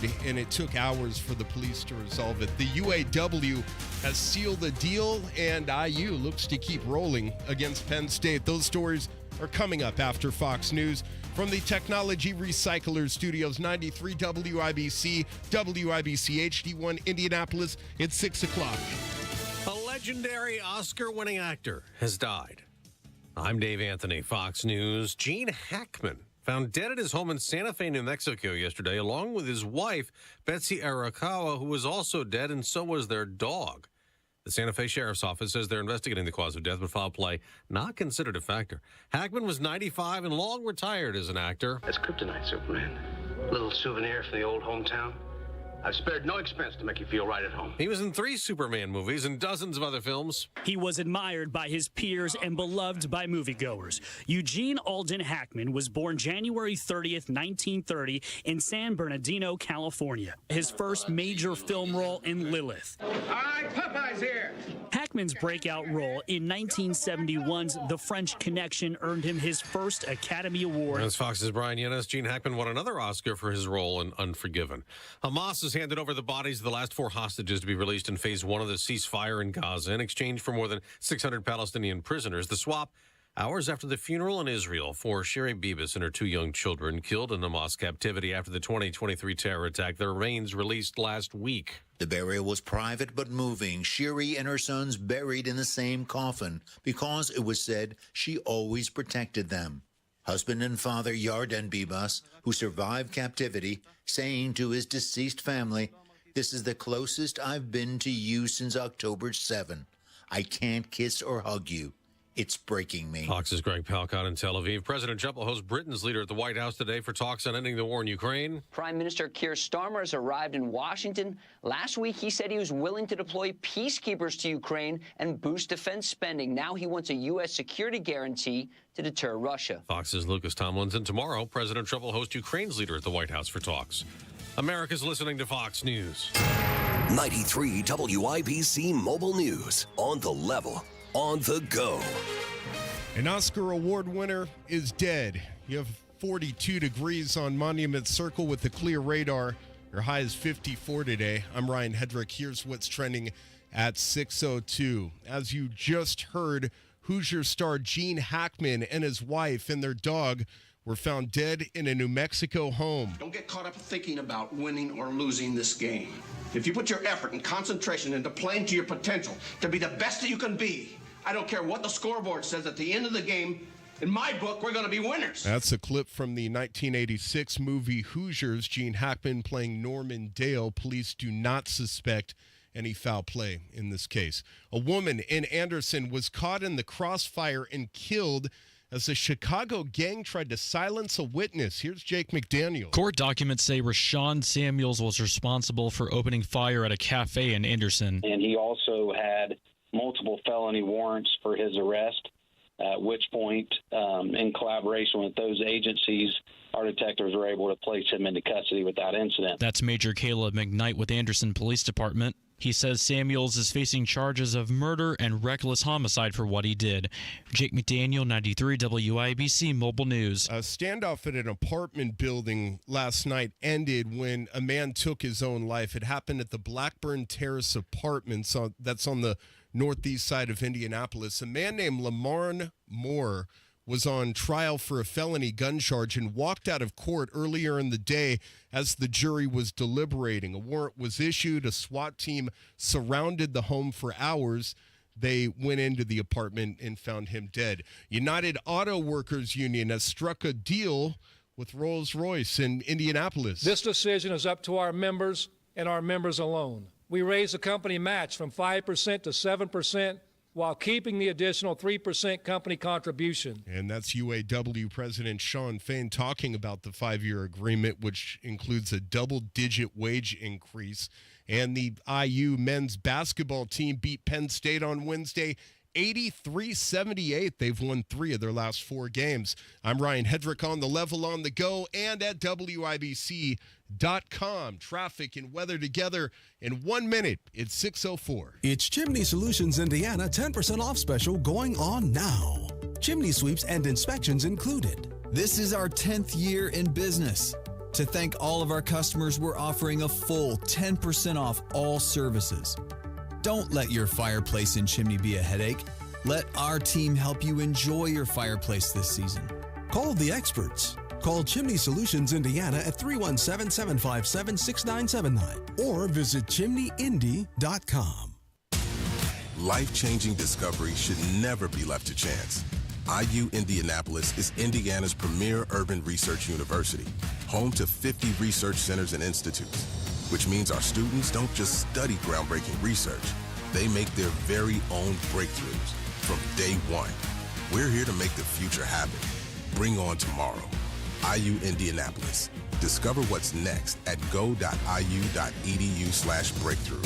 did, and it took hours for the police to resolve it. The UAW has sealed the deal, and IU looks to keep rolling against Penn State. Those stories are coming up after Fox News. From the Technology Recyclers Studios, 93 WIBC, WIBC HD1 Indianapolis, it's 6 o'clock. A legendary Oscar-winning actor has died. I'm Dave Anthony, Fox News. Gene Hackman found dead at his home in Santa Fe, New Mexico yesterday, along with his wife, Betsy Arakawa, who was also dead, and so was their dog. The Santa Fe Sheriff's Office says they're investigating the cause of death, but foul play not considered a factor. Hackman was 95 and long retired as an actor. That's kryptonite, Superman. A little souvenir from the old hometown. I've spared no expense to make you feel right at home. He was in 3 Superman movies and dozens of other films. He was admired by his peers and beloved by moviegoers. Eugene Alden Hackman was born January 30th, 1930 in San Bernardino, California. His first major film role in Lilith. All right, Popeye's here. Hackman's breakout role in 1971's The French Connection earned him his first Academy Award. As Fox's Brian Yennes, Gene Hackman won another Oscar for his role in Unforgiven. Hamas has handed over the bodies of the last 4 hostages to be released in phase 1 of the ceasefire in Gaza in exchange for more than 600 Palestinian prisoners. The swap hours after the funeral in Israel for Sherry Bibas and her 2 young children killed in Hamas captivity after the 2023 terror attack. Their remains released last week. The burial was private but moving. Sherry and her sons buried in the same coffin because it was said she always protected them. Husband and father Yarden Bibas, who survived captivity, saying to his deceased family, "This is the closest I've been to you since October 7. I can't kiss or hug you. It's breaking me." Fox's Greg Palcott in Tel Aviv. President Trump will host Britain's leader at the White House today for talks on ending the war in Ukraine. Prime Minister Keir Starmer has arrived in Washington. Last week, he said he was willing to deploy peacekeepers to Ukraine and boost defense spending. Now he wants a U.S. security guarantee to deter Russia. Fox's Lucas Tomlinson. Tomorrow, President Trump will host Ukraine's leader at the White House for talks. America's listening to Fox News. 93 WIBC Mobile News. On the level. On the go. An Oscar Award winner is dead. You have 42 degrees on Monument Circle with a clear radar. Your high is 54 today. I'm Ryan Hedrick. Here's what's trending at 6:02. As you just heard, Hoosier star Gene Hackman and his wife and their dog were found dead in a New Mexico home. Don't get caught up thinking about winning or losing this game. If you put your effort and concentration into playing to your potential to be the best that you can be, I don't care what the scoreboard says at the end of the game. In my book, we're going to be winners. That's a clip from the 1986 movie Hoosiers. Gene Hackman playing Norman Dale. Police do not suspect any foul play in this case. A woman in Anderson was caught in the crossfire and killed as a Chicago gang tried to silence a witness. Here's Jake McDaniel. Court documents say Rashawn Samuels was responsible for opening fire at a cafe in Anderson. And he also had multiple felony warrants for his arrest, at which point, in collaboration with those agencies, our detectives were able to place him into custody without incident. That's Major Caleb McKnight with Anderson Police Department. He says Samuels is facing charges of murder and reckless homicide for what he did. Jake McDaniel, 93 WIBC Mobile News. A standoff at an apartment building last night ended when a man took his own life. It happened at the Blackburn Terrace Apartments that's on the northeast side of Indianapolis. A man named Lamarn Moore was on trial for a felony gun charge and walked out of court earlier in the day as the jury was deliberating. A warrant was issued. A SWAT team surrounded the home for hours. They went into the apartment and found him dead. United Auto Workers Union has struck a deal with Rolls-Royce in Indianapolis. This decision is up to our members and our members alone. We raised the company match from 5% to 7%, while keeping the additional 3% company contribution. And that's UAW President Shawn Fain talking about the 5-year agreement, which includes a double-digit wage increase. And the IU men's basketball team beat Penn State on Wednesday 83-78. They've won 3 of their last 4 games. I'm Ryan Hedrick on the level, on the go, and at WIBC.com. Traffic and weather together in 1 minute. It's 6:04. It's Chimney Solutions Indiana 10% off special going on now. Chimney sweeps and inspections included. This is our 10th year in business. To thank all of our customers, we're offering a full 10% off all services. Don't let your fireplace and chimney be a headache. Let our team help you enjoy your fireplace this season. Call the experts. Call Chimney Solutions Indiana at 317-757-6979 or visit chimneyindy.com. Life-changing discovery should never be left to chance. IU Indianapolis is Indiana's premier urban research university, home to 50 research centers and institutes, which means our students don't just study groundbreaking research, they make their very own breakthroughs from day one. We're here to make the future happen. Bring on tomorrow. IU Indianapolis. Discover what's next at go.iu.edu/breakthrough.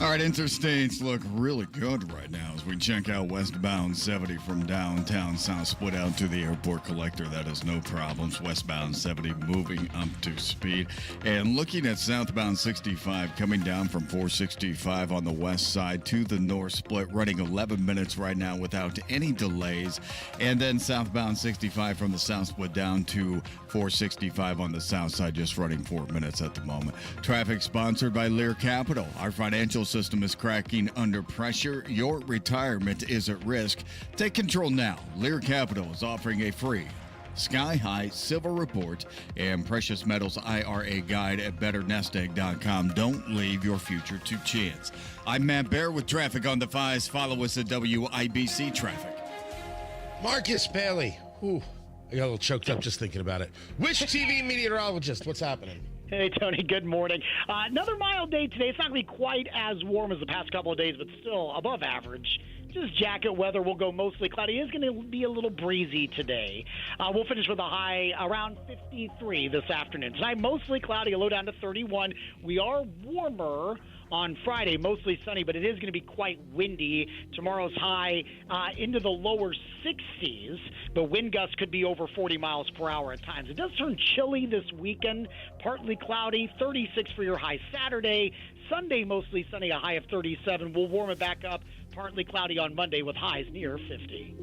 All right, interstates look really good right now as we check out westbound 70 from downtown South Split out to the airport collector. That is no problems. Westbound 70 moving up to speed. And looking at southbound 65 coming down from 465 on the west side to the north split, running 11 minutes right now without any delays. And then southbound 65 from the south split down to 465 on the south side, just running 4 minutes at the moment. Traffic sponsored by Lear Capital. Our financial system is cracking under pressure. Your retirement is at risk. Take control now. Lear Capital is offering a free Sky High Silver Report and Precious Metals IRA Guide at betternestegg.com. Don't leave your future to chance. I'm Matt Bear with traffic on the 5s. Follow us at WIBC Traffic. Marcus Bailey. Ooh, I got a little choked up just thinking about it. Wish TV meteorologist, what's happening? Hey, Tony, good morning. Another mild day today. It's not going to be quite as warm as the past couple of days, but still above average. Just jacket weather. Will go mostly cloudy. It's going to be a little breezy today. We'll finish with a high around 53 this afternoon. Tonight, mostly cloudy, a low down to 31. We are warmer on Friday, mostly sunny, but it is going to be quite windy. Tomorrow's high into the lower 60s, but wind gusts could be over 40 miles per hour at times. It does turn chilly this weekend, partly cloudy, 36 for your high Saturday. Sunday, mostly sunny, a high of 37. We'll warm it back up, partly cloudy on Monday with highs near 50.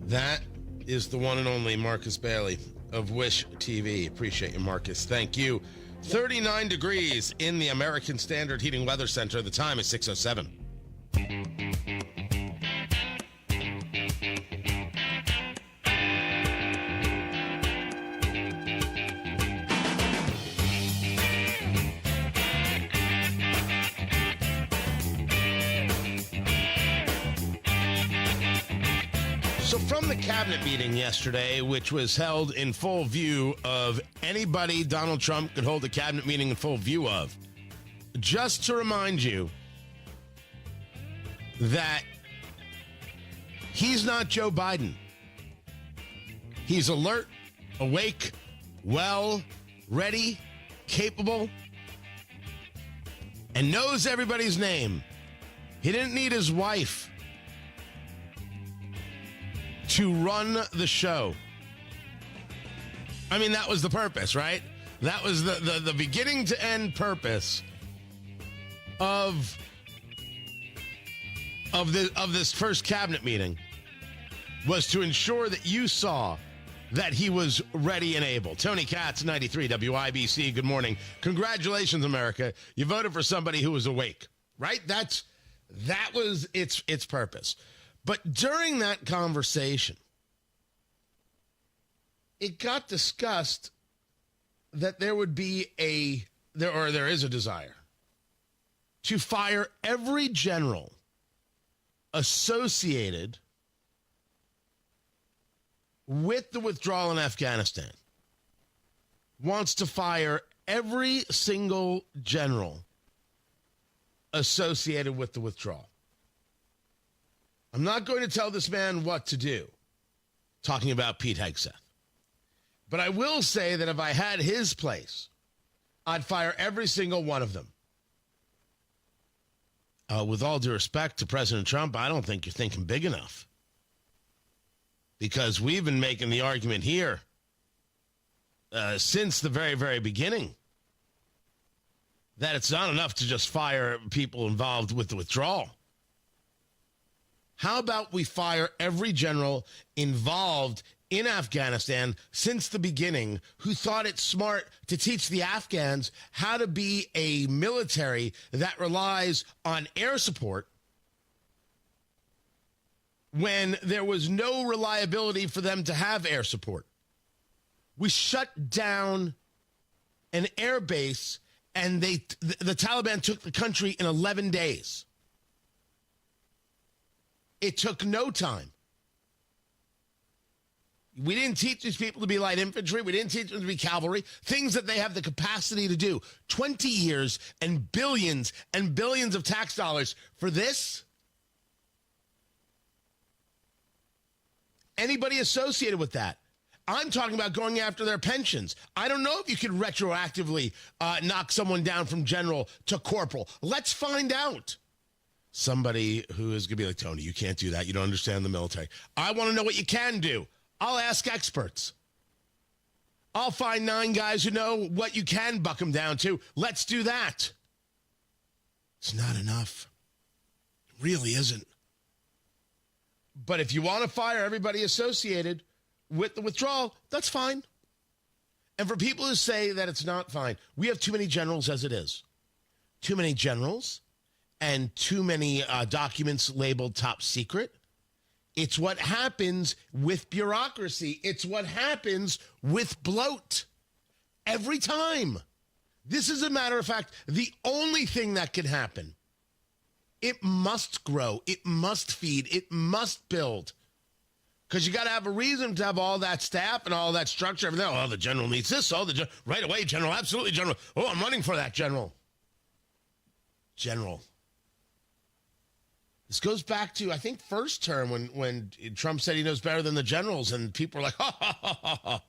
That is the one and only Marcus Bailey of Wish TV. Appreciate you, Marcus. Thank you. 39 degrees in the American Standard Heating Weather Center. The time is 6:07. So from the cabinet meeting yesterday, which was held in full view of anybody Donald Trump could hold a cabinet meeting in full view of, just to remind you that he's not Joe Biden. He's alert, awake, well, ready, capable, and knows everybody's name. He didn't need his wife to run the show. I mean, that was the purpose, right? That was the beginning to end purpose of this first cabinet meeting, was to ensure that you saw that he was ready and able. Tony Katz, 93 WIBC. Good morning. Congratulations, America. You voted for somebody who was awake, right? That was its purpose. But during that conversation, it got discussed that there would be there is a desire to fire every general associated with the withdrawal in Afghanistan. Wants to fire every single general associated with the withdrawal. I'm not going to tell this man what to do, talking about Pete Hegseth. But I will say that if I had his place, I'd fire every single one of them. With all due respect to President Trump, I don't think you're thinking big enough. Because we've been making the argument here since the very, very beginning that it's not enough to just fire people involved with the withdrawal. How about we fire every general involved in Afghanistan since the beginning who thought it smart to teach the Afghans how to be a military that relies on air support when there was no reliability for them to have air support. We shut down an air base, and the Taliban took the country in 11 days. It took no time. We didn't teach these people to be light infantry. We didn't teach them to be cavalry, things that they have the capacity to do. 20 years and billions of tax dollars for this? Anybody associated with that? I'm talking about going after their pensions. I don't know if you could retroactively knock someone down from general to corporal. Let's find out. Somebody who is going to be like, Tony, you can't do that. You don't understand the military. I want to know what you can do. I'll ask experts. I'll find 9 guys who know what you can buck them down to. Let's do that. It's not enough. It really isn't. But if you want to fire everybody associated with the withdrawal, that's fine. And for people who say that it's not fine, we have too many generals as it is. Too many generals and too many documents labeled top secret. It's what happens with bureaucracy. It's what happens with bloat. Every time. This is, a matter of fact, the only thing that can happen. It must grow. It must feed. It must build. Because you got to have a reason to have all that staff and all that structure. Everything. Oh, the general needs this. Oh, right away, general. Absolutely, general. Oh, I'm running for that, general. General. This goes back to, I think, first term when Trump said he knows better than the generals, and people were like, ha, ha, ha, ha, ha.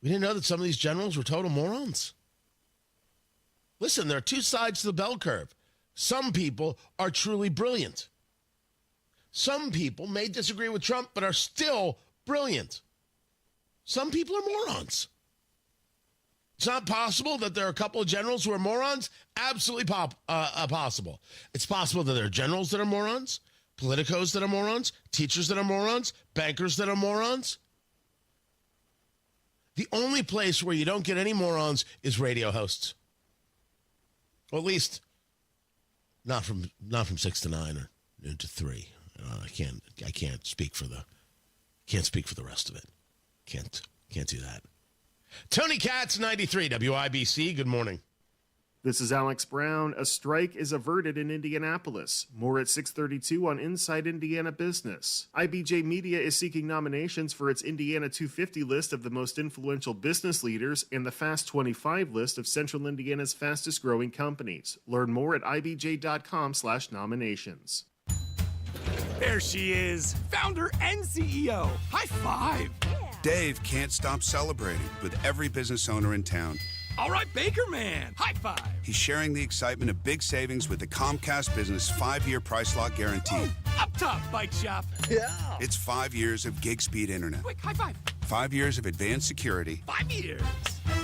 We didn't know that some of these generals were total morons. Listen, there are 2 sides to the bell curve. Some people are truly brilliant. Some people may disagree with Trump, but are still brilliant. Some people are morons. It's not possible that there are a couple of generals who are morons. Absolutely possible. It's possible that there are generals that are morons, politicos that are morons, teachers that are morons, bankers that are morons. The only place where you don't get any morons is radio hosts. Or at least not from 6 to 9 or noon to 3. I can't speak for the rest of it. Can't do that. Tony Katz, 93 WIBC. Good morning. This is Alex Brown. A strike is averted in Indianapolis. More at 6:32 on Inside Indiana Business. IBJ Media is seeking nominations for its Indiana 250 list of the most influential business leaders and the Fast 25 list of Central Indiana's fastest growing companies. Learn more at ibj.com/nominations. There she is, founder and CEO. High five. Dave can't stop celebrating with every business owner in town. All right, Baker Man, high five. He's sharing the excitement of big savings with the Comcast Business 5-year price lock guarantee. Ooh, up top, bike shop. Yeah. It's 5 years of gig speed internet. Quick, high five. 5 years of advanced security. 5 years.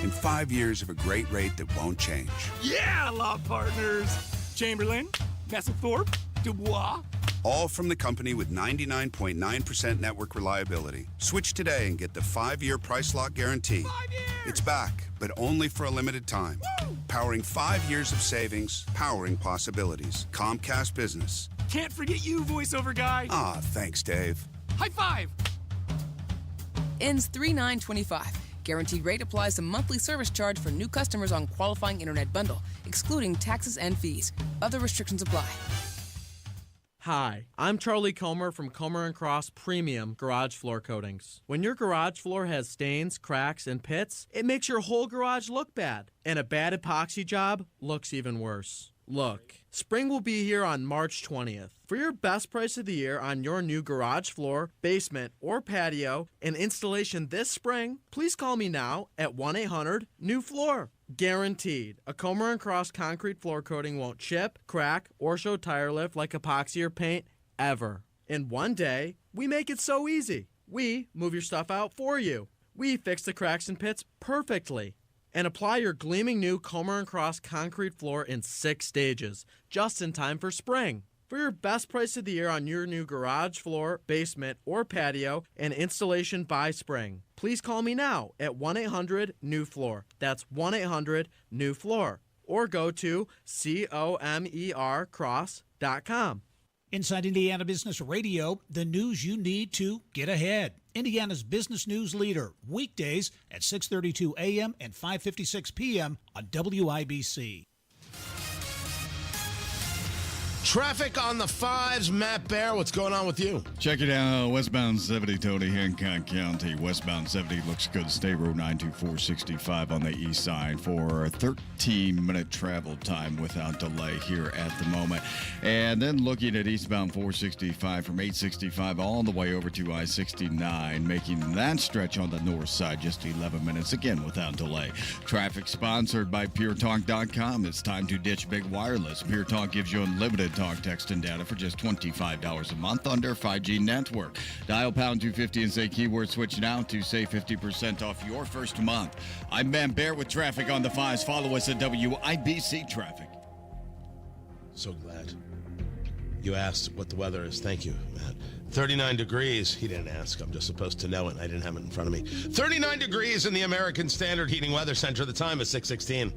And 5 years of a great rate that won't change. Yeah, law partners. Chamberlain, Messelthorpe, Dubois. All from the company with 99.9% network reliability. Switch today and get the 5-year price lock guarantee. 5 years. It's back, but only for a limited time. Woo! Powering 5 years of savings, powering possibilities. Comcast Business. Can't forget you, voiceover guy. Ah, thanks, Dave. High five. Ends 3/9/25. Guaranteed rate applies to monthly service charge for new customers on qualifying internet bundle, excluding taxes and fees. Other restrictions apply. Hi, I'm Charlie Comer from Comer & Cross Premium Garage Floor Coatings. When your garage floor has stains, cracks, and pits, it makes your whole garage look bad. And a bad epoxy job looks even worse. Look, spring will be here on March 20th. For your best price of the year on your new garage floor, basement, or patio, and installation this spring, please call me now at 1-800-NEW-FLOOR. Guaranteed. A Comer & Cross concrete floor coating won't chip, crack, or show tire lift like epoxy or paint ever. In one day, we make it so easy. We move your stuff out for you. We fix the cracks and pits perfectly. And apply your gleaming new Comer & Cross concrete floor in 6 stages, just in time for spring. for your best price of the year on your new garage, floor, basement, or patio and installation by spring. Please call me now at 1-800-NEW-FLOOR. That's 1-800-NEW-FLOOR. Or go to comercross.com. Inside Indiana Business Radio, the news you need to get ahead. Indiana's business news leader, weekdays at 6:32 a.m. and 5:56 p.m. on WIBC. Traffic on the 5s. Matt Bear, what's going on with you? Check it out. Westbound 70, Tony, Hancock County. Westbound 70 looks good. State Road 92465 on the east side for a 13-minute travel time without delay here at the moment. And then looking at eastbound 465 from 865 all the way over to I-69, making that stretch on the north side just 11 minutes, again without delay. Traffic sponsored by PureTalk.com. It's time to ditch big wireless. Pure Talk gives you unlimited talk, text, and data for just $25 a month under 5G network. Dial pound 250 and say keyword switch now to save 50% off your first month. I'm Van Bear with traffic on the 5s. Follow us at WIBC Traffic. So glad you asked what the weather is. Thank you, Matt. 39 degrees. He didn't ask. I'm just supposed to know it. I didn't have it in front of me. 39 degrees in the American Standard Heating Weather Center. The time is 6:16.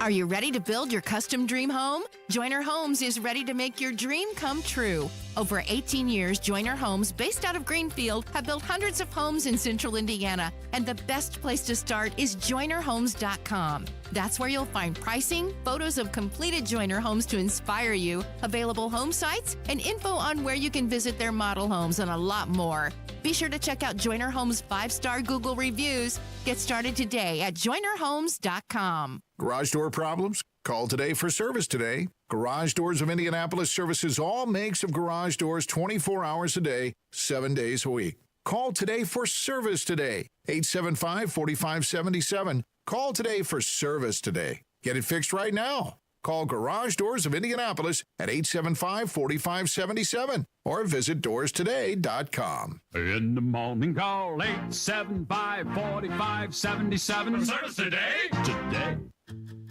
Are you ready to build your custom dream home? Joyner Homes is ready to make your dream come true. Over 18 years, Joyner Homes, based out of Greenfield, have built hundreds of homes in central Indiana, and the best place to start is JoynerHomes.com. That's where you'll find pricing, photos of completed Joyner homes to inspire you, available home sites, and info on where you can visit their model homes and a lot more. Be sure to check out Joyner Homes' 5-star Google reviews. Get started today at JoynerHomes.com. Garage door problems? Call today for service today. Garage Doors of Indianapolis services all makes of garage doors 24 hours a day, 7 days a week. Call today for service today. 875-4577. Call today for service today. Get it fixed right now. Call Garage Doors of Indianapolis at 875-4577 or visit doorstoday.com. In the morning, call 875-4577. Service today. Today.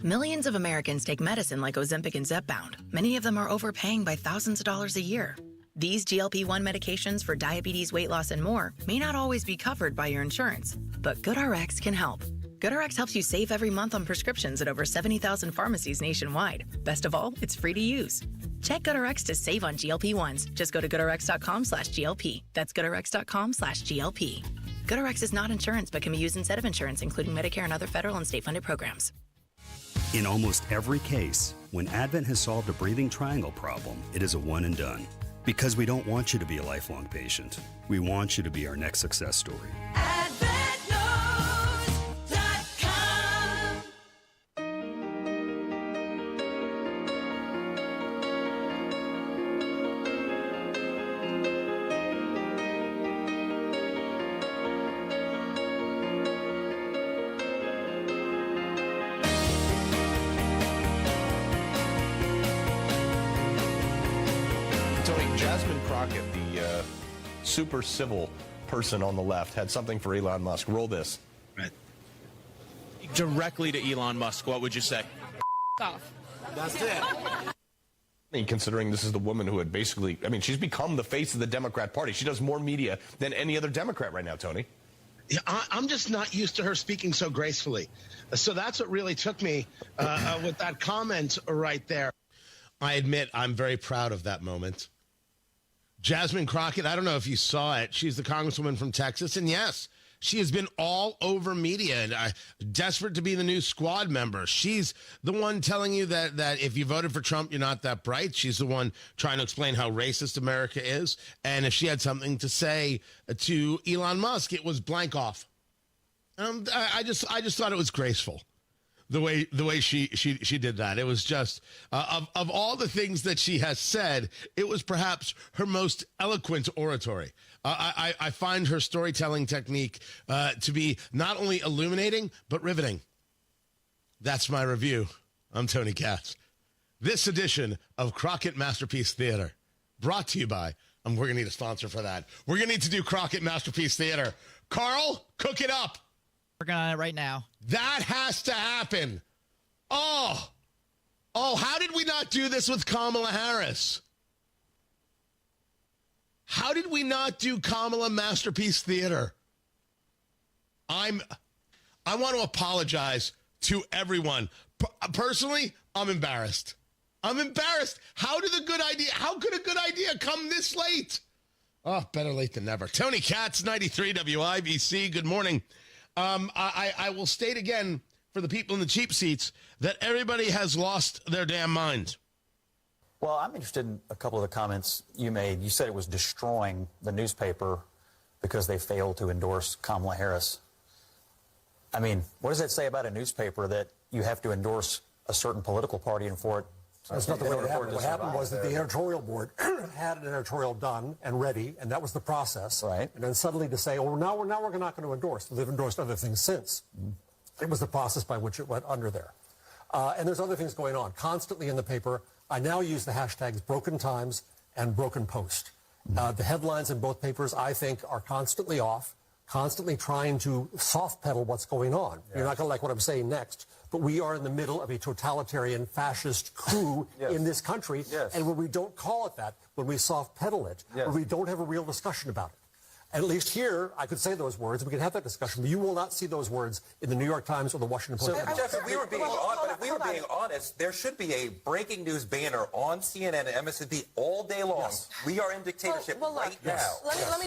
Millions of Americans take medicine like Ozempic and Zepbound. Many of them are overpaying by thousands of dollars a year. These GLP-1 medications for diabetes, weight loss, and more may not always be covered by your insurance, but GoodRx can help. GoodRx helps you save every month on prescriptions at over 70,000 pharmacies nationwide. Best of all, it's free to use. Check GoodRx to save on GLP-1s. Just go to GoodRx.com/GLP. That's GoodRx.com/GLP. GoodRx is not insurance but can be used instead of insurance, including Medicare and other federal and state-funded programs. In almost every case, when Advent has solved a breathing triangle problem, it is a one and done. Because we don't want you to be a lifelong patient. We want you to be our next success story. Jasmine Crockett, the super civil person on the left, had something for Elon Musk. Roll this. Right. Directly to Elon Musk, what would you say? Off. That's it. I mean, considering this is the woman who had basically, I mean, she's become the face of the Democrat Party. She does more media than any other Democrat right now, Tony. Yeah, I'm just not used to her speaking so gracefully. So that's what really took me with that comment right there. I admit I'm very proud of that moment. Jasmine Crockett, I don't know if you saw it. She's the congresswoman from Texas. And yes, she has been all over media and desperate to be the new squad member. She's the one telling you that if you voted for Trump, you're not that bright. She's the one trying to explain how racist America is. And if she had something to say to Elon Musk, it was blank off. I just thought it was graceful. The way she did that. It was just, of all the things that she has said, it was perhaps her most eloquent oratory. I find her storytelling technique to be not only illuminating, but riveting. That's my review. I'm Tony Katz. This edition of Crockett Masterpiece Theater, brought to you by, we're going to need a sponsor for that. We're going to need to do Crockett Masterpiece Theater. Carl, cook it up. Working on it right now. That has to happen. Oh, how did we not do this with Kamala Harris? How did we not do Kamala Masterpiece Theater? I want to apologize to everyone. Personally, I'm embarrassed. I'm embarrassed. How could a good idea come this late? Oh, better late than never. Tony Katz, 93 WIBC. Good morning. I will state again for the people in the cheap seats that everybody has lost their damn mind. Well, I'm interested in a couple of the comments you made. You said it was destroying the newspaper because they failed to endorse Kamala Harris. I mean, what does that say about a newspaper that you have to endorse a certain political party and for it? That's not the way it happened. What happened was that the editorial board had an editorial done and ready, and that was the process. Right. And then suddenly to say, oh, now we're not going to endorse. They've endorsed other things since. It was the process by which it went under there. And there's other things going on. Constantly in the paper, I now use the hashtags Broken Times and Broken Post. The headlines in both papers, I think, are constantly off, constantly trying to soft pedal what's going on. Yeah. You're not going to like what I'm saying next, but we are in the middle of a totalitarian fascist coup in this country, and when we don't call it that, when we soft pedal it, when we don't have a real discussion about it. At least here, I could say those words, we can have that discussion, but you will not see those words in the New York Times or the Washington Post. So, Jeff, if we were being honest, there should be a breaking news banner on CNN and MSNBC all day long. Yes. We are in dictatorship right now. Let me...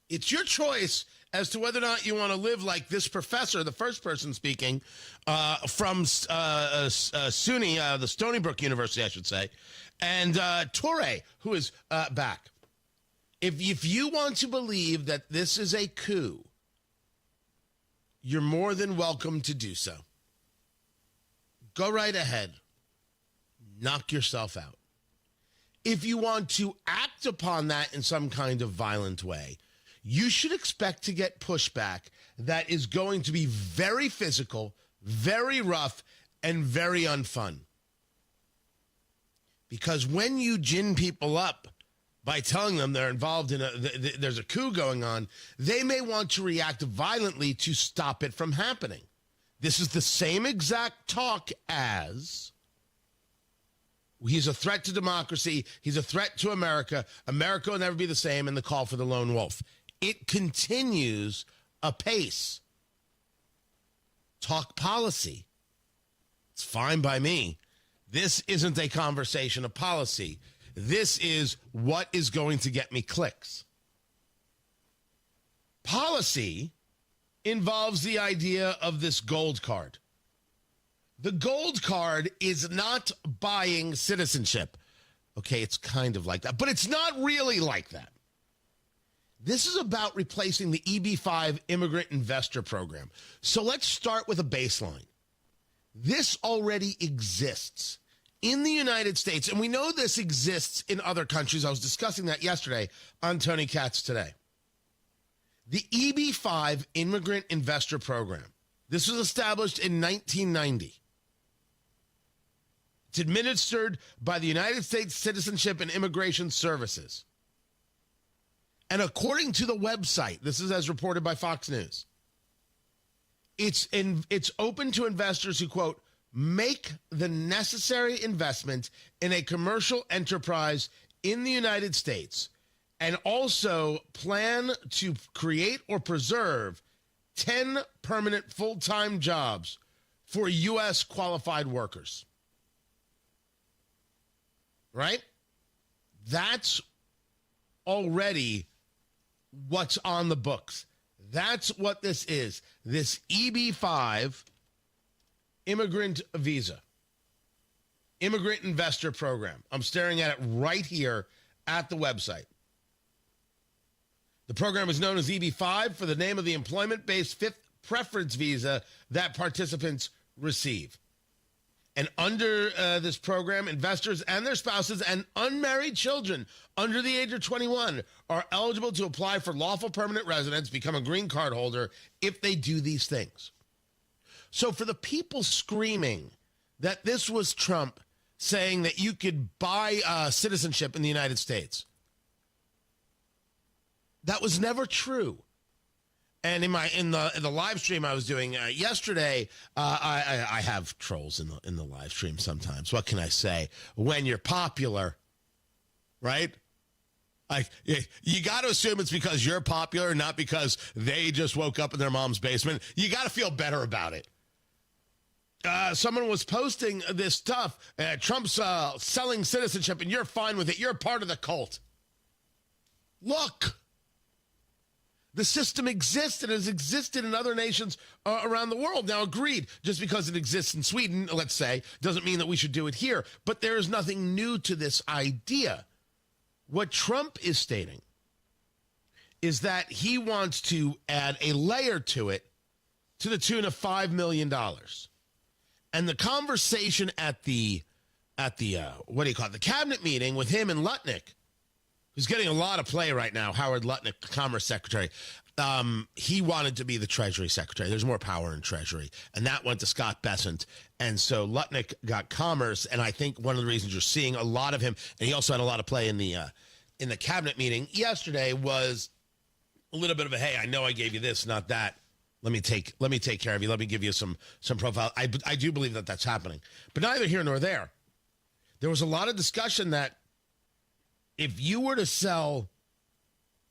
It's your choice as to whether or not you want to live like this professor, the first person speaking, from SUNY, the Stony Brook University, I should say, and Toure, who is back. If you want to believe that this is a coup, you're more than welcome to do so. Go right ahead. Knock yourself out. If you want to act upon that in some kind of violent way, you should expect to get pushback that is going to be very physical, very rough, and very unfun. Because when you gin people up by telling them they're involved in there's a coup going on, they may want to react violently to stop it from happening. This is the same exact talk as he's a threat to democracy, he's a threat to America, America will never be the same, and the call for the lone wolf. It continues apace. Talk policy. It's fine by me. This isn't a conversation of policy. This is what is going to get me clicks. Policy involves the idea of this gold card. The gold card is not buying citizenship. Okay, it's kind of like that, but it's not really like that. This is about replacing the EB-5 Immigrant Investor Program. So let's start with a baseline. This already exists in the United States, and we know this exists in other countries. I was discussing that yesterday on Tony Katz Today. The EB-5 Immigrant Investor Program. This was established in 1990. It's administered by the United States Citizenship and Immigration Services. And according to the website, this is as reported by Fox News, it's open to investors who, quote, make the necessary investment in a commercial enterprise in the United States and also plan to create or preserve 10 permanent full-time jobs for U.S. qualified workers. Right? That's already what's on the books. That's what this is. This EB-5 immigrant visa, immigrant investor program. I'm staring at it right here at the website. The program is known as EB-5 for the name of the employment-based fifth preference visa that participants receive. And under this program, investors and their spouses and unmarried children under the age of 21 are eligible to apply for lawful permanent residence, become a green card holder if they do these things. So for the people screaming that this was Trump saying that you could buy citizenship in the United States, that was never true. And in the live stream I was doing yesterday, I have trolls in the live stream sometimes. What can I say? When you're popular, right? Like, you got to assume it's because you're popular, not because they just woke up in their mom's basement. You got to feel better about it. Someone was posting this stuff. Trump's selling citizenship, and you're fine with it. You're part of the cult. Look. The system exists and has existed in other nations around the world. Now, agreed, just because it exists in Sweden, let's say, doesn't mean that we should do it here. But there is nothing new to this idea. What Trump is stating is that he wants to add a layer to it to the tune of $5 million. And the conversation at the the cabinet meeting with him and Lutnick, who's getting a lot of play right now, Howard Lutnick, the Commerce Secretary, he wanted to be the Treasury Secretary. There's more power in Treasury. And that went to Scott Bessent. And so Lutnick got Commerce, and I think one of the reasons you're seeing a lot of him, and he also had a lot of play in the cabinet meeting yesterday, was a little bit of a, hey, I know I gave you this, not that. Let me take care of you. Let me give you some profile. I do believe that that's happening. But neither here nor there. There was a lot of discussion that if you were to sell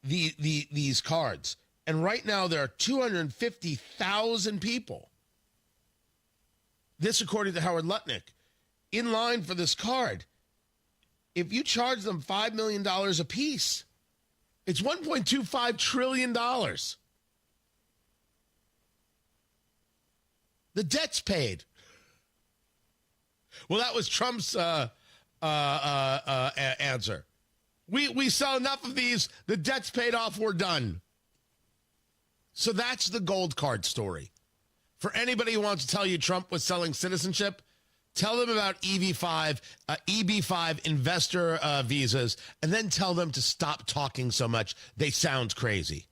these cards, and right now there are 250,000 people, this according to Howard Lutnick, in line for this card. If you charge them $5 million a piece, it's $1.25 trillion. The debt's paid. Well, that was Trump's answer. We sell enough of these, the debt's paid off, we're done. So that's the gold card story. For anybody who wants to tell you Trump was selling citizenship, tell them about EB5 investor visas, and then tell them to stop talking so much. They sound crazy.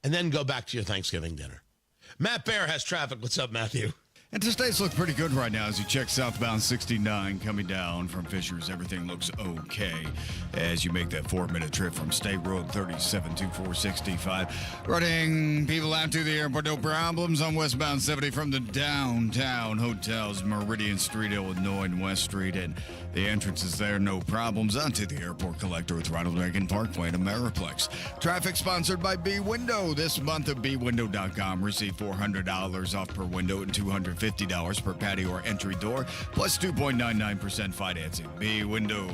And then go back to your Thanksgiving dinner. Matt Bear has traffic. What's up, Matthew? Interstates look pretty good right now as you check southbound 69 coming down from Fishers. Everything looks okay as you make that 4-minute trip from State Road 37 to 465. Running people out to the airport, no problems on westbound 70 from the downtown hotels, Meridian Street, Illinois, and West Street. And the entrance is there, no problems. Onto the airport collector with Ronald Reagan Parkway and Ameriplex. Traffic sponsored by B-Window. This month at bwindow.com. Receive $400 off per window and $250 per patio or entry door, plus 2.99% financing. B-Window.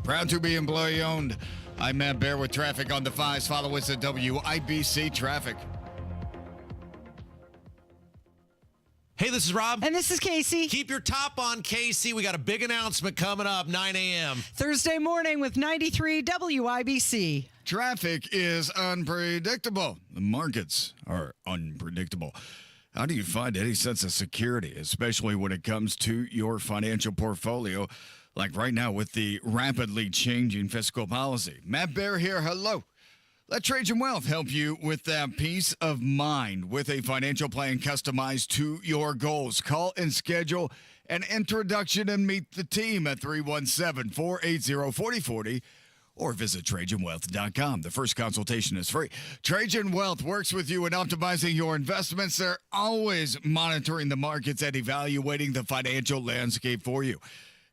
Proud to be employee owned. I'm Matt Bear with traffic on the 5s. Follow us at WIBC Traffic. Hey, this is Rob. And this is Casey. Keep your top on, Casey. We got a big announcement coming up, 9 a.m. Thursday morning with 93 WIBC. Traffic is unpredictable. The markets are unpredictable. How do you find any sense of security, especially when it comes to your financial portfolio, like right now with the rapidly changing fiscal policy? Matt Bear here. Hello. Let Trajan Wealth help you with that peace of mind with a financial plan customized to your goals. Call and schedule an introduction and meet the team at 317-480-4040 or visit TrajanWealth.com. The first consultation is free. Trajan Wealth works with you in optimizing your investments. They're always monitoring the markets and evaluating the financial landscape for you.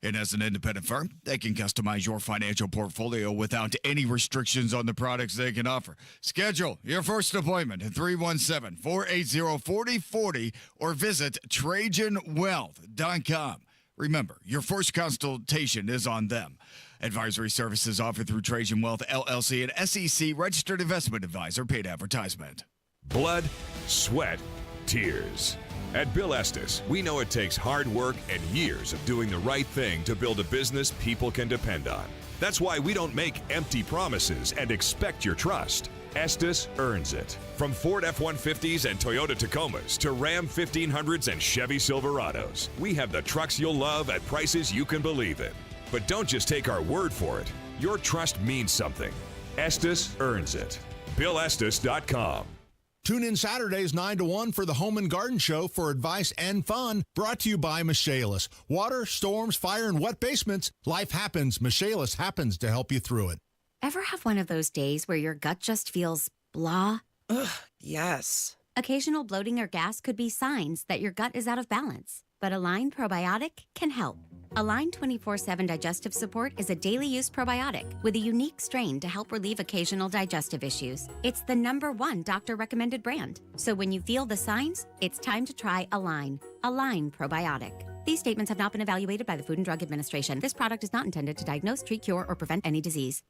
And as an independent firm, they can customize your financial portfolio without any restrictions on the products they can offer. Schedule your first appointment at 317-480-4040 or visit TrajanWealth.com. Remember, your first consultation is on them. Advisory services offered through Trajan Wealth, LLC, and SEC registered investment advisor. Paid advertisement. Blood, sweat, tears. At Bill Estes, we know it takes hard work and years of doing the right thing to build a business people can depend on. That's why we don't make empty promises and expect your trust. Estes earns it. From Ford F-150s and Toyota Tacomas to Ram 1500s and Chevy Silverados, we have the trucks you'll love at prices you can believe in. But don't just take our word for it. Your trust means something. Estes earns it. BillEstes.com. Tune in Saturdays 9 to 1 for the Home and Garden Show for advice and fun. Brought to you by Michaelis. Water, storms, fire, and wet basements. Life happens. Michaelis happens to help you through it. Ever have one of those days where your gut just feels blah? Ugh, yes. Occasional bloating or gas could be signs that your gut is out of balance. but Align Probiotic can help. Align 24/7 Digestive Support is a daily use probiotic with a unique strain to help relieve occasional digestive issues. It's the #1 doctor-recommended brand. So when you feel the signs, it's time to try Align. Align Probiotic. These statements have not been evaluated by the Food and Drug Administration. This product is not intended to diagnose, treat, cure, or prevent any disease.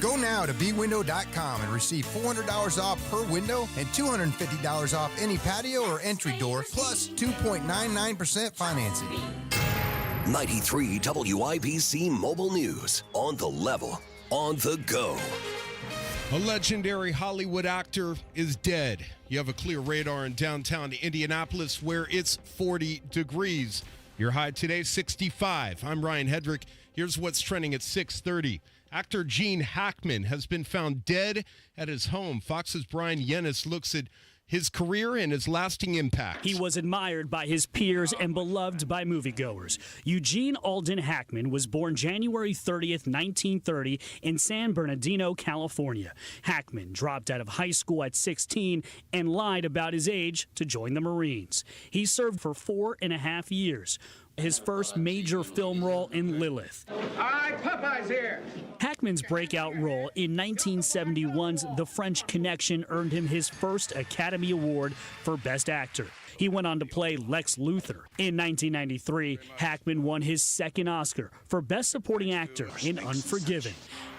Go now to bwindow.com and receive $400 off per window and $250 off any patio or entry door, plus 2.99% financing. 93 WIBC Mobile News. On the level, on the go. A legendary Hollywood actor is dead. You have a clear radar in downtown Indianapolis where it's 40 degrees. Your high today, 65. I'm Ryan Hedrick. Here's what's trending at 6:30. Actor Gene Hackman has been found dead at his home. Fox's Brian Yennis looks at his career and his lasting impact. He was admired by his peers and beloved by moviegoers. Eugene Alden Hackman was born January 30th, 1930 in San Bernardino, California. Hackman dropped out of high school at 16 and lied about his age to join the Marines. He served for 4.5 years. His first major film role in Lilith. All right, Popeye's here. Hackman's breakout role in 1971's The French Connection earned him his first Academy Award for Best Actor. He went on to play Lex Luthor. In 1993, Hackman won his second Oscar for Best Supporting Actor in Unforgiven.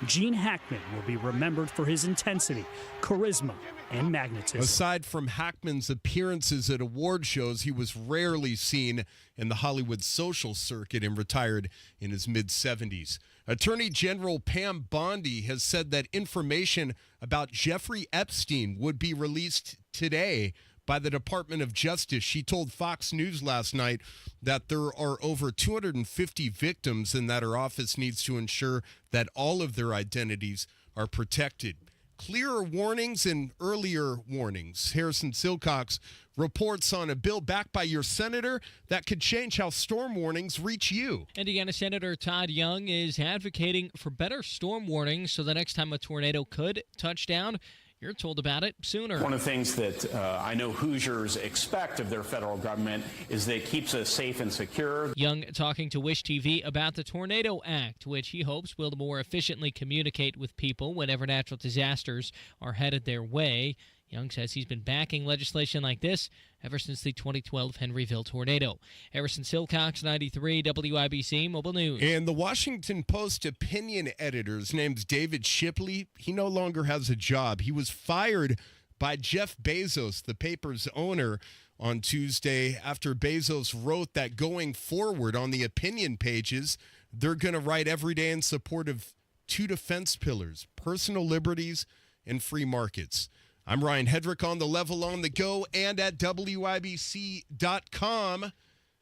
Gene Hackman will be remembered for his intensity, charisma, and magnetism. Aside from Hackman's appearances at award shows, he was rarely seen in the Hollywood social circuit and retired in his mid-70s. Attorney General Pam Bondi has said that information about Jeffrey Epstein would be released today by the Department of Justice. She told Fox News last night that there are over 250 victims and that her office needs to ensure that all of their identities are protected. Clearer warnings and earlier warnings. Harrison Silcox reports on a bill backed by your senator that could change how storm warnings reach you. Indiana Senator Todd Young is advocating for better storm warnings so the next time a tornado could touch down, you're told about it sooner. One of the things that I know Hoosiers expect of their federal government is that it keeps us safe and secure. Young talking to Wish TV about the Tornado Act, which he hopes will more efficiently communicate with people whenever natural disasters are headed their way. Young says he's been backing legislation like this ever since the 2012 Henryville tornado. Harrison Silcox, 93 WIBC Mobile News. And the Washington Post opinion editor is named David Shipley. He no longer has a job. He was fired by Jeff Bezos, the paper's owner, on Tuesday after Bezos wrote that going forward on the opinion pages, they're going to write every day in support of two defense pillars, personal liberties and free markets. I'm Ryan Hedrick on the level, on the go, and at WIBC.com.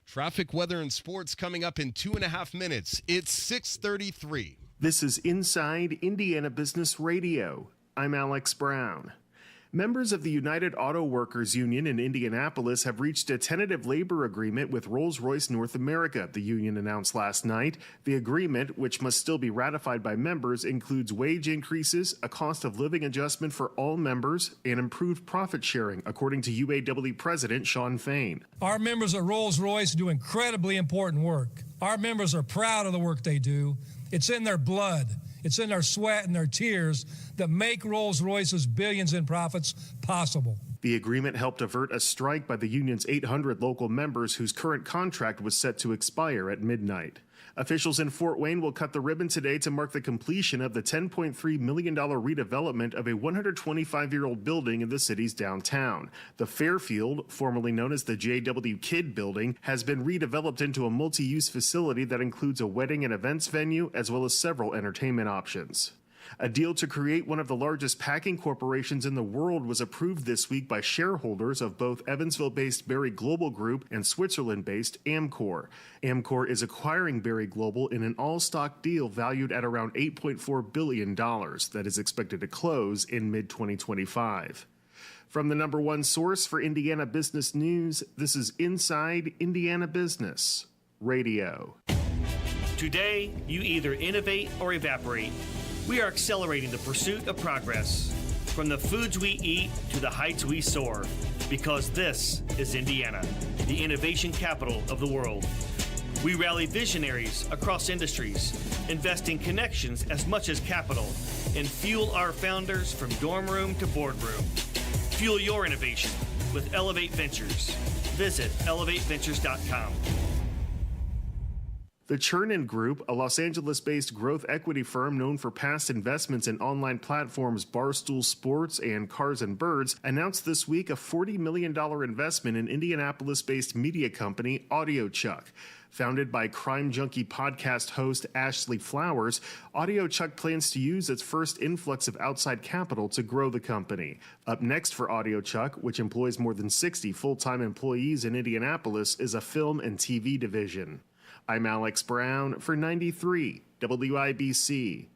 Traffic, weather, and sports coming up in 2.5 minutes. It's 6:33. This is Inside Indiana Business Radio. I'm Alex Brown. Members of the United Auto Workers Union in Indianapolis have reached a tentative labor agreement with Rolls-Royce North America, the union announced last night. The agreement, which must still be ratified by members, includes wage increases, a cost of living adjustment for all members, and improved profit sharing, according to UAW President Sean Fain. Our members at Rolls-Royce do incredibly important work. Our members are proud of the work they do. It's in their blood. It's in their sweat and their tears that make Rolls-Royce's billions in profits possible. The agreement helped avert a strike by the union's 800 local members whose current contract was set to expire at midnight. Officials in Fort Wayne will cut the ribbon today to mark the completion of the $10.3 million redevelopment of a 125-year-old building in the city's downtown. The Fairfield, formerly known as the J.W. Kidd Building, has been redeveloped into a multi-use facility that includes a wedding and events venue as well as several entertainment options. A deal to create one of the largest packing corporations in the world was approved this week by shareholders of both Evansville-based Berry Global Group and Switzerland-based Amcor. Amcor is acquiring Berry Global in an all-stock deal valued at around $8.4 billion that is expected to close in mid-2025. From the #1 source for Indiana business news, this is Inside Indiana Business Radio. Today, you either innovate or evaporate. We are accelerating the pursuit of progress, from the foods we eat to the heights we soar, because this is Indiana. the innovation capital of the world. We rally visionaries across industries, invest in connections as much as capital, and fuel our founders from dorm room to boardroom. Fuel your innovation with Elevate Ventures. Visit elevateventures.com. The Chernin Group, a Los Angeles-based growth equity firm known for past investments in online platforms Barstool Sports and Cars and Birds, announced this week a $40 million investment in Indianapolis-based media company AudioChuck. Founded by crime junkie podcast host Ashley Flowers, AudioChuck plans to use its first influx of outside capital to grow the company. Up next for AudioChuck, which employs more than 60 full-time employees in Indianapolis, is a film and TV division. I'm Alex Brown for 93 WIBC.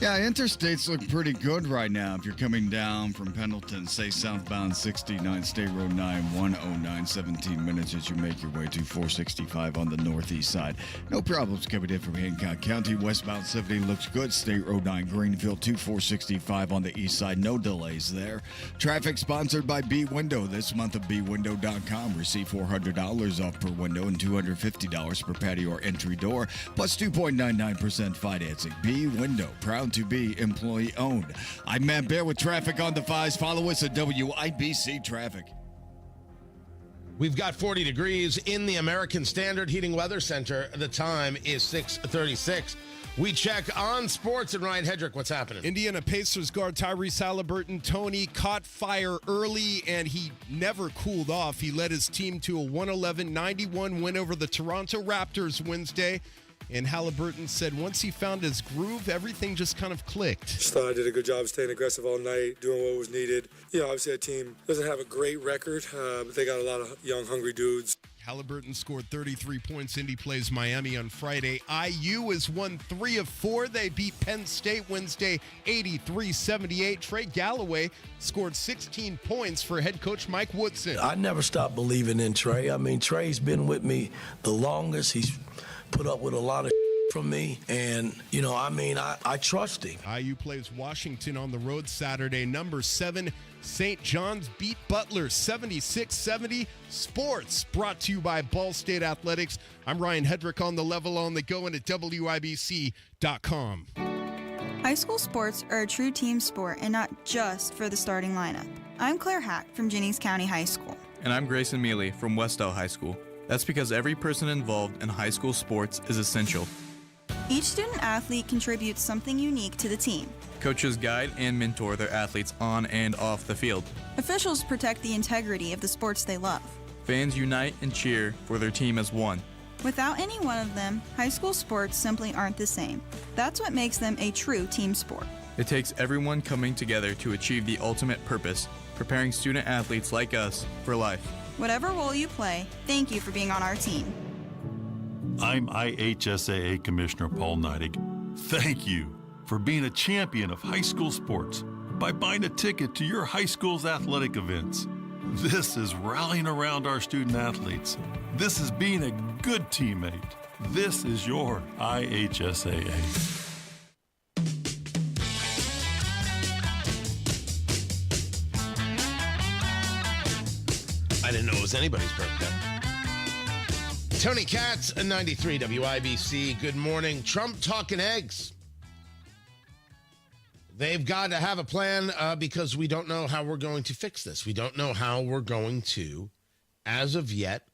Yeah, interstates look pretty good right now. If you're coming down from Pendleton, say southbound 69 State Road 9, 109, 17 minutes as you make your way to 465 on the northeast side. No problems coming in from Hancock County. Westbound 70 looks good. State Road 9, Greenfield to 465 on the east side. No delays there. Traffic sponsored by B Window. This month of bwindow.com. Receive $400 off per window and $250 per patio or entry door, plus 2.99% financing. B Window, proud to be employee owned. I'm Matt Bear with traffic on the 5s. Follow us at WIBC Traffic. We've got 40 degrees in the American Standard Heating Weather Center. The time is 6:36. We check on sports, and Ryan Hedrick, what's happening? Indiana Pacers guard Tyrese Halliburton, Tony, caught fire early, and he never cooled off. He led his team to a 111-91 win over the Toronto Raptors Wednesday. And Halliburton said once he found his groove, everything just kind of clicked. Just thought I did a good job staying aggressive all night, doing what was needed. Obviously our team doesn't have a great record, but they got a lot of young, hungry dudes. Halliburton scored 33 points. Indy plays Miami on Friday. IU has won 3 of 4. They beat Penn State Wednesday 83-78. Trey Galloway scored 16 points for head coach Mike Woodson. I never stopped believing in Trey. I mean, Trey's been with me the longest. He's put up with a lot of from me, and I trust him. IU plays Washington on the road Saturday. Number 7 St. John's beat Butler 76-70. Sports brought to you by Ball State Athletics. I'm Ryan Hedrick on the level on the go and at WIBC.com. High school sports are a true team sport and not just for the starting lineup. I'm Claire Hack from Jennings County High School. And I'm Grayson Mealy from Westell High School. That's because every person involved in high school sports is essential. Each student-athlete contributes something unique to the team. Coaches guide and mentor their athletes on and off the field. Officials protect the integrity of the sports they love. Fans unite and cheer for their team as one. Without any one of them, high school sports simply aren't the same. That's what makes them a true team sport. It takes everyone coming together to achieve the ultimate purpose, preparing student-athletes like us for life. Whatever role you play, thank you for being on our team. I'm IHSAA Commissioner Paul Neidig. Thank you for being a champion of high school sports by buying a ticket to your high school's athletic events. This is rallying around our student athletes. This is being a good teammate. This is your IHSAA. I didn't know it was anybody's birthday. Tony Katz, 93 WIBC. Good morning. Trump talking eggs. They've got to have a plan because we don't know how we're going to fix this. We don't know how we're going to, as of yet,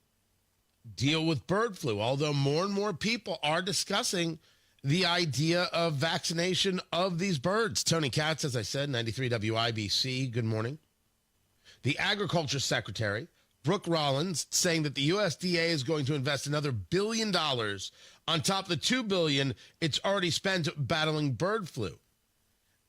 deal with bird flu, although more and more people are discussing the idea of vaccination of these birds. Tony Katz, as I said, 93 WIBC. Good morning. The Agriculture Secretary, Brooke Rollins, saying that the USDA is going to invest another $1 billion on top of the $2 billion it's already spent battling bird flu.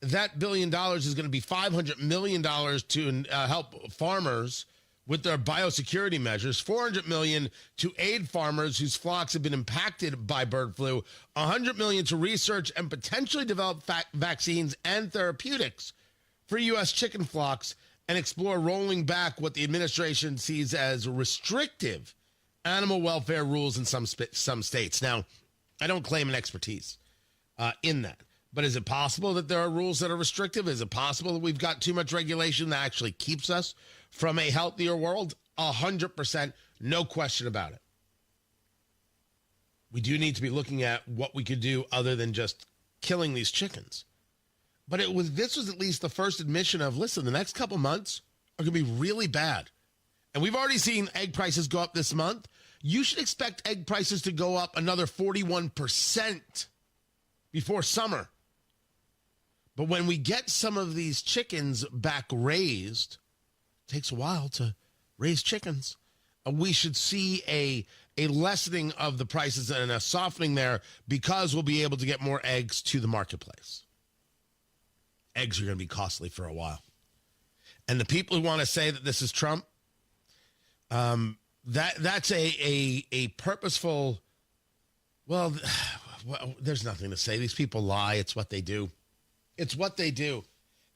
That $1 billion is going to be $500 million to help farmers with their biosecurity measures, $400 million to aid farmers whose flocks have been impacted by bird flu, $100 million to research and potentially develop vaccines and therapeutics for U.S. chicken flocks, and explore rolling back what the administration sees as restrictive animal welfare rules in some states. Now, I don't claim an expertise in that, But is it possible that there are rules that are restrictive? Is it possible that we've got too much regulation that actually keeps us from a healthier world? 100%, no question about it. We do need to be looking at what we could do other than just killing these chickens. But this was at least the first admission of, listen, the next couple months are going to be really bad. And we've already seen egg prices go up this month. You should expect egg prices to go up another 41% before summer. But when we get some of these chickens back raised, it takes a while to raise chickens. We should see a lessening of the prices and a softening there because we'll be able to get more eggs to the marketplace. Eggs are going to be costly for a while. And the people who want to say that this is Trump, that's a purposeful, well, there's nothing to say. These people lie. It's what they do. It's what they do.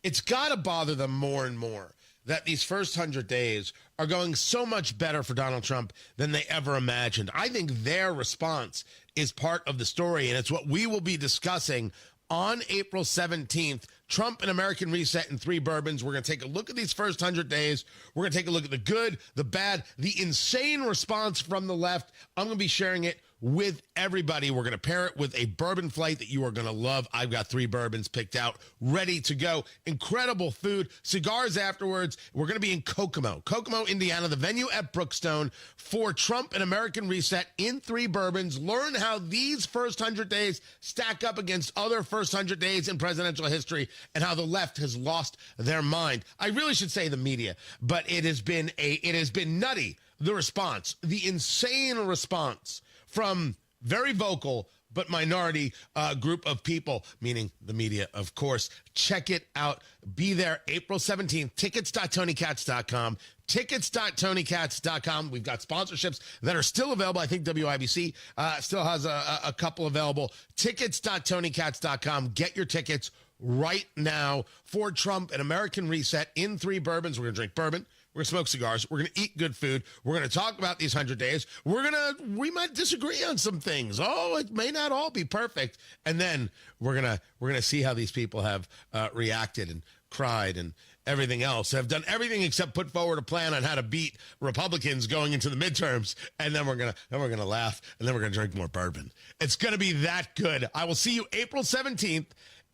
It's got to bother them more and more that these first 100 days are going so much better for Donald Trump than they ever imagined. I think their response is part of the story, and it's what we will be discussing on April 17th. Trump and American Reset in 3 bourbons. We're going to take a look at these first 100 days. We're going to take a look at the good, the bad, the insane response from the left. I'm going to be sharing it with everybody. We're going to pair it with a bourbon flight that you are going to love. I've got 3 bourbons picked out, ready to go. Incredible food, cigars afterwards. We're going to be in Kokomo, Indiana, the venue at Brookstone for Trump and American Reset in 3 bourbons. Learn how these first 100 days stack up against other first 100 days in presidential history and how the left has lost their mind. I really should say the media, but it has been nutty, the response, the insane response from very vocal but minority group of people, meaning the media, of course. Check it out. Be there April 17th. Tickets.TonyKatz.com. Tickets.TonyKatz.com. We've got sponsorships that are still available. I think WIBC still has a couple available. Tickets.TonyKatz.com. Get your tickets right now for Trump and American Reset in 3 bourbons. We're going to drink bourbon. We're going to smoke cigars. We're going to eat good food. We're going to talk about these 100 days. We might disagree on some things. Oh, it may not all be perfect. And then we're going to see how these people have reacted and cried and everything else. Have done everything except put forward a plan on how to beat Republicans going into the midterms. And then we're going to laugh, and then we're going to drink more bourbon. It's going to be that good. I will see you April 17th.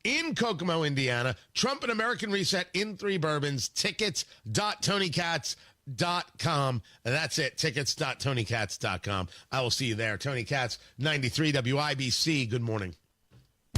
In Kokomo, Indiana. Trump and American Reset in 3 bourbons. Tickets.TonyKatz.com. That's it. Tickets.TonyKatz.com. I will see you there. Tony Katz, 93 WIBC. Good morning.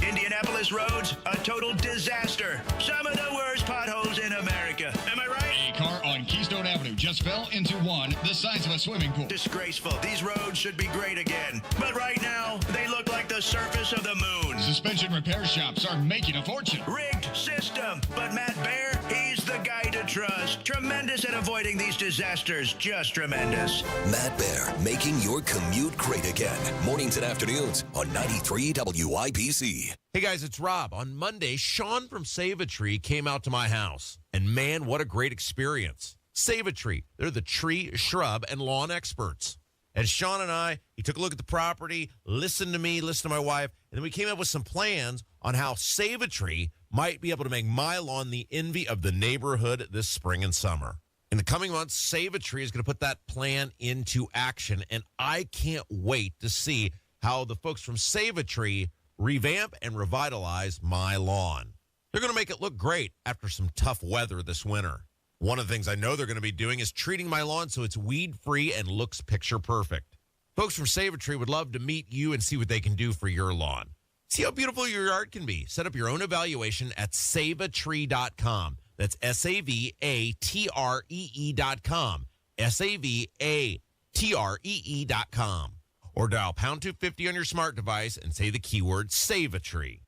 Indianapolis roads, a total disaster. Some of the worst potholes in America. Am I right? A car on Keystone Avenue just fell into one the size of a swimming pool. Disgraceful. These roads should be great again. But right now, they look like the surface of the moon. Suspension repair shops are making a fortune. Rigged system. But Matt Baer, he's the guy to trust. Tremendous at avoiding these disasters. Just tremendous. Matt Baer, making your commute great again. Mornings and afternoons on 93 WIBC. Hey guys, it's Rob. On Monday, Sean from Save a Tree came out to my house. And man, what a great experience. Save a Tree, they're the tree, shrub, and lawn experts. And Sean and he took a look at the property, listened to me, listened to my wife, and then we came up with some plans on how Save a Tree might be able to make my lawn the envy of the neighborhood this spring and summer. In the coming months, Save a Tree is going to put that plan into action, and I can't wait to see how the folks from Save a Tree revamp and revitalize my lawn. They're going to make it look great after some tough weather this winter. One of the things I know they're going to be doing is treating my lawn so it's weed-free and looks picture-perfect. Folks from Save a Tree would love to meet you and see what they can do for your lawn. See how beautiful your yard can be. Set up your own evaluation at saveatree.com. That's SAVATREE.com. SAVATREE.com. Or dial pound 250 on your smart device and say the keyword Save a Tree.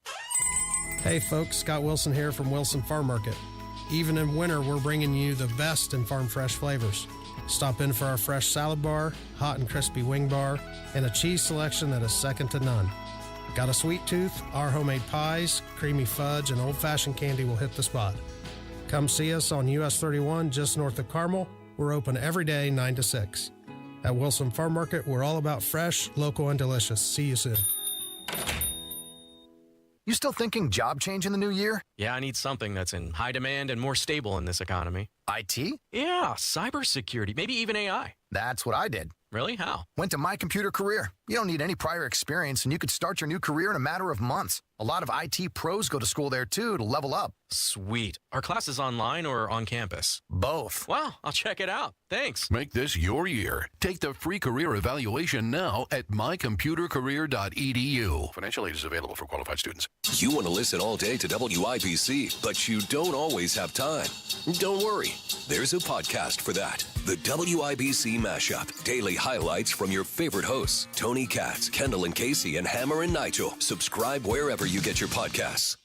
Hey folks, Scott Wilson here from Wilson Farm Market. Even in winter, we're bringing you the best in farm fresh flavors. Stop in for our fresh salad bar, hot and crispy wing bar, and a cheese selection that is second to none. Got a sweet tooth? Our homemade pies, creamy fudge, and old-fashioned candy will hit the spot. Come see us on US 31 just north of Carmel. We're open every day 9 to 6. At Wilson Farm Market, we're all about fresh, local, and delicious. See you soon. You still thinking job change in the new year? Yeah, I need something that's in high demand and more stable in this economy. IT? Yeah, cybersecurity, maybe even AI. That's what I did. Really? How? Went to My Computer Career. You don't need any prior experience, and you could start your new career in a matter of months. A lot of IT pros go to school there, too, to level up. Sweet. Are classes online or on campus? Both. Wow, I'll check it out. Thanks. Make this your year. Take the free career evaluation now at mycomputercareer.edu. Financial aid is available for qualified students. You want to listen all day to WIBC, but you don't always have time. Don't worry. There's a podcast for that. The WIBC Mashup. Daily highlights from your favorite hosts, Tony Katz, Kendall and Casey, and Hammer and Nigel. Subscribe wherever you get your podcasts.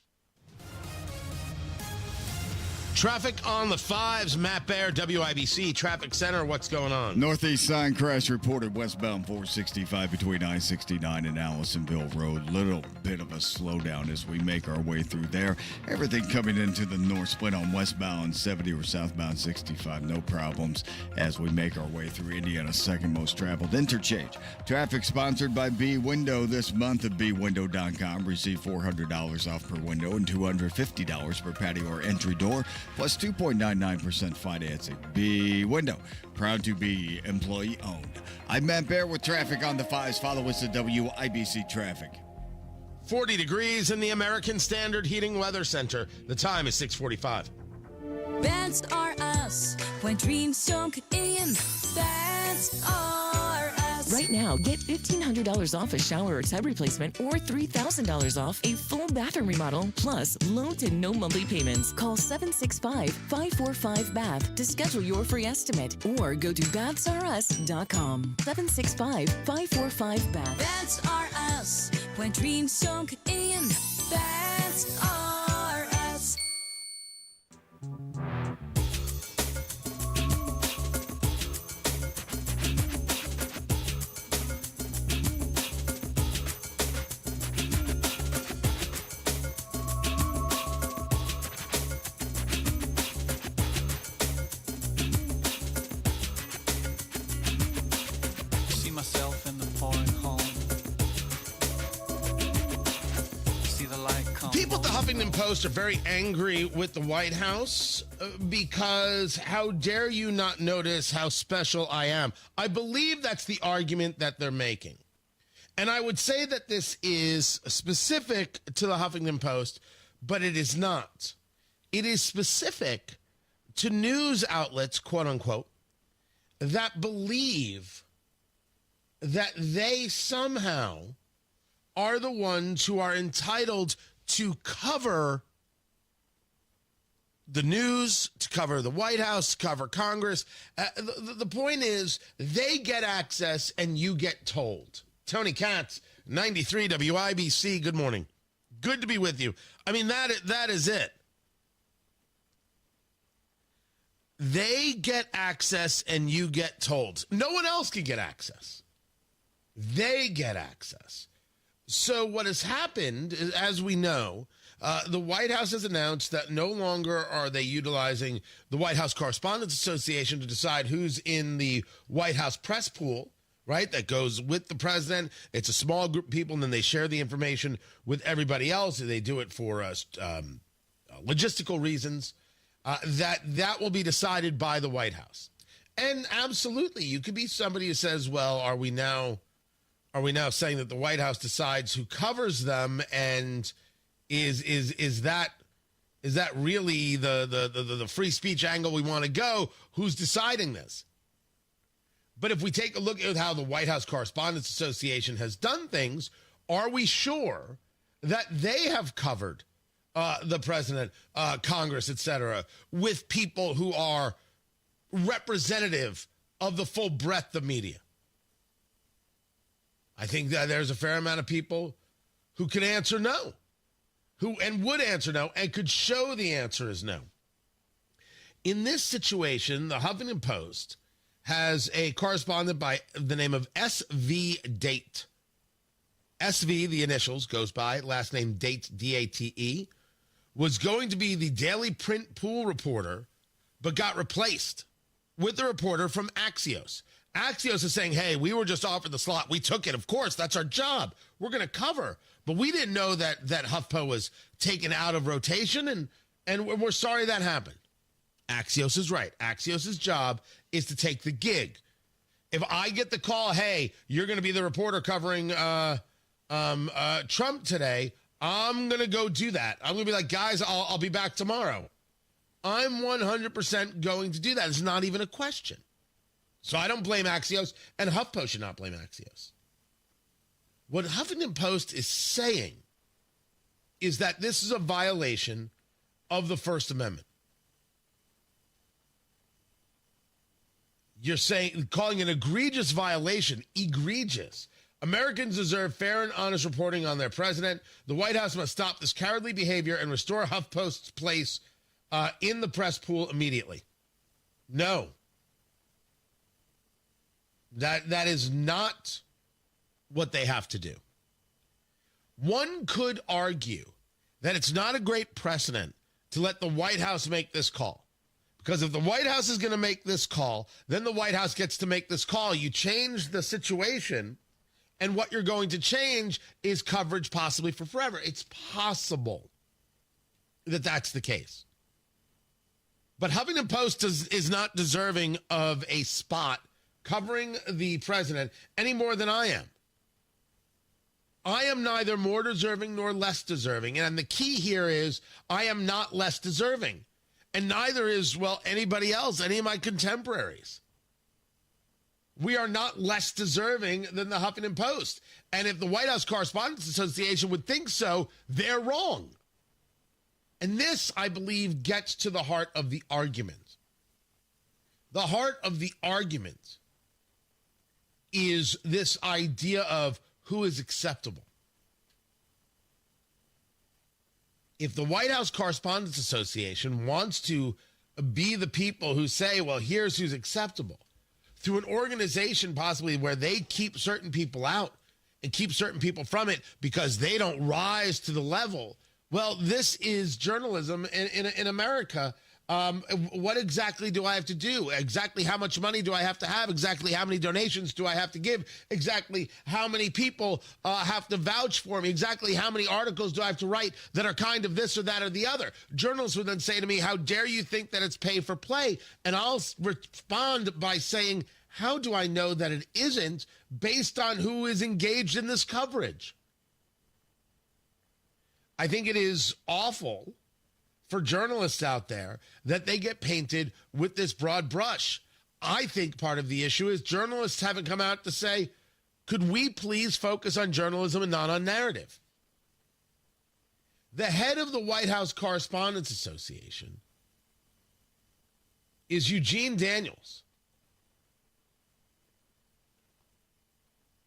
Traffic on the 5s. Matt Baer, WIBC Traffic Center. What's going on? Northeast side crash reported westbound 465 between I-69 and Allisonville Road. Little bit of a slowdown as we make our way through there. Everything coming into the north split on westbound 70 or southbound 65. No problems as we make our way through Indiana's second most traveled interchange. Traffic sponsored by B Window this month at bwindow.com. Receive $400 off per window and $250 per patio or entry door, plus 2.99% financing. B Window, proud to be employee owned. I'm Matt Baer with traffic on the 5s. Follow us at WIBC Traffic. 40 degrees in the American Standard Heating Weather Center. The time is 6:45. Bands are us when dreams don't get in. Bands are us. Right now, get $1,500 off a shower or tub replacement or $3,000 off a full bathroom remodel, plus low to no monthly payments. Call 765-545-BATH to schedule your free estimate or go to bathsrus.com. 765-545-BATH. Bands are us when dreams don't get in. Bands are us. People at the Huffington Post are very angry with the White House because how dare you not notice how special I am? I believe that's the argument that they're making. And I would say that this is specific to the Huffington Post, but it is not. It is specific to news outlets, quote unquote, that believe that they somehow are the ones who are entitled to cover the news, to cover the White House, to cover Congress. The point is they get access and you get told. Tony Katz, 93 WIBC, good morning. Good to be with you. I mean, that is it. They get access and you get told. No one else can get access. They get access. So what has happened is, as we know, the White House has announced that no longer are they utilizing the White House Correspondents Association to decide who's in the White House press pool, right? That goes with the president. It's a small group of people, and then they share the information with everybody else. They do it for logistical reasons. That will be decided by the White House. And absolutely, you could be somebody who says, well, are we now saying that the White House decides who covers them, and is that really the free speech angle we want to go? Who's deciding this? But if we take a look at how the White House Correspondents Association has done things, are we sure that they have covered the president, Congress, etc., with people who are representative of the full breadth of media? I think that there's a fair amount of people who can answer no, and would answer no, and could show the answer is no. In this situation, the Huffington Post has a correspondent by the name of S.V. Date. S.V., the initials, goes by, last name Date, D-A-T-E, was going to be the daily print pool reporter, but got replaced with the reporter from Axios. Axios is saying, hey, we were just offered the slot. We took it. Of course, that's our job. We're going to cover. But we didn't know that HuffPo was taken out of rotation, and we're sorry that happened. Axios is right. Axios' job is to take the gig. If I get the call, hey, you're going to be the reporter covering Trump today, I'm going to go do that. I'm going to be like, guys, I'll be back tomorrow. I'm 100% going to do that. It's not even a question. So I don't blame Axios, and HuffPo should not blame Axios. What Huffington Post is saying is that this is a violation of the First Amendment. You're saying, calling an egregious violation, egregious. Americans deserve fair and honest reporting on their president. The White House must stop this cowardly behavior and restore HuffPost's place in the press pool immediately. No. That is not what they have to do. One could argue that it's not a great precedent to let the White House make this call. Because if the White House is going to make this call, then the White House gets to make this call. You change the situation, and what you're going to change is coverage possibly for forever. It's possible that that's the case. But Huffington Post is not deserving of a spot covering the president any more than I am. I am neither more deserving nor less deserving. And the key here is I am not less deserving. And neither is, well, anybody else, any of my contemporaries. We are not less deserving than the Huffington Post. And if the White House Correspondents Association would think so, they're wrong. And this, I believe, gets to the heart of the argument. The heart of the argument is this idea of who is acceptable. If the White House Correspondents Association wants to be the people who say, well, here's who's acceptable, through an organization possibly where they keep certain people out and keep certain people from it because they don't rise to the level, well, this is journalism in America. What exactly do I have to do? Exactly how much money do I have to have? Exactly how many donations do I have to give? Exactly how many people have to vouch for me? Exactly how many articles do I have to write that are kind of this or that or the other? Journalists would then say to me, how dare you think that it's pay for play? And I'll respond by saying, how do I know that it isn't based on who is engaged in this coverage? I think it is awful for journalists out there that they get painted with this broad brush. I think part of the issue is journalists haven't come out to say, could we please focus on journalism and not on narrative? The head of the White House Correspondents Association is Eugene Daniels,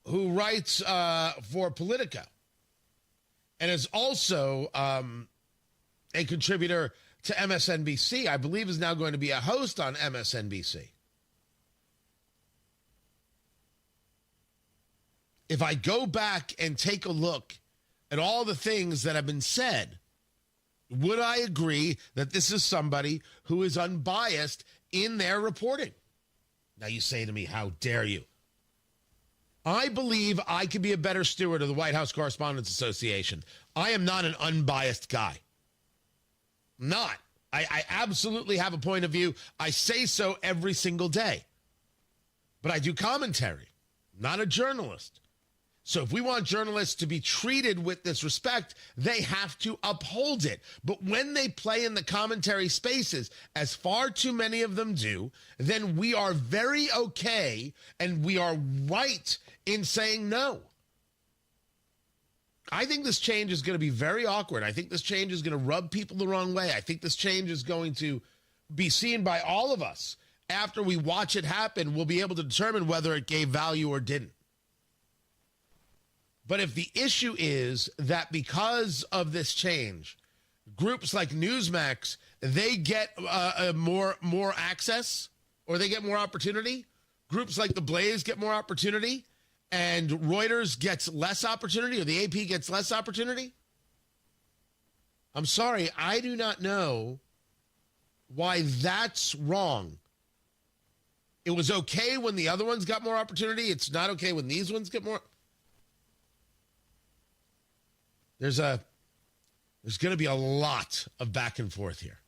who writes for Politico and is also a contributor to MSNBC. I believe is now going to be a host on MSNBC. If I go back and take a look at all the things that have been said, would I agree that this is somebody who is unbiased in their reporting? Now you say to me, how dare you? I believe I could be a better steward of the White House Correspondents Association. I am not an unbiased guy. Not. I absolutely have a point of view. I say so every single day. But I do commentary, not a journalist. So if we want journalists to be treated with this respect, they have to uphold it. But when they play in the commentary spaces, as far too many of them do, then we are very okay and we are right in saying no. I think this change is going to be very awkward. I think this change is going to rub people the wrong way. I think this change is going to be seen by all of us. After we watch it happen, we'll be able to determine whether it gave value or didn't. But if the issue is that because of this change, groups like Newsmax, they get more access or they get more opportunity, groups like The Blaze get more opportunity, and Reuters gets less opportunity, or the AP gets less opportunity? I'm sorry, I do not know why that's wrong. It was okay when the other ones got more opportunity. It's not okay when these ones get more. There's going to be a lot of back and forth here.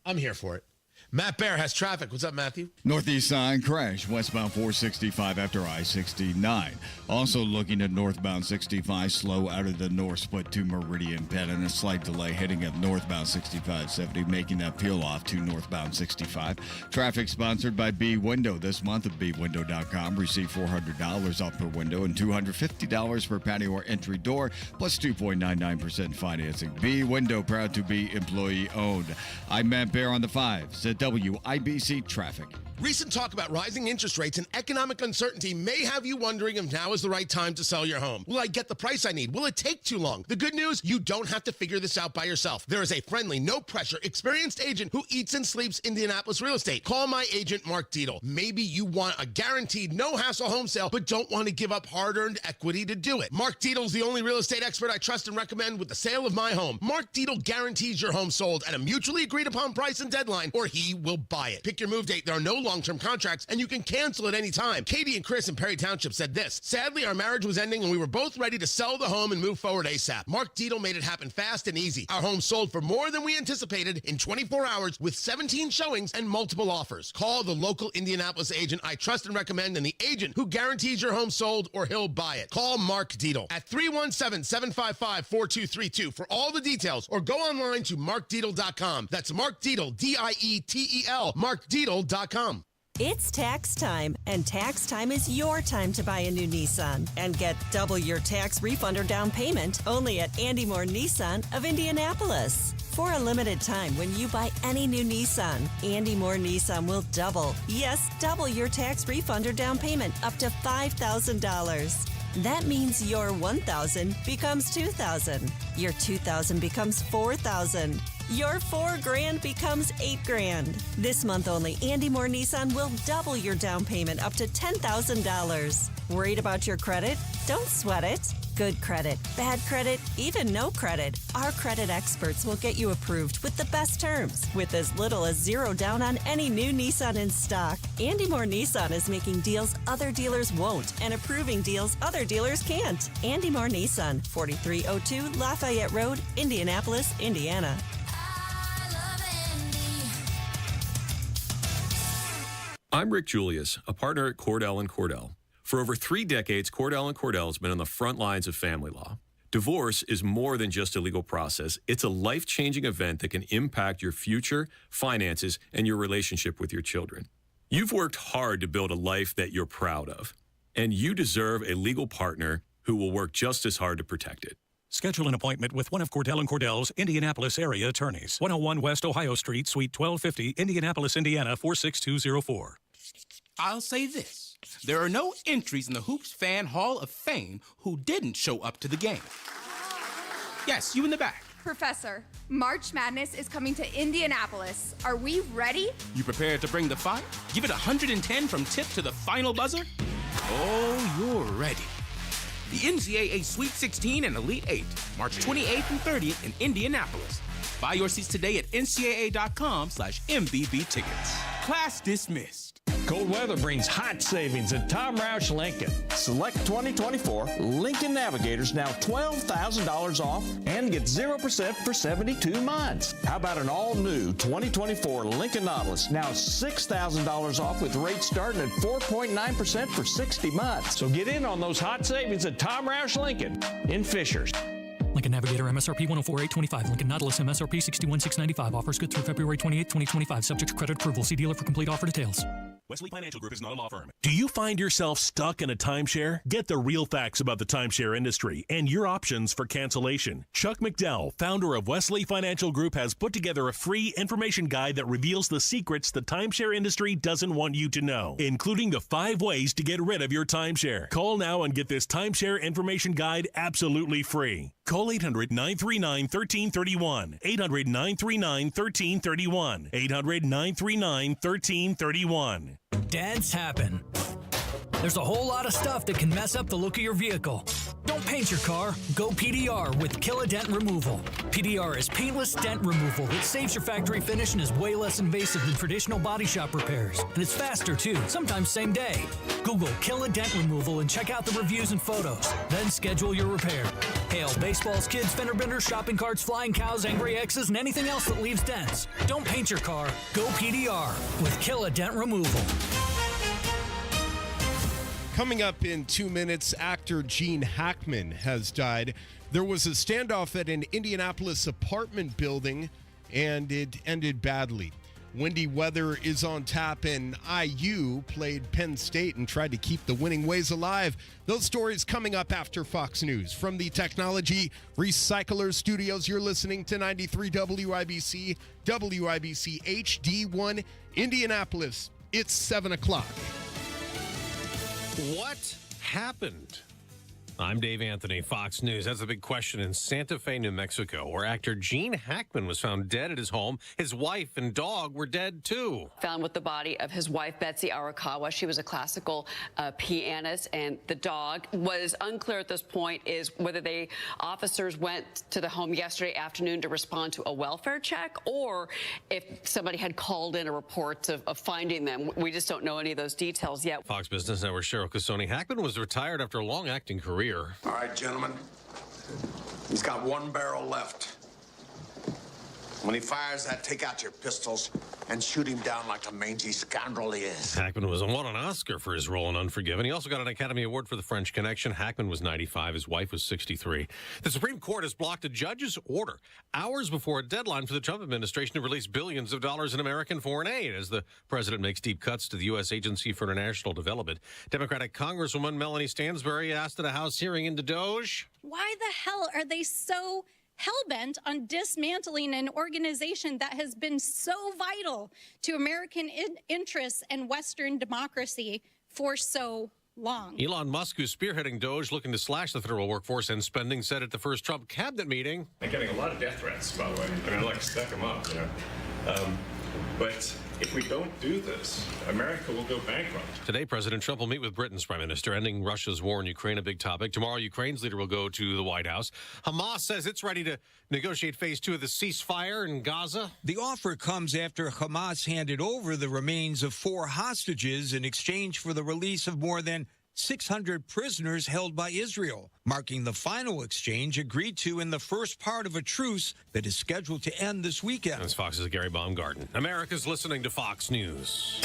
I'm here for it. Matt Bear has traffic. What's up, Matthew? Northeast side crash, westbound 465 after I-69. Also looking at northbound 65, slow out of the north split to Meridian Penn, and a slight delay heading up northbound 6570, making that peel off to northbound 65. Traffic sponsored by B Window. This month at bwindow.com, receive $400 off per window and $250 per patio or entry door, plus 2.99% financing. B Window, proud to be employee owned. I'm Matt Bear on the 5s at WIBC Traffic. Recent talk about rising interest rates and economic uncertainty may have you wondering if now is the right time to sell your home. Will I get the price I need? Will it take too long? The good news, you don't have to figure this out by yourself. There is a friendly, no-pressure, experienced agent who eats and sleeps Indianapolis real estate. Call my agent, Mark Dietel. Maybe you want a guaranteed, no-hassle home sale, but don't want to give up hard-earned equity to do it. Mark Dietel is the only real estate expert I trust and recommend with the sale of my home. Mark Dietel guarantees your home sold at a mutually agreed-upon price and deadline, or he will buy it. Pick your move date. There are no long-term contracts, and you can cancel at any time. Katie and Chris in Perry Township said this: sadly, our marriage was ending, and we were both ready to sell the home and move forward ASAP. Mark Dietel made it happen fast and easy. Our home sold for more than we anticipated in 24 hours with 17 showings and multiple offers. Call the local Indianapolis agent I trust and recommend, and the agent who guarantees your home sold or he'll buy it. Call Mark Dietel at 317-755-4232 for all the details, or go online to markdietel.com. That's Mark Dietel, D-I-E-T-E-L, markdietel.com. It's tax time, and tax time is your time to buy a new Nissan and get double your tax refund or down payment only at Andy Moore Nissan of Indianapolis. For a limited time, when you buy any new Nissan, Andy Moore Nissan will double your tax refund or down payment up to $5,000. That means your $1,000 becomes $2,000. Your $2,000 becomes $4,000. Your $4,000 becomes $8,000. This month only, Andy Moore Nissan will double your down payment up to $10,000. Worried about your credit? Don't sweat it. Good credit, bad credit, even no credit. Our credit experts will get you approved with the best terms, with as little as $0 down on any new Nissan in stock. Andy Moore Nissan is making deals other dealers won't and approving deals other dealers can't. Andy Moore Nissan, 4302 Lafayette Road, Indianapolis, Indiana. I'm Rick Julius, a partner at Cordell & Cordell. For over 3 decades, Cordell & Cordell has been on the front lines of family law. Divorce is more than just a legal process. It's a life-changing event that can impact your future, finances, and your relationship with your children. You've worked hard to build a life that you're proud of, and you deserve a legal partner who will work just as hard to protect it. Schedule an appointment with one of Cordell & Cordell's Indianapolis area attorneys. 101 West Ohio Street, Suite 1250, Indianapolis, Indiana, 46204. I'll say this. There are no entries in the Hoops Fan Hall of Fame who didn't show up to the game. Yes, you in the back. Professor, March Madness is coming to Indianapolis. Are we ready? You prepared to bring the fire? Give it 110 from tip to the final buzzer? Oh, you're ready. The NCAA Sweet 16 and Elite 8, March 28th and 30th in Indianapolis. Buy your seats today at ncaa.com/MBB tickets. Class dismissed. Cold weather brings hot savings at Tom Roush Lincoln. Select 2024 Lincoln Navigators now $12,000 off and get 0% for 72 months. How about an all-new 2024 Lincoln Nautilus now $6,000 off with rates starting at 4.9% for 60 months. So get in on those hot savings at Tom Roush Lincoln in Fishers. Lincoln Navigator MSRP 104,825. Lincoln Nautilus MSRP 61,695. Offers good through February 28, 2025. Subject to credit approval. See dealer for complete offer details. Wesley Financial Group is not a law firm. Do you find yourself stuck in a timeshare? Get the real facts about the timeshare industry and your options for cancellation. Chuck McDowell, founder of Wesley Financial Group, has put together a free information guide that reveals the secrets the timeshare industry doesn't want you to know, including the 5 ways to get rid of your timeshare. Call now and get this timeshare information guide absolutely free. Call 800-939-1331. 800-939-1331. 800-939-1331. Dads happen. There's a whole lot of stuff that can mess up the look of your vehicle. Don't paint your car. Go PDR with Kill a Dent Removal. PDR is paintless dent removal. It saves your factory finish and is way less invasive than traditional body shop repairs. And it's faster too, sometimes same day. Google Kill a Dent Removal and check out the reviews and photos. Then schedule your repair. Hail baseballs, kids, fender benders, shopping carts, flying cows, angry X's, and anything else that leaves dents. Don't paint your car. Go PDR with Kill a Dent Removal. Coming up in 2 minutes, actor Gene Hackman has died. There was a standoff at an Indianapolis apartment building, and it ended badly. Windy weather is on tap, and IU played Penn State and tried to keep the winning ways alive. Those stories coming up after Fox News. From the Technology Recycler Studios, you're listening to 93 WIBC, WIBC HD1 Indianapolis. It's 7 o'clock. What happened? I'm Dave Anthony, Fox News. That's the big question in Santa Fe, New Mexico, where actor Gene Hackman was found dead at his home. His wife and dog were dead, too. Found with the body of his wife, Betsy Arakawa. She was a classical pianist, and the dog was unclear at this point is whether officers went to the home yesterday afternoon to respond to a welfare check or if somebody had called in a report of finding them. We just don't know any of those details yet. Fox Business Network Cheryl Casoni. Hackman was retired after a long acting career. All right, gentlemen. He's got one barrel left. When he fires that, take out your pistols and shoot him down like the mangy scoundrel he is. Hackman won an Oscar for his role in Unforgiven. He also got an Academy Award for The French Connection. Hackman was 95. His wife was 63. The Supreme Court has blocked a judge's order hours before a deadline for the Trump administration to release billions of dollars in American foreign aid as the president makes deep cuts to the U.S. Agency for International Development. Democratic Congresswoman Melanie Stansbury asked at a House hearing into DOJ. Why the hell are they so hell-bent on dismantling an organization that has been so vital to American interests and Western democracy for so long? Elon Musk, who's spearheading DOJ, looking to slash the federal workforce and spending, said at the first Trump cabinet meeting. I'm getting a lot of death threats, by the way. I mean, I'd like to stack them up, But if we don't do this, America will go bankrupt. Today, President Trump will meet with Britain's prime minister, ending Russia's war in Ukraine, a big topic. Tomorrow, Ukraine's leader will go to the White House. Hamas says it's ready to negotiate phase 2 of the ceasefire in Gaza. The offer comes after Hamas handed over the remains of 4 hostages in exchange for the release of more than 600 prisoners held by Israel, marking the final exchange agreed to in the first part of a truce that is scheduled to end this weekend. That's Fox's Gary Baumgarten. America's listening to Fox News.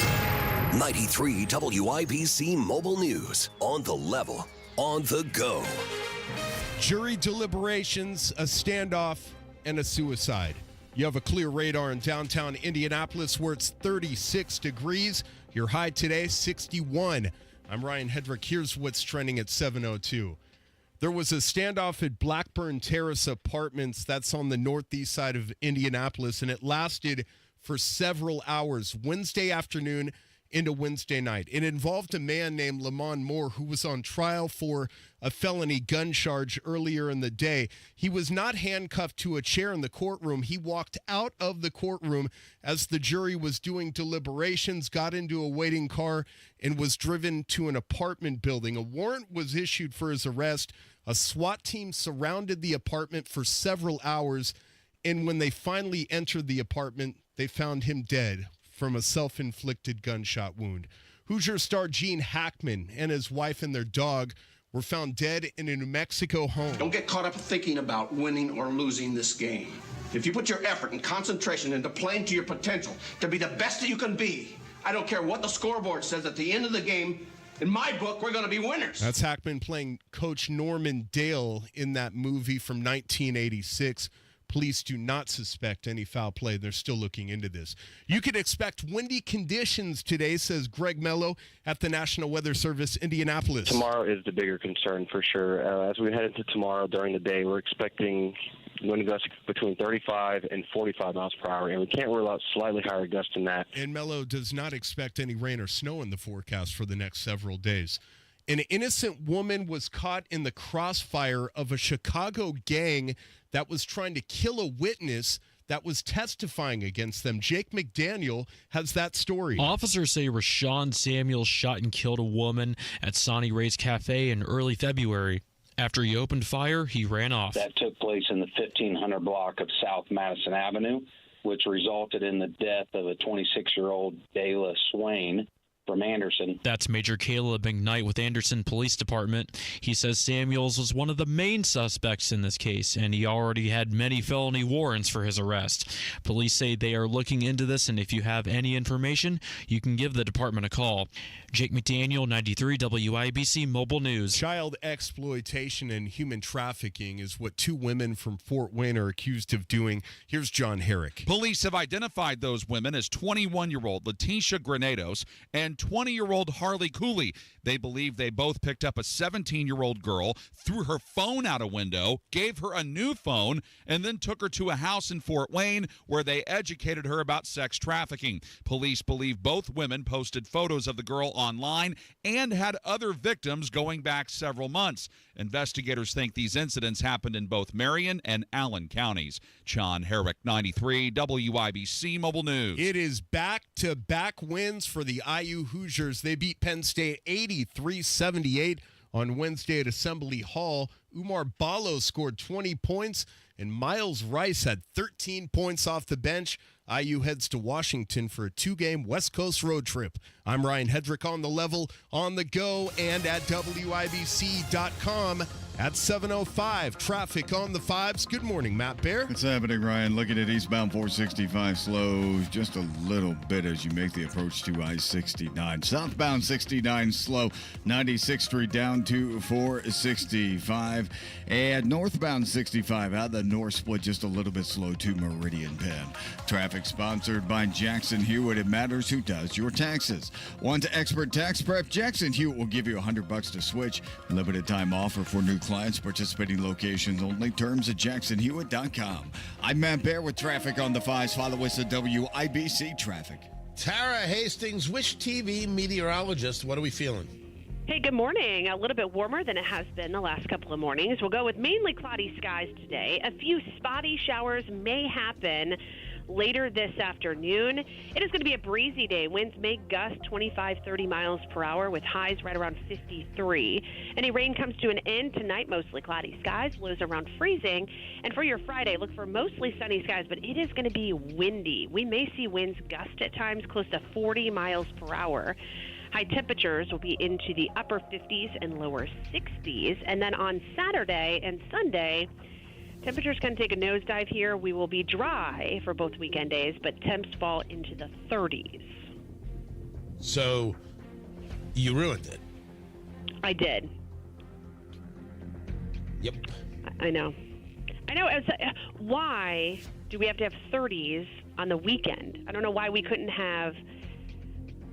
93 WIBC Mobile News. On the level, on the go. Jury deliberations, a standoff, and a suicide. You have a clear radar in downtown Indianapolis where it's 36 degrees. Your high today, 61. I'm Ryan Hedrick. Here's what's trending at 7:02. There was a standoff at Blackburn Terrace Apartments. That's on the northeast side of Indianapolis, and it lasted for several hours, Wednesday afternoon into Wednesday night. It involved a man named Lamont Moore who was on trial for a felony gun charge earlier in the day. He was not handcuffed to a chair in the courtroom. He walked out of the courtroom as the jury was doing deliberations, got into a waiting car, and was driven to an apartment building. A warrant was issued for his arrest. A SWAT team surrounded the apartment for several hours, and when they finally entered the apartment, they found him dead from a self-inflicted gunshot wound. Hoosier star Gene Hackman and his wife and their dog were found dead in a New Mexico home. Don't get caught up thinking about winning or losing this game. If you put your effort and concentration into playing to your potential to be the best that you can be, I don't care what the scoreboard says at the end of the game, in my book, we're going to be winners. That's Hackman playing Coach Norman Dale in that movie from 1986. Police do not suspect any foul play. They're still looking into this. You could expect windy conditions today, says Greg Mello at the National Weather Service, Indianapolis. Tomorrow is the bigger concern for sure. As we head into tomorrow during the day, we're expecting wind gusts between 35 and 45 miles per hour, and we can't rule out slightly higher gusts than that. And Mello does not expect any rain or snow in the forecast for the next several days. An innocent woman was caught in the crossfire of a Chicago gang that was trying to kill a witness. that was testifying against them. Jake McDaniel has that story. Officers say Rashawn Samuels shot and killed a woman at Sonny Ray's Cafe in early February. After he opened fire, he ran off. That took place in the 1500 block of South Madison Avenue, which resulted in the death of a 26-year-old Dayla Swain from Anderson. That's Major Caleb McKnight with Anderson Police Department. He says Samuels was one of the main suspects in this case, and he already had many felony warrants for his arrest. Police say they are looking into this, and if you have any information, you can give the department a call. Jake McDaniel, 93 WIBC Mobile News. Child exploitation and human trafficking is what two women from Fort Wayne are accused of doing. Here's John Herrick. Police have identified those women as 21-year-old Letitia Granados and 20-year-old Harley Cooley. They believe they both picked up a 17-year-old girl, threw her phone out a window, gave her a new phone, and then took her to a house in Fort Wayne where they educated her about sex trafficking. Police believe both women posted photos of the girl online and had other victims going back several months. Investigators think these incidents happened in both Marion and Allen counties. John Herrick, 93 WIBC Mobile News. It is back-to-back wins for the IU Hoosiers. They beat Penn State 83-78 on Wednesday at Assembly Hall. Umar Ballo scored 20 points, and Miles Rice had 13 points off the bench. IU heads to Washington for a two-game West Coast road trip. I'm Ryan Hedrick on the level, on the go, and at WIBC.com. At 7:05, traffic on the fives. Good morning, Matt Bear. What's happening, Ryan? Looking at eastbound 465 slow just a little bit as you make the approach to I-69. Southbound 69 slow, 96th Street down to 465. And northbound 65 out the north split just a little bit slow to Meridian Penn. Traffic sponsored by Jackson Hewitt. It matters who does your taxes. Want expert tax prep? Jackson Hewitt will give you $100 to switch. Limited time offer for new clients, participating locations only. Terms at jacksonhewitt.com. I'm Matt Bear with traffic on the fives. Follow us at WIBC Traffic. Tara Hastings, Wish TV meteorologist. What are we feeling? Hey, good morning. A little bit warmer than it has been the last couple of mornings. We'll go with mainly cloudy skies today. A few spotty showers may happen later this afternoon. It is going to be a breezy day. Winds may gust 25-30 miles per hour with highs right around 53. Any rain comes to an end tonight, mostly cloudy skies, lows around freezing. And for your Friday, look for mostly sunny skies, but it is going to be windy. We may see winds gust at times close to 40 miles per hour. High temperatures will be into the upper 50s and lower 60s. And then on Saturday and Sunday, temperatures can take a nosedive here. We will be dry for both weekend days, but temps fall into the 30s. So you ruined it. I did. Yep. I know. Why do we have to have 30s on the weekend? I don't know why we couldn't have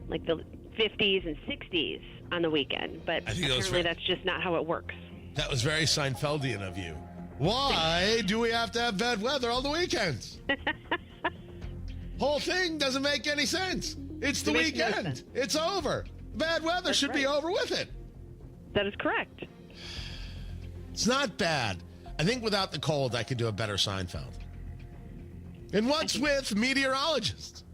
like the 50s and 60s on the weekend, but apparently that's just not how it works. That was very Seinfeldian of you. Why do we have to have bad weather on the weekends? Whole thing doesn't make any sense. It's the weekend. No, it's over. Bad weather should be over with it. That is correct. It's not bad. I think without the cold, I could do a better Seinfeld. And what's with meteorologists?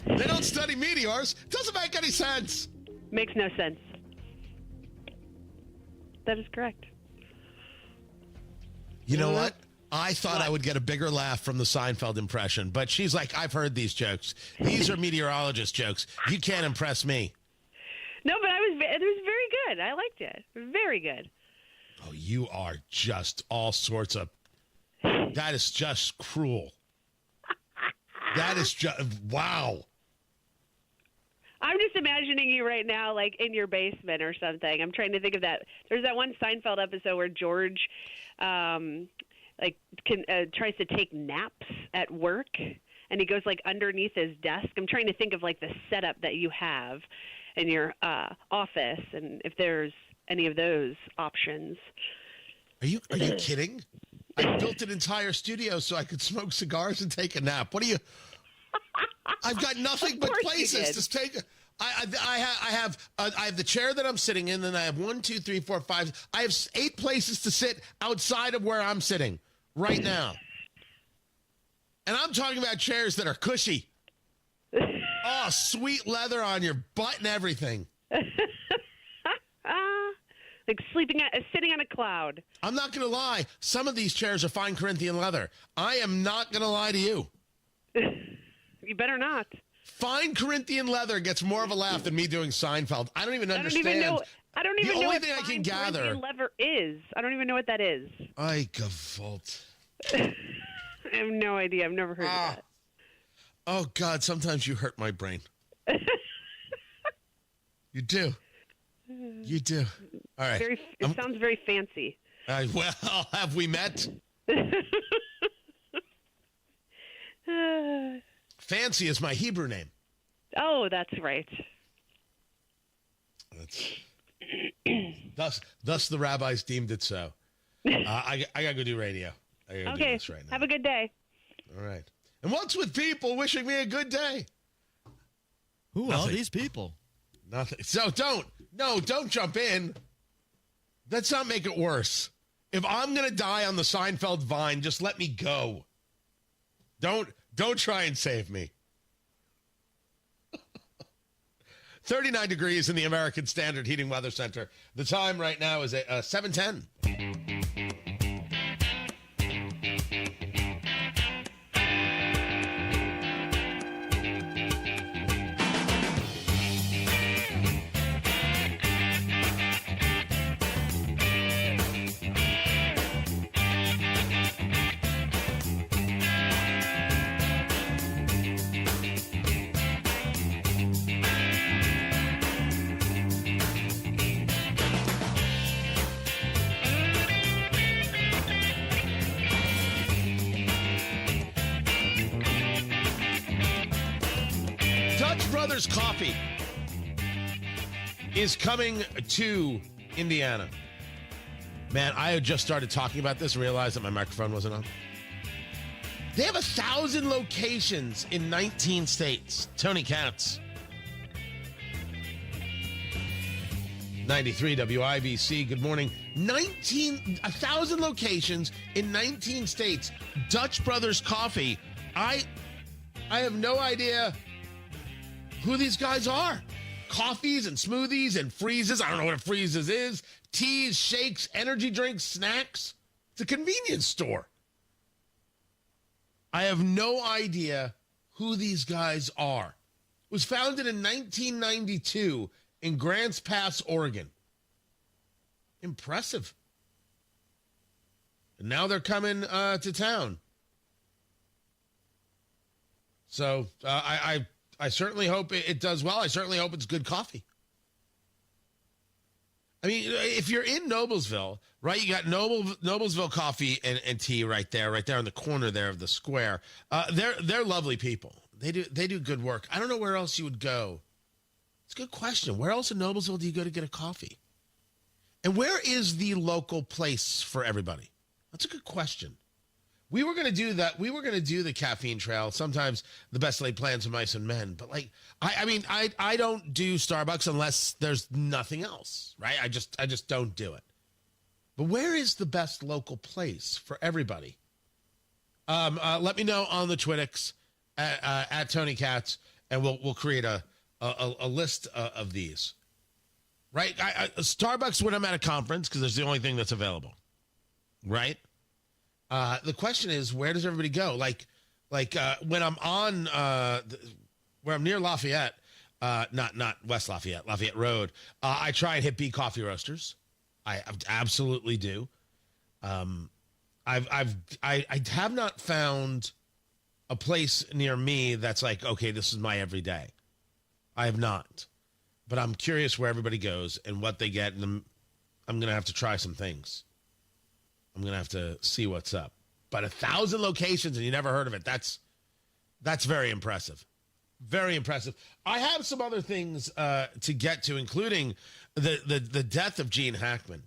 They don't study meteors. It doesn't make any sense. Makes no sense. That is correct. You know what? I thought I would get a bigger laugh from the Seinfeld impression, but she's like, I've heard these jokes. These are meteorologist jokes. You can't impress me. No, but it was very good. I liked it. Very good. Oh, you are just all sorts of... That is just cruel. That is just... Wow. I'm just imagining you right now, like in your basement or something. I'm trying to think of that. There's that one Seinfeld episode where George, tries to take naps at work, and he goes like underneath his desk. I'm trying to think of like the setup that you have in your office, and if there's any of those options. Are you kidding? I built an entire studio so I could smoke cigars and take a nap. What are you? I've got nothing but places to take. I have the chair that I'm sitting in, and I have 1, 2, 3, 4, 5. I have 8 places to sit outside of where I'm sitting right now. And I'm talking about chairs that are cushy. Oh, sweet leather on your butt and everything. Like sitting on a cloud. I'm not going to lie. Some of these chairs are fine Corinthian leather. I am not going to lie to you. You better not. Fine Corinthian leather gets more of a laugh than me doing Seinfeld. I don't even understand. I don't even know what thing I can gather. Corinthian leather is. I don't even know what that is. I gavolt. I have no idea. I've never heard of that. Oh, God, sometimes you hurt my brain. You do. You do. All right. It sounds very fancy. Well, have we met? Fancy is my Hebrew name. Oh, that's right. Thus the rabbis deemed it so. I got to go do radio. I gotta do this right now. Have a good day. All right. And what's with people wishing me a good day? Who are these people? Nothing. So don't jump in. Let's not make it worse. If I'm going to die on the Seinfeld vine, just let me go. Don't try and save me. 39 degrees in the American Standard Heating Weather Center. The time right now is at 7:10. Brothers Coffee is coming to Indiana. Man, I had just started talking about this and realized that my microphone wasn't on. They have 1,000 locations in 19 states. Tony Katz. 93 WIBC, good morning. 1,000 locations in 19 states. Dutch Brothers Coffee. I have no idea who these guys are. Coffees and smoothies and freezes. I don't know what a freezes is. Teas, shakes, energy drinks, snacks. It's a convenience store. I have no idea who these guys are. It was founded in 1992 in Grants Pass, Oregon. Impressive. And now they're coming to town. So I certainly hope it does well. I certainly hope it's good coffee. I mean, if you're in Noblesville, right, you got Noblesville Coffee and Tea right there in the corner there of the square. They're lovely people. They do good work. I don't know where else you would go. It's a good question. Where else in Noblesville do you go to get a coffee? And where is the local place for everybody? That's a good question. We were going to do that. We were going to do the caffeine trail. Sometimes the best laid plans of mice and men. But I don't do Starbucks unless there's nothing else, right? I just don't do it. But where is the best local place for everybody? Let me know on the Twittix at Tony Katz, and we'll create a list of these. Right? Starbucks when I'm at a conference because it's the only thing that's available. Right? The question is, where does everybody go? Like when I'm on where I'm near Lafayette, not West Lafayette, Lafayette Road. I try and hit B Coffee Roasters. I absolutely do. I have not found a place near me that's like, okay, this is my everyday. I have not, but I'm curious where everybody goes and what they get, and I'm gonna have to try some things. I'm going to have to see what's up. But 1,000 locations and you never heard of it. That's very impressive. Very impressive. I have some other things to get to, including the death of Gene Hackman.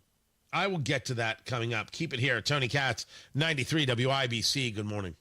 I will get to that coming up. Keep it here. Tony Katz, 93 WIBC. Good morning.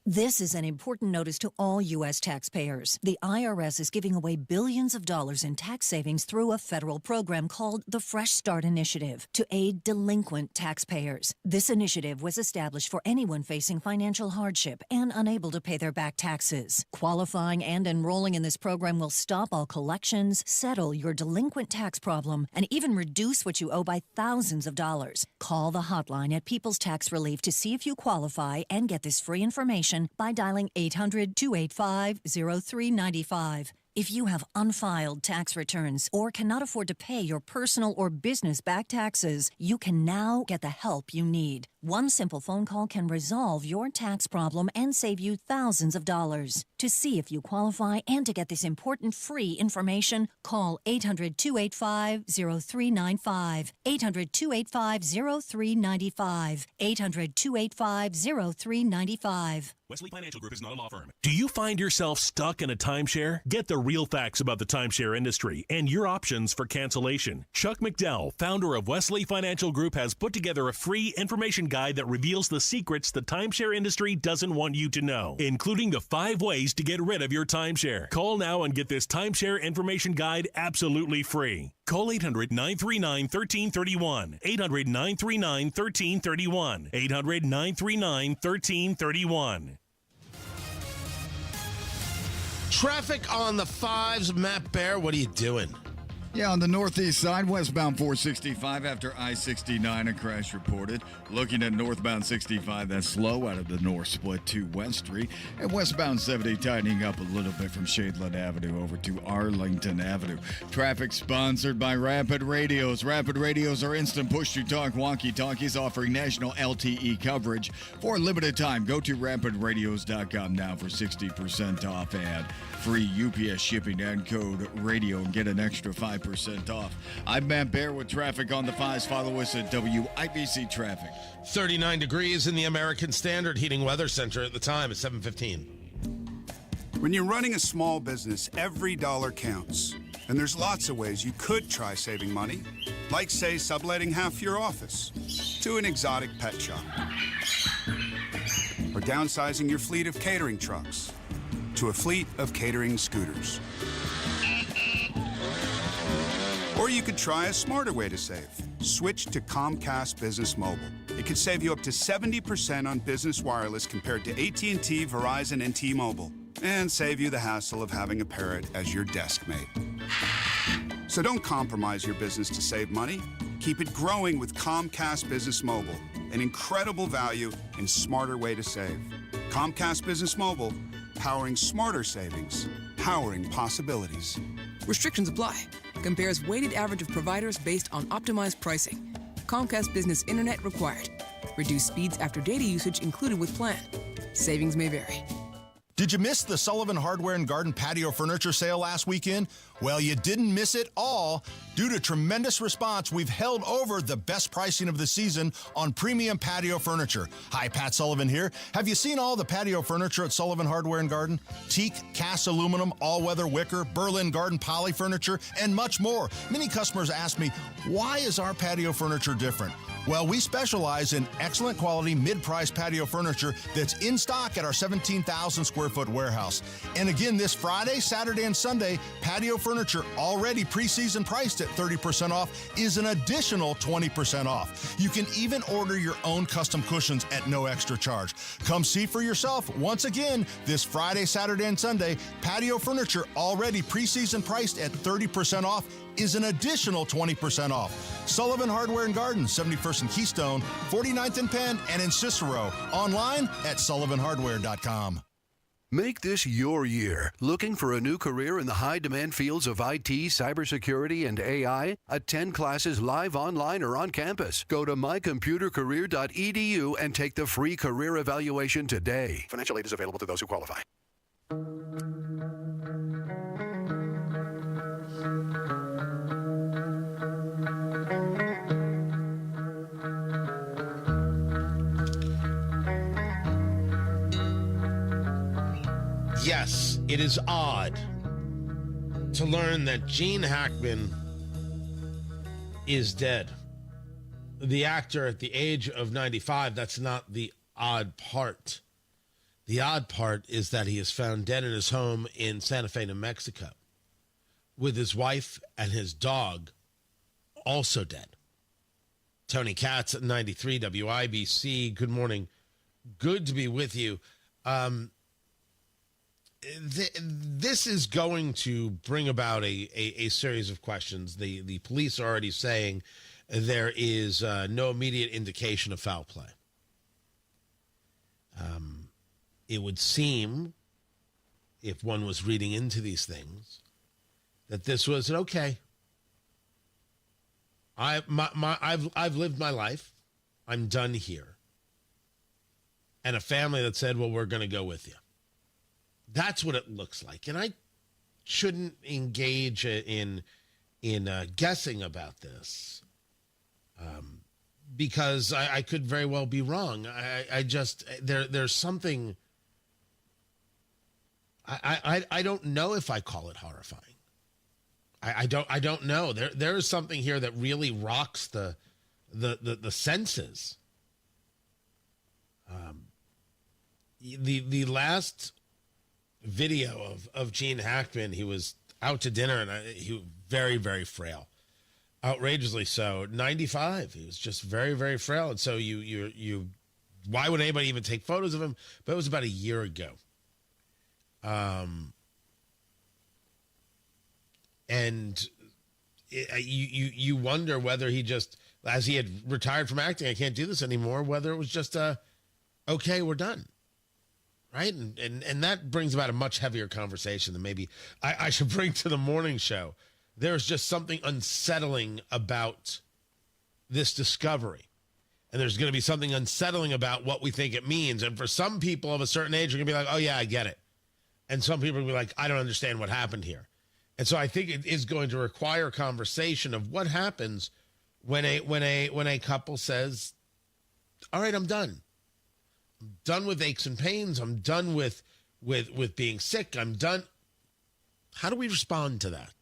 This is an important notice to all U.S. taxpayers. The IRS is giving away billions of dollars in tax savings through a federal program called the Fresh Start Initiative to aid delinquent taxpayers. This initiative was established for anyone facing financial hardship and unable to pay their back taxes. Qualifying and enrolling in this program will stop all collections, settle your delinquent tax problem, and even reduce what you owe by thousands of dollars. Call the hotline at People's Tax Relief to see if you qualify and get this free information by dialing 800-285-0395. If you have unfiled tax returns or cannot afford to pay your personal or business back taxes, you can now get the help you need. One simple phone call can resolve your tax problem and save you thousands of dollars. To see if you qualify and to get this important free information, call 800-285-0395. 800-285-0395. 800-285-0395. Wesley Financial Group is not a law firm. Do you find yourself stuck in a timeshare? Get the real facts about the timeshare industry and your options for cancellation. Chuck McDowell, founder of Wesley Financial Group, has put together a free information guide that reveals the secrets the timeshare industry doesn't want you to know, including the 5 ways to get rid of your timeshare. Call now and get this timeshare information guide absolutely free. Call 800-939-1331. 800-939-1331. 800-939-1331. Traffic on the 5s. Matt Bear, what are you doing? Yeah, on the northeast side, westbound 465 after I-69, a crash reported. Looking at northbound 65, that's slow out of the north split to West Street. And westbound 70 tightening up a little bit from Shadeland Avenue over to Arlington Avenue. Traffic sponsored by Rapid Radios. Rapid Radios are instant push-to-talk walkie-talkies offering national LTE coverage. For a limited time, go to rapidradios.com now for 60% off and free UPS shipping and code radio and get an extra 5% off. I'm Matt Bear with traffic on the 5s. Follow us at WIBC Traffic. 39 degrees in the American Standard Heating Weather Center at the time at 7:15. When you're running a small business, every dollar counts. And there's lots of ways you could try saving money, like, say, subletting half your office to an exotic pet shop, or downsizing your fleet of catering trucks to a fleet of catering scooters. Or you could try a smarter way to save. Switch to Comcast Business Mobile. It could save you up to 70% on business wireless compared to AT&T, Verizon, and T-Mobile, and save you the hassle of having a parrot as your desk mate. So don't compromise your business to save money. Keep it growing with Comcast Business Mobile, an incredible value and smarter way to save. Comcast Business Mobile, powering smarter savings, powering possibilities. Restrictions apply. Compares weighted average of providers based on optimized pricing. Comcast Business Internet required. Reduced speeds after data usage included with plan. Savings may vary. Did you miss the Sullivan Hardware and Garden patio furniture sale last weekend? Well, you didn't miss it all. Due to tremendous response, we've held over the best pricing of the season on premium patio furniture. Hi, Pat Sullivan here. Have you seen all the patio furniture at Sullivan Hardware and Garden? Teak, cast aluminum, all-weather wicker, Berlin garden poly furniture, and much more. Many customers ask me, why is our patio furniture different? Well, we specialize in excellent quality, mid-price patio furniture that's in stock at our 17,000 square foot warehouse. And again, this Friday, Saturday, and Sunday, patio furniture already preseason priced at 30% off is an additional 20% off. You can even order your own custom cushions at no extra charge. Come see for yourself once again this Friday, Saturday, and Sunday. Patio furniture already preseason priced at 30% off is an additional 20% off. Sullivan Hardware and Garden, 71st and Keystone, 49th and Penn, and in Cicero. Online at sullivanhardware.com. Make this your year. Looking for a new career in the high-demand fields of IT, cybersecurity, and AI? Attend classes live, online, or on campus. Go to mycomputercareer.edu and take the free career evaluation today. Financial aid is available to those who qualify. Yes, it is odd to learn that Gene Hackman is dead. The actor at the age of 95, that's not the odd part. The odd part is that he is found dead in his home in Santa Fe, New Mexico, with his wife and his dog also dead. Tony Katz at 93 WIBC. Good morning. Good to be with you. This is going to bring about a series of questions. The police are already saying there is no immediate indication of foul play. It would seem, if one was reading into these things, that this was okay. I've lived my life. I'm done here. And a family that said, well, we're going to go with you. That's what it looks like. And I shouldn't engage in guessing about this because I could very well be wrong. I just, there's something, I don't know if I call it horrifying. I don't know. There is something here that really rocks the senses. The last video of Gene Hackman, he was out to dinner and he was very, very frail, outrageously so. 95, he was just very, very frail, and so you why would anybody even take photos of him? But it was about a year ago. And you wonder whether he just, as he had retired from acting, I can't do this anymore, whether it was just okay, we're done. Right? And that brings about a much heavier conversation than maybe I should bring to the morning show. There's just something unsettling about this discovery. And there's going to be something unsettling about what we think it means. And for some people of a certain age, are going to be like, oh, yeah, I get it. And some people are going to be like, I don't understand what happened here. And so I think it is going to require conversation of what happens when a couple says, all right, I'm done. I'm done with aches and pains. I'm done with being sick. I'm done. How do we respond to that?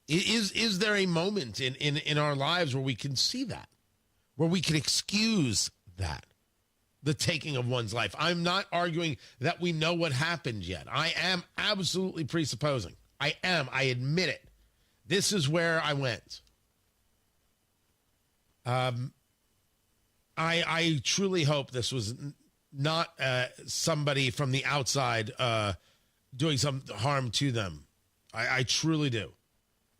Is there a moment in our lives where we can see that, where we can excuse that, the taking of one's life? I'm not arguing that we know what happened yet. I am absolutely presupposing. I admit it. This is where I went. I truly hope this was not somebody from the outside doing some harm to them. I truly do.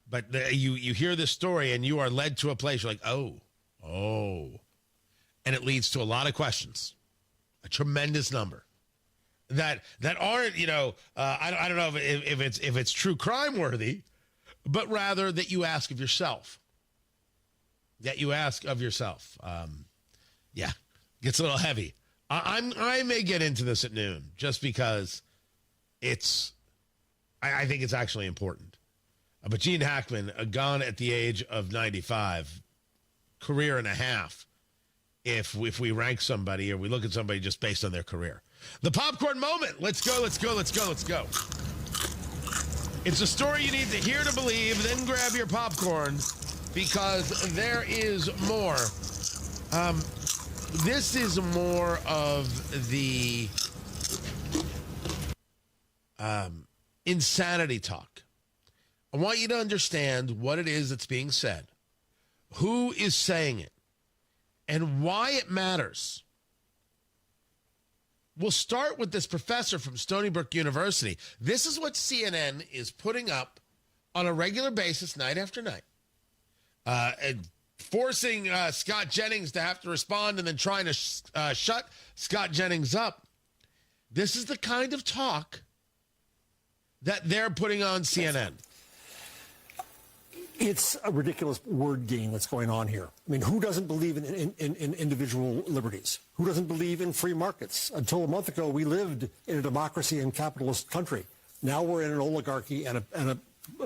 But you hear this story and you are led to a place you're like, oh. And it leads to a lot of questions, a tremendous number that aren't, I don't know if it's true crime worthy, but rather that you ask of yourself. Yeah, gets a little heavy. I may get into this at noon just because I think it's actually important. But Gene Hackman, gone at the age of 95, career and a half, if we rank somebody or we look at somebody just based on their career. The popcorn moment. Let's go. It's a story you need to hear to believe, then grab your popcorn because there is more. This is more of the insanity talk. I want you to understand what it is that's being said, who is saying it, and why it matters. We'll start with this professor from Stony Brook University. This is what CNN is putting up on a regular basis, night after night. And forcing Scott Jennings to have to respond and then trying to shut Scott Jennings up. This is the kind of talk that they're putting on CNN. It's a ridiculous word game that's going on here. I mean, who doesn't believe in individual liberties? Who doesn't believe in free markets? Until a month ago, we lived in a democracy and capitalist country. Now we're in an oligarchy and a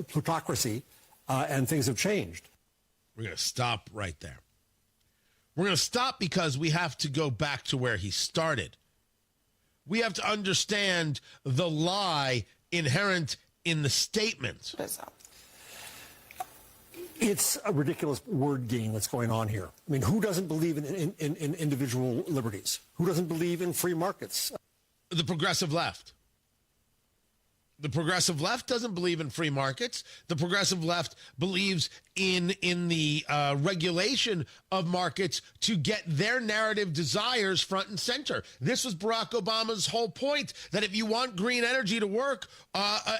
plutocracy, and things have changed. We're going to stop right there. We're going to stop because we have to go back to where he started. We have to understand the lie inherent in the statement. It's a ridiculous word game that's going on here. I mean, who doesn't believe in individual liberties? Who doesn't believe in free markets? The progressive left. The progressive left doesn't believe in free markets. The progressive left believes in the regulation of markets to get their narrative desires front and center. This was Barack Obama's whole point, that if you want green energy to work,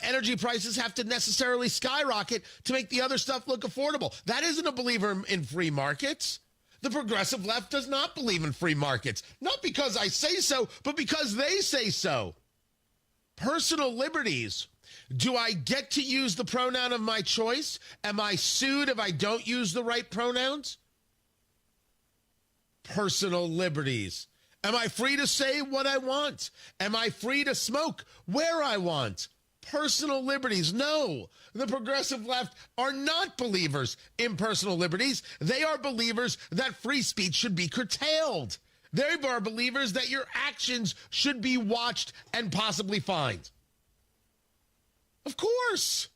energy prices have to necessarily skyrocket to make the other stuff look affordable. That isn't a believer in free markets. The progressive left does not believe in free markets. Not because I say so, but because they say so. Personal liberties. Do I get to use the pronoun of my choice? Am I sued if I don't use the right pronouns? Personal liberties. Am I free to say what I want? Am I free to smoke where I want? Personal liberties. No, the progressive left are not believers in personal liberties. They are believers that free speech should be curtailed. They are believers that your actions should be watched and possibly fined. Of course.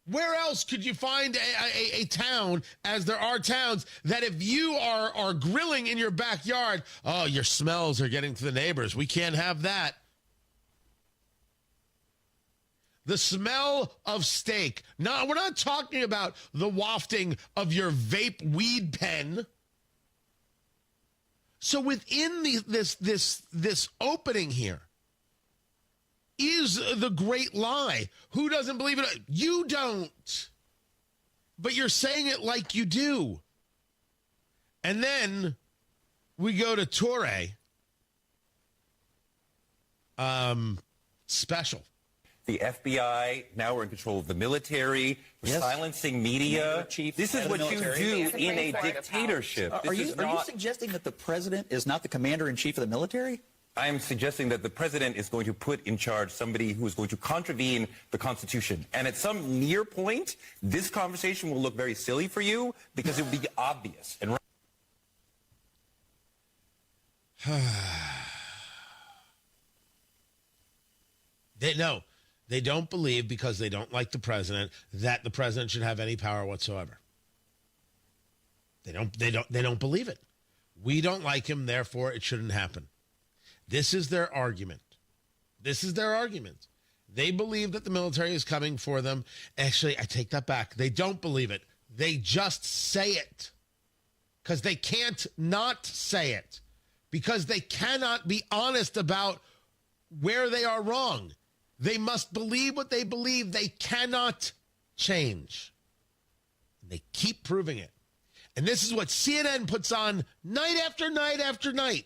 Where else could you find a town, as there are towns, that if you are grilling in your backyard, oh, your smells are getting to the neighbors. We can't have that. The smell of steak. No, we're not talking about the wafting of your vape weed pen. So within this opening here is the great lie. Who doesn't believe it? You don't. But you're saying it like you do. And then we go to Torre. Special. The FBI, now we're in control of the military, we're silencing media. This is what you do in a dictatorship. Are you suggesting that the president is not the commander-in-chief of the military? I am suggesting that the president is going to put in charge somebody who is going to contravene the Constitution. And at some near point, this conversation will look very silly for you because it will be obvious. And They don't believe, because they don't like the president, that the president should have any power whatsoever. They don't believe it. We don't like him, therefore it shouldn't happen. This is their argument. They believe that the military is coming for them. Actually, I take that back. They don't believe it. They just say it. Because they can't not say it. Because they cannot be honest about where they are wrong. They must believe what they believe. They cannot change. They keep proving it. And this is what CNN puts on night after night after night.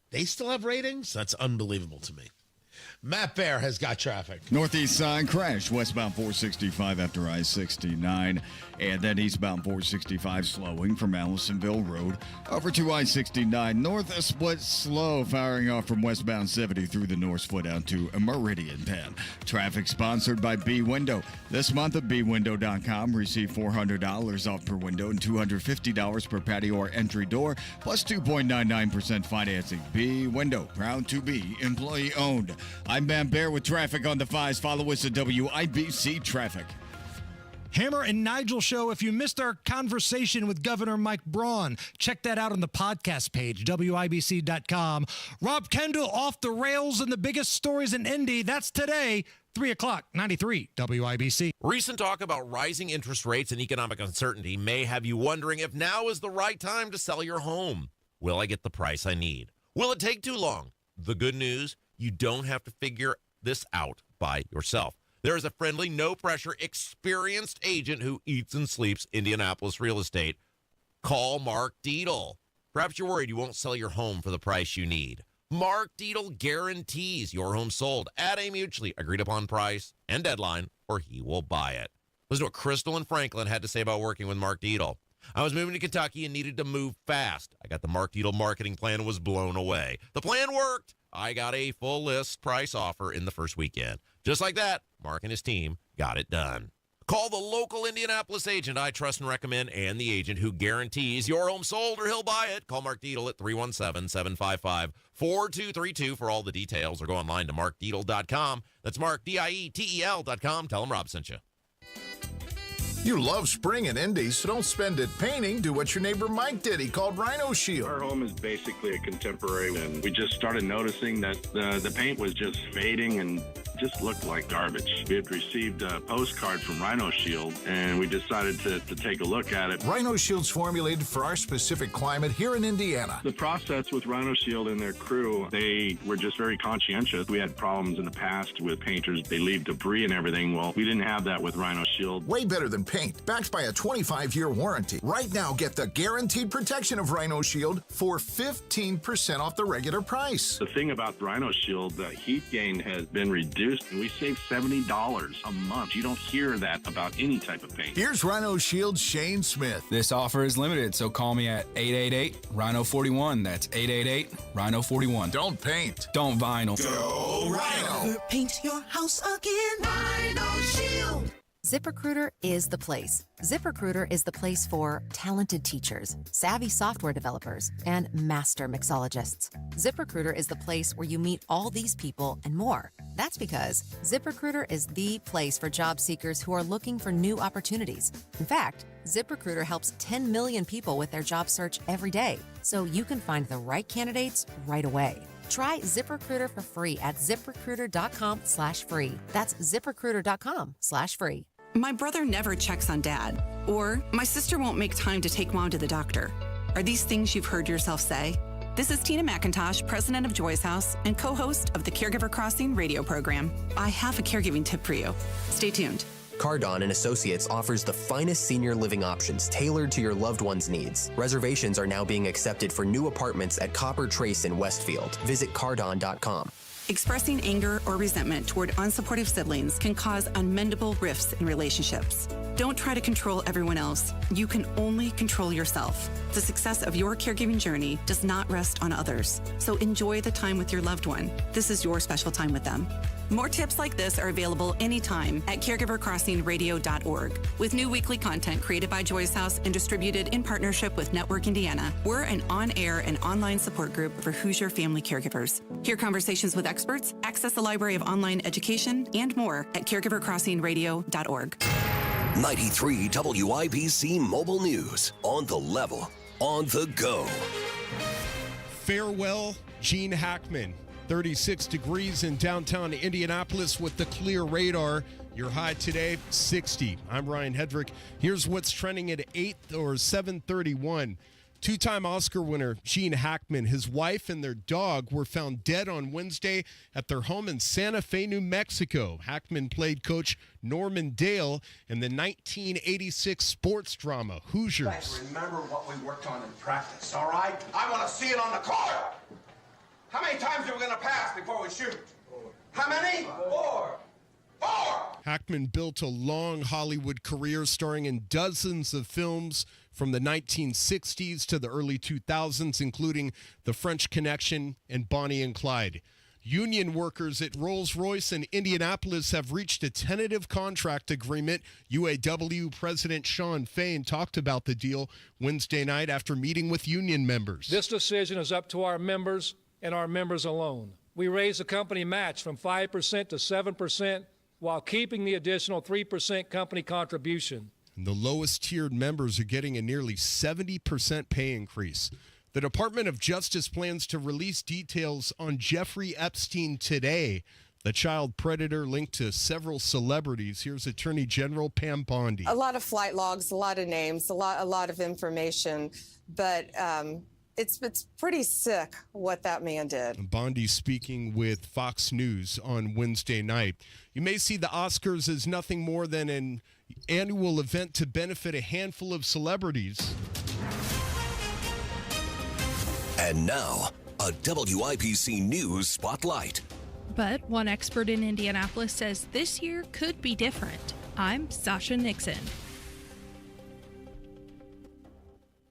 They still have ratings? That's unbelievable to me. Matt Bear has got traffic. Northeast side crash, westbound 465 after I-69, and then eastbound 465 slowing from Allisonville Road over to I-69. North a split slow, firing off from westbound 70 through the North Foot out to a Meridian Pen. Traffic sponsored by B Window. This month at bwindow.com, receive $400 off per window and $250 per patio or entry door, plus 2.99% financing. B Window, proud to be employee owned. I'm Van Bear with traffic on the 5s. Follow us at WIBC Traffic. Hammer and Nigel Show. If you missed our conversation with Governor Mike Braun, check that out on the podcast page, WIBC.com. Rob Kendall off the rails and the biggest stories in Indy. That's today, 3 o'clock, 93 WIBC. Recent talk about rising interest rates and economic uncertainty may have you wondering if now is the right time to sell your home. Will I get the price I need? Will it take too long? The good news, you don't have to figure this out by yourself. There is a friendly, no-pressure, experienced agent who eats and sleeps Indianapolis real estate. Call Mark Deedle. Perhaps you're worried you won't sell your home for the price you need. Mark Deedle guarantees your home sold at a mutually agreed-upon price and deadline, or he will buy it. Listen to what Crystal and Franklin had to say about working with Mark Deedle. I was moving to Kentucky and needed to move fast. I got the Mark Deedle marketing plan and was blown away. The plan worked. I got a full list price offer in the first weekend. Just like that, Mark and his team got it done. Call the local Indianapolis agent I trust and recommend, and the agent who guarantees your home sold or he'll buy it. Call Mark Dietel at 317-755-4232 for all the details, or go online to markdietel.com. That's Mark, DIETEL.com. Tell him Rob sent you. You love spring in Indy, so don't spend it painting. Do what your neighbor Mike did. He called Rhino Shield. Our home is basically a contemporary, and we just started noticing that the paint was just fading and just looked like garbage. We had received a postcard from Rhino Shield, and we decided to take a look at it. Rhino Shield's formulated for our specific climate here in Indiana. The process with Rhino Shield and their crew, they were just very conscientious. We had problems in the past with painters. They leave debris and everything. Well, we didn't have that with Rhino Shield. Way better than paint, backed by a 25-year warranty. Right now, get the guaranteed protection of Rhino Shield for 15% off the regular price. The thing about Rhino Shield, the heat gain has been reduced, and we save $70 a month. You don't hear that about any type of paint. Here's Rhino Shield's Shane Smith. This offer is limited, so call me at 888-RHINO-41. That's 888-RHINO-41. Don't paint. Don't vinyl. Go Rhino. Never paint your house again. Rhino Shield. ZipRecruiter is the place. ZipRecruiter is the place for talented teachers, savvy software developers, and master mixologists. ZipRecruiter is the place where you meet all these people and more. That's because ZipRecruiter is the place for job seekers who are looking for new opportunities. In fact, ZipRecruiter helps 10 million people with their job search every day, so you can find the right candidates right away. Try ZipRecruiter for free at ZipRecruiter.com/free. That's ZipRecruiter.com/free. My brother never checks on Dad. Or, my sister won't make time to take Mom to the doctor. Are these things you've heard yourself say? This is Tina McIntosh, president of Joy's House and co-host of the Caregiver Crossing radio program. I have a caregiving tip for you. Stay tuned. Cardon and Associates offers the finest senior living options tailored to your loved one's needs. Reservations are now being accepted for new apartments at Copper Trace in Westfield. Visit cardon.com. Expressing anger or resentment toward unsupportive siblings can cause unmendable rifts in relationships. Don't try to control everyone else. You can only control yourself. The success of your caregiving journey does not rest on others. So enjoy the time with your loved one. This is your special time with them. More tips like this are available anytime at caregivercrossingradio.org. With new weekly content created by Joy's House and distributed in partnership with Network Indiana, we're an on-air and online support group for Hoosier family caregivers. Hear conversations with experts, access the library of online education, and more at caregivercrossingradio.org. 93 WIBC Mobile News. On the level, on the go. Farewell, Gene Hackman. 36 degrees in downtown Indianapolis with the clear radar. Your high today, 60. I'm Ryan Hedrick. Here's what's trending at 8 or 7:31. Two-time Oscar winner Gene Hackman, his wife, and their dog were found dead on Wednesday at their home in Santa Fe, New Mexico. Hackman played Coach Norman Dale in the 1986 sports drama Hoosiers. Guys, remember what we worked on in practice, all right? I want to see it on the court. How many times are we going to pass before we shoot? How many? Four. Hackman built a long Hollywood career starring in dozens of films from the 1960s to the early 2000s, including The French Connection and Bonnie and Clyde. Union workers at Rolls-Royce in Indianapolis have reached a tentative contract agreement. UAW President Shawn Fain talked about the deal Wednesday night after meeting with union members. This decision is up to our members and our members alone. We raised the company match from 5% to 7% while keeping the additional 3% company contribution. And the lowest tiered members are getting a nearly 70% pay increase. The Department of Justice plans to release details on Jeffrey Epstein today, the child predator linked to several celebrities. Here's Attorney General Pam Bondi. A lot of flight logs, a lot of names, a lot of information, but it's pretty sick what that man did. Bondi speaking with Fox News on Wednesday night. You may see the Oscars as nothing more than an annual event to benefit a handful of celebrities. And now, a WIBC News Spotlight. But one expert in Indianapolis says this year could be different. I'm Sasha Nixon.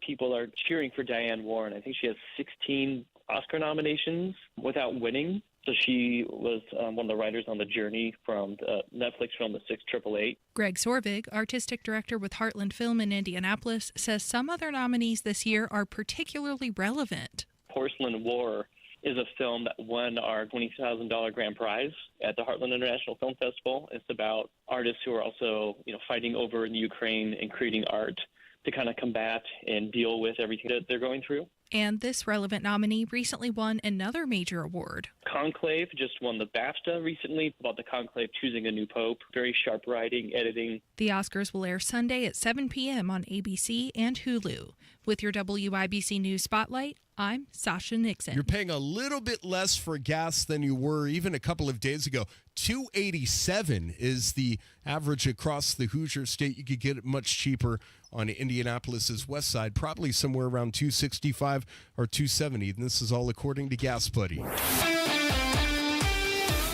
People are cheering for Diane Warren. I think she has 16 Oscar nominations without winning. So she was one of the writers on The Journey from the Netflix film The 688. Greg Sorvig, artistic director with Heartland Film in Indianapolis, says some other nominees this year are particularly relevant. Porcelain War is a film that won our $20,000 grand prize at the Heartland International Film Festival. It's about artists who are also, fighting over in Ukraine and creating art to kind of combat and deal with everything that they're going through. And this relevant nominee recently won another major award. Conclave just won the BAFTA recently about the conclave choosing a new pope. Very sharp writing, editing. The Oscars will air Sunday at 7 p.m. on ABC and Hulu. With your WIBC News Spotlight, I'm Sasha Nixon. You're paying a little bit less for gas than you were even a couple of days ago. $2.87 is the average across the Hoosier State. You could get it much cheaper on Indianapolis's west side, probably somewhere around $2.65 or $2.70. And this is all according to Gas Buddy.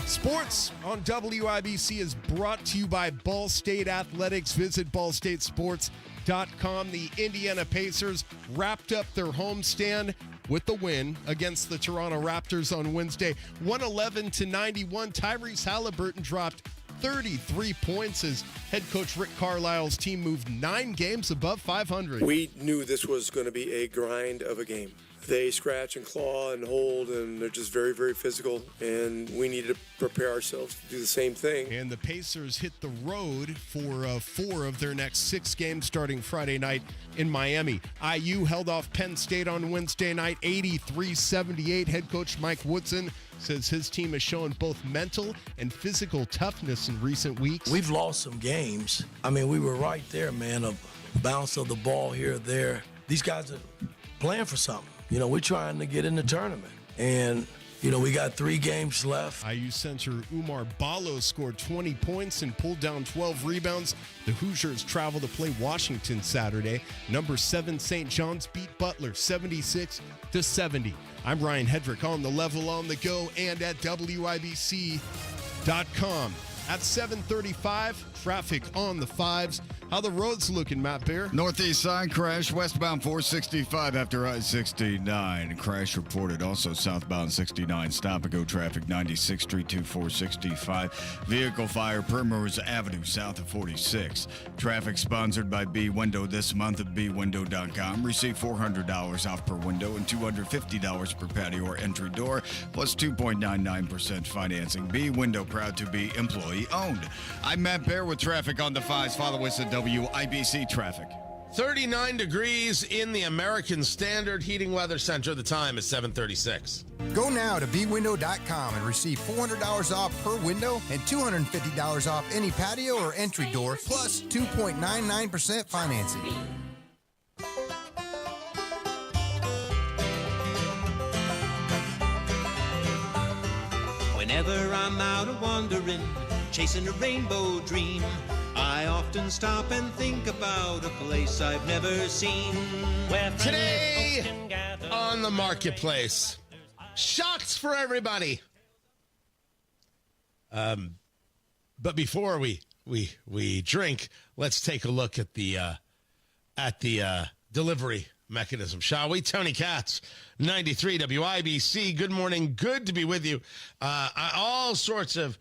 Sports on WIBC is brought to you by Ball State Athletics. Visit ballstatesports.com. The Indiana Pacers wrapped up their homestand with the win against the Toronto Raptors on Wednesday. 111-91. Tyrese Halliburton dropped 33 points as head coach Rick Carlisle's team moved 9 games above 500. We knew this was going to be a grind of a game. They scratch and claw and hold, and they're just very, very physical, and we needed to prepare ourselves to do the same thing. And the Pacers hit the road for 4 of their next 6 games starting Friday night in Miami. IU held off Penn State on Wednesday night, 83-78. Head coach Mike Woodson says his team has shown both mental and physical toughness in recent weeks. We've lost some games. I mean, we were right there, man, a bounce of the ball here or there. These guys are playing for something. We're trying to get in the tournament. And, we got 3 games left. IU center Umar Ballo scored 20 points and pulled down 12 rebounds. The Hoosiers travel to play Washington Saturday. Number 7 St. John's beat Butler 76-70. I'm Ryan Hedrick on the level, on the go, and at WIBC.com. At 7:35, traffic on the 5s. How the roads looking, Matt Bear? Northeast side crash, westbound 465 after I-69. Crash reported also southbound 69. Stop and go traffic 96th Street to 465. Vehicle fire Primrose Avenue south of 46. Traffic sponsored by B Window this month at bwindow.com. Receive $400 off per window and $250 per patio or entry door, plus 2.99% financing. B Window, proud to be employee owned. I'm Matt Bear with traffic on the 5s. Follow us at WIBC Traffic. 39 degrees in the American Standard Heating Weather Center. The time is 7:36. Go now to bwindow.com and receive $400 off per window and $250 off any patio or entry door, plus 2.99% financing. Whenever I'm out a-wandering, chasing a rainbow dream, I often stop and think about a place I've never seen. Where today on the marketplace, shocks for everybody. But before we drink, let's take a look at the delivery mechanism, shall we? Tony Katz, 93 WIBC. Good morning. Good to be with you. All sorts of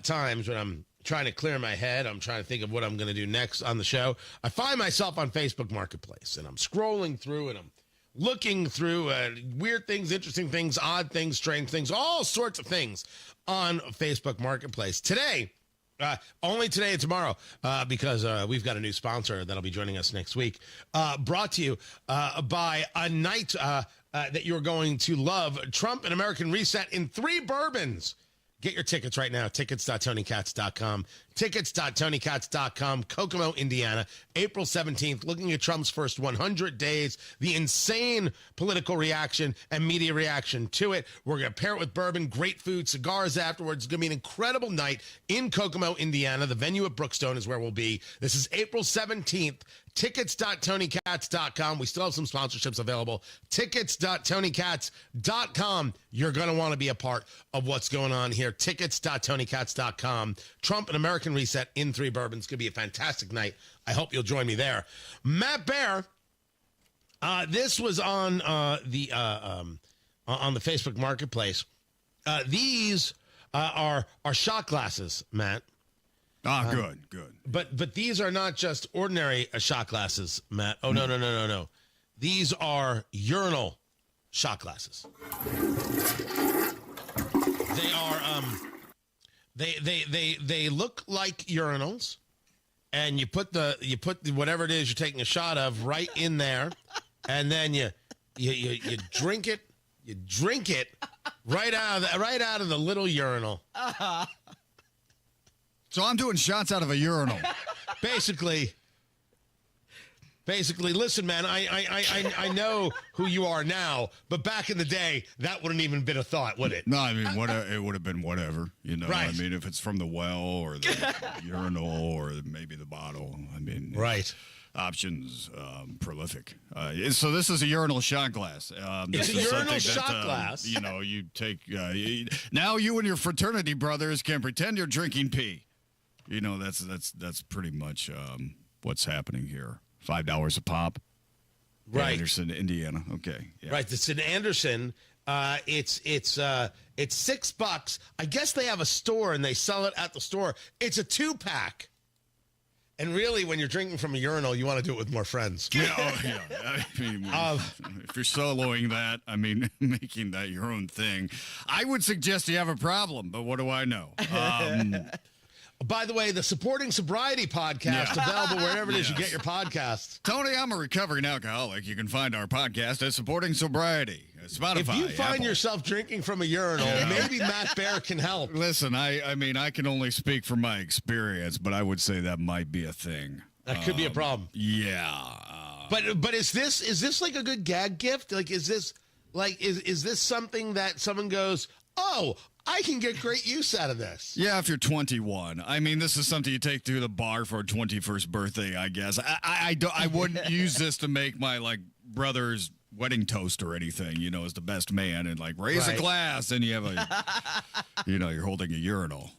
times when I'm trying to clear my head, I'm trying to think of what I'm going to do next on the show, I find myself on Facebook Marketplace, and I'm scrolling through, and I'm looking through weird things, interesting things, odd things, strange things, all sorts of things on Facebook Marketplace. Today, only today and tomorrow, because we've got a new sponsor that'll be joining us next week, brought to you by a night that you're going to love, Trump and American Reset in 3 bourbons. Get your tickets right now, tickets.tonykatz.com. Tickets.tonykatz.com, Kokomo, Indiana, April 17th, looking at Trump's first 100 days, the insane political reaction and media reaction to it. We're going to pair it with bourbon, great food, cigars afterwards. It's going to be an incredible night in Kokomo, Indiana. The venue at Brookstone is where we'll be. This is April 17th. Tickets.tonykatz.com. We still have some sponsorships available. Tickets.tonykatz.com. You're going to want to be a part of what's going on here. Tickets.tonykatz.com. Trump and American Reset in 3 bourbons. It's going to be a fantastic night. I hope you'll join me there. Matt Bear, this was on the Facebook Marketplace. These are shot glasses, Matt. Good. But these are not just ordinary shot glasses, Matt. Oh, no. These are urinal shot glasses. They are they look like urinals, and you put whatever it is you're taking a shot of right in there, and then you drink it. You drink it right out of the little urinal. So I'm doing shots out of a urinal. Basically, listen, man, I know who you are now, but back in the day, that wouldn't even been a thought, would it? No, I mean, it would have been whatever, you know. Right. I mean, if it's from the well or the urinal or maybe the bottle, I mean, right. Options prolific. So this is a urinal shot glass. It's a urinal shot glass. You know, you take now you and your fraternity brothers can pretend you're drinking pee. You know, that's pretty much what's happening here. $5 a pop. Right. Anderson, Indiana. Okay. Yeah. Right. It's in Anderson. It's $6. I guess they have a store and they sell it at the store. It's a 2-pack. And really, when you're drinking from a urinal, you want to do it with more friends. Yeah. I mean, if you're soloing that, I mean, making that your own thing, I would suggest you have a problem. But what do I know? By the way, the Supporting Sobriety podcast, available wherever it is you get your podcasts. Tony, I'm a recovering alcoholic. You can find our podcast at Supporting Sobriety. Spotify. If you find Apple. yourself drinking from a urinal, maybe Matt Bear can help. Listen, I mean, I can only speak from my experience, but I would say that might be a thing. That could be a problem. Yeah. But is this like a good gag gift? Like, is this something that someone goes, oh, I can get great use out of this? Yeah, if you're 21. I mean, this is something you take to the bar for a 21st birthday, I guess. I wouldn't use this to make my, brother's wedding toast or anything, you know, as the best man and, raise a glass and you have you're holding a urinal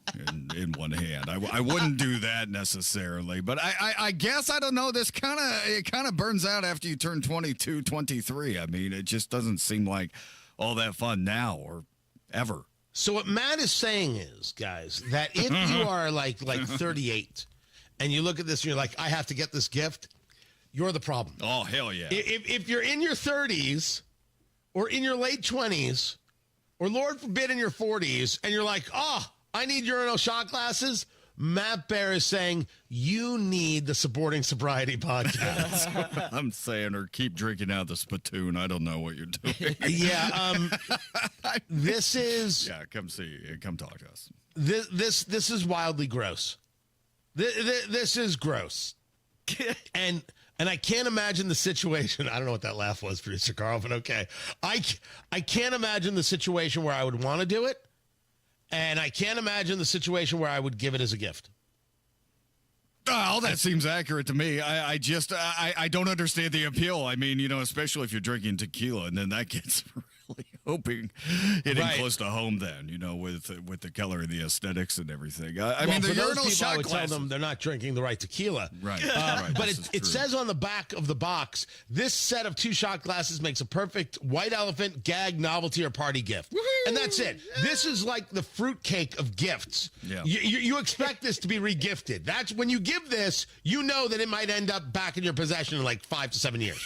in one hand. I wouldn't do that necessarily, but I guess, I don't know, this kind of burns out after you turn 22, 23. I mean, it just doesn't seem like all that fun now or ever. So what Matt is saying is, guys, that if you are like 38 and you look at this and you're like, I have to get this gift, you're the problem. Oh, hell yeah. If you're in your 30s or in your late 20s or, Lord forbid, in your 40s and you're like, oh, I need urinal shot glasses, Matt Bear is saying you need the Supporting Sobriety podcast. I'm saying, or keep drinking out the spittoon. I don't know what you're doing. Yeah. This is. Yeah, come talk to us. This is wildly gross. This is gross. And I can't imagine the situation. I don't know what that laugh was, producer Carl, but okay. I can't imagine the situation where I would want to do it. And I can't imagine the situation where I would give it as a gift. Oh, that seems accurate to me. I just don't understand the appeal. I mean, you know, especially if you're drinking tequila, and then that gets really hitting close to home. Then, you know, with the color and the aesthetics and everything. I mean, the urinal shot I would glasses. tell them they're not drinking the right tequila. Right. But it says on the back of the box, this set of 2 shot glasses makes a perfect white elephant gag novelty or party gift. Woo-hoo! And that's it. This is like the fruitcake of gifts. Yeah. You expect this to be regifted. That's when you give this, you know that it might end up back in your possession in 5 to 7 years.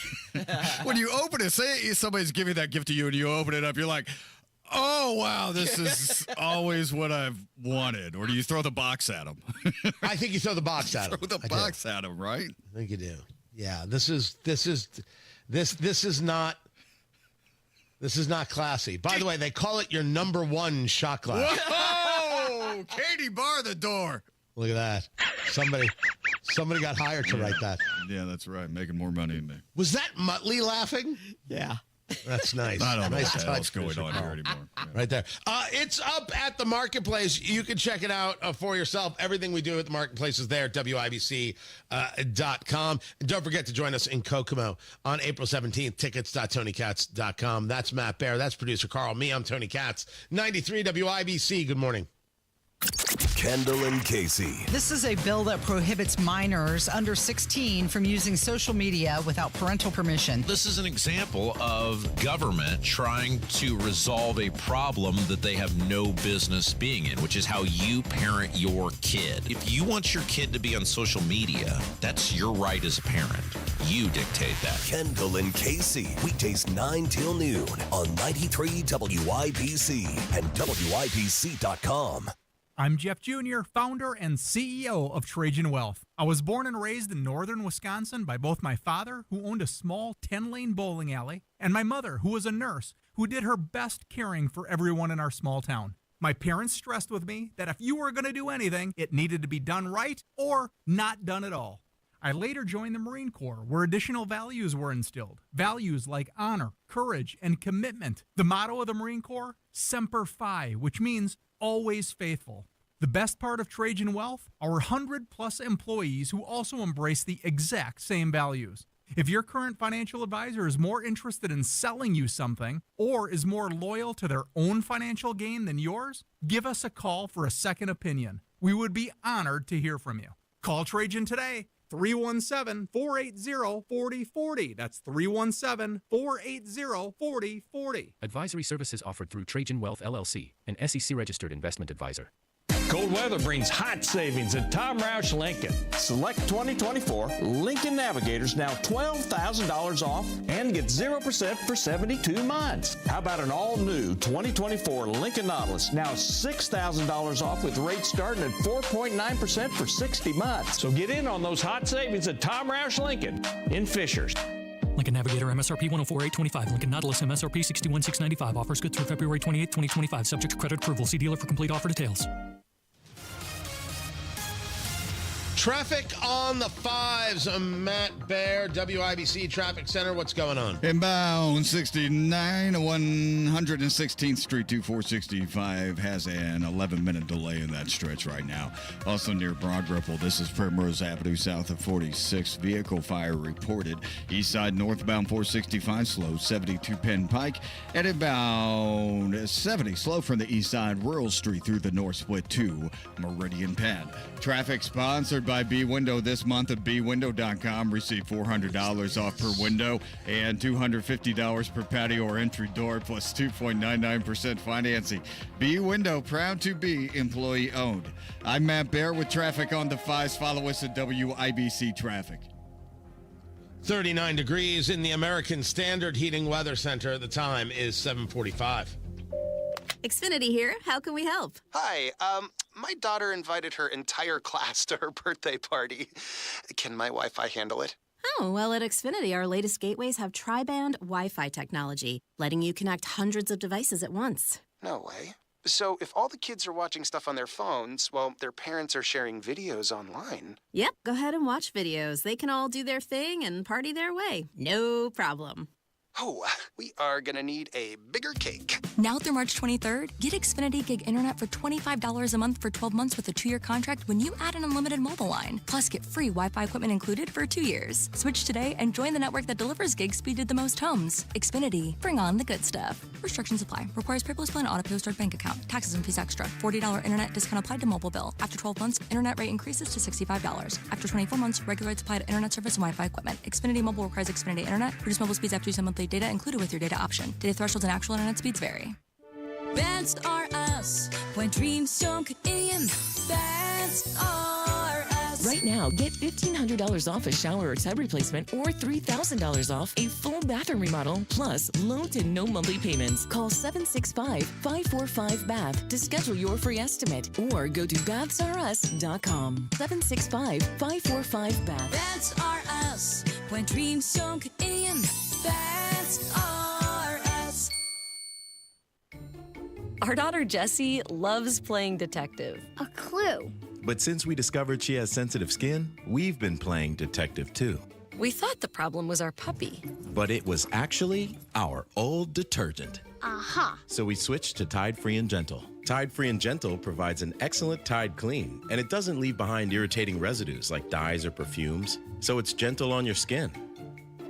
When you open it, say somebody's giving that gift to you and you open it up, you're like, oh, wow, this is always what I've wanted. Or do you throw the box at them? I think you throw the box at them. Throw the box at them, right? I think you do. Yeah, this is not classy. By the way, they call it your number 1 shot glass. Whoa! Katie, bar the door. Look at that. Somebody got hired to write that. Yeah, that's right. Making more money than me. Was that Muttley laughing? Yeah. That's nice. I don't know nice what the hell's going on here anymore. Yeah. Right there. It's up at the Marketplace. You can check it out for yourself. Everything we do at the Marketplace is there at WIBC.com. And don't forget to join us in Kokomo on April 17th. Tickets.TonyKatz.com. That's Matt Bear. That's producer Carl. Me, I'm Tony Katz. 93 WIBC. Good morning. Kendall and Casey. This is a bill that prohibits minors under 16 from using social media without parental permission. This is an example of government trying to resolve a problem that they have no business being in, which is how you parent your kid. If you want your kid to be on social media, that's your right as a parent. You dictate that. Kendall and Casey, weekdays 9 till noon on 93 WIBC and WIBC.com. I'm Jeff Jr., founder and CEO of Trajan Wealth. I was born and raised in northern Wisconsin by both my father, who owned a small 10-lane bowling alley, and my mother, who was a nurse, who did her best caring for everyone in our small town. My parents stressed with me that if you were going to do anything, it needed to be done right or not done at all. I later joined the Marine Corps, where additional values were instilled. Values like honor, courage, and commitment. The motto of the Marine Corps, Semper Fi, which means always faithful. The best part of Trajan Wealth, our 100-plus employees who also embrace the exact same values. If your current financial advisor is more interested in selling you something or is more loyal to their own financial gain than yours, give us a call for a second opinion. We would be honored to hear from you. Call Trajan today, 317-480-4040. That's 317-480-4040. Advisory services offered through Trajan Wealth, LLC, an SEC-registered investment advisor. Cold weather brings hot savings at Tom Roush Lincoln. Select 2024 Lincoln Navigators now $12,000 off and get 0% for 72 months. How about an all-new 2024 Lincoln Nautilus now $6,000 off with rates starting at 4.9% for 60 months. So get in on those hot savings at Tom Roush Lincoln in Fishers. Lincoln Navigator MSRP 104,825. Lincoln Nautilus MSRP 61,695. Offers good through February 28, 2025. Subject to credit approval. See dealer for complete offer details. Traffic on the 5s. Matt Baer, WIBC Traffic Center. What's going on? Inbound 69, 116th Street to 465 has an 11-minute delay in that stretch right now. Also near Broad Ripple, this is Primrose Avenue south of 46. Vehicle fire reported. East side northbound 465 slow, 72 Penn Pike. And inbound 70 slow from the east side, Rural Street through the north split to Meridian Penn. Traffic sponsored by B-Window this month at bwindow.com. Receive $400 off per window and $250 per patio or entry door plus 2.99% financing. B-Window, proud to be employee owned. I'm Matt Baer with traffic on the 5s. Follow us at WIBC Traffic. 39 degrees in the American Standard Heating Weather Center. The time is 7:45. Xfinity here. How can we help? Hi. My daughter invited her entire class to her birthday party. Can my Wi-Fi handle it? Oh, well, at Xfinity, our latest gateways have tri-band Wi-Fi technology, letting you connect hundreds of devices at once. No way. So if all the kids are watching stuff on their phones, well, their parents are sharing videos online. Yep, go ahead and watch videos. They can all do their thing and party their way. No problem. Oh, we are going to need a bigger cake. Now through March 23rd, get Xfinity Gig Internet for $25 a month for 12 months with a 2-year contract when you add an unlimited mobile line. Plus, get free Wi-Fi equipment included for 2 years. Switch today and join the network that delivers gig speed to the most homes. Xfinity. Bring on the good stuff. Restrictions apply. Requires paperless plan auto-pay start bank account. Taxes and fees extra. $40 internet discount applied to mobile bill. After 12 months, internet rate increases to $65. After 24 months, regular rates apply to internet service and Wi-Fi equipment. Xfinity Mobile requires Xfinity Internet. Reduced mobile speeds after use of monthly data included with your data option. Data thresholds and actual internet speeds vary. Bands are us when dreams don't get in. Bands are us. Right now, get $1,500 off a shower or tub replacement or $3,000 off a full bathroom remodel, plus low to no monthly payments. Call 765-545-BATH to schedule your free estimate or go to bathsareus.com. 765-545-BATH. Bands are us when dreams don't get in. Bands are us. Our daughter Jessie loves playing detective. A clue. But since we discovered she has sensitive skin, we've been playing detective too. We thought the problem was our puppy. But it was actually our old detergent. Aha. So we switched to Tide Free and Gentle. Tide Free and Gentle provides an excellent Tide clean, and it doesn't leave behind irritating residues like dyes or perfumes, so it's gentle on your skin.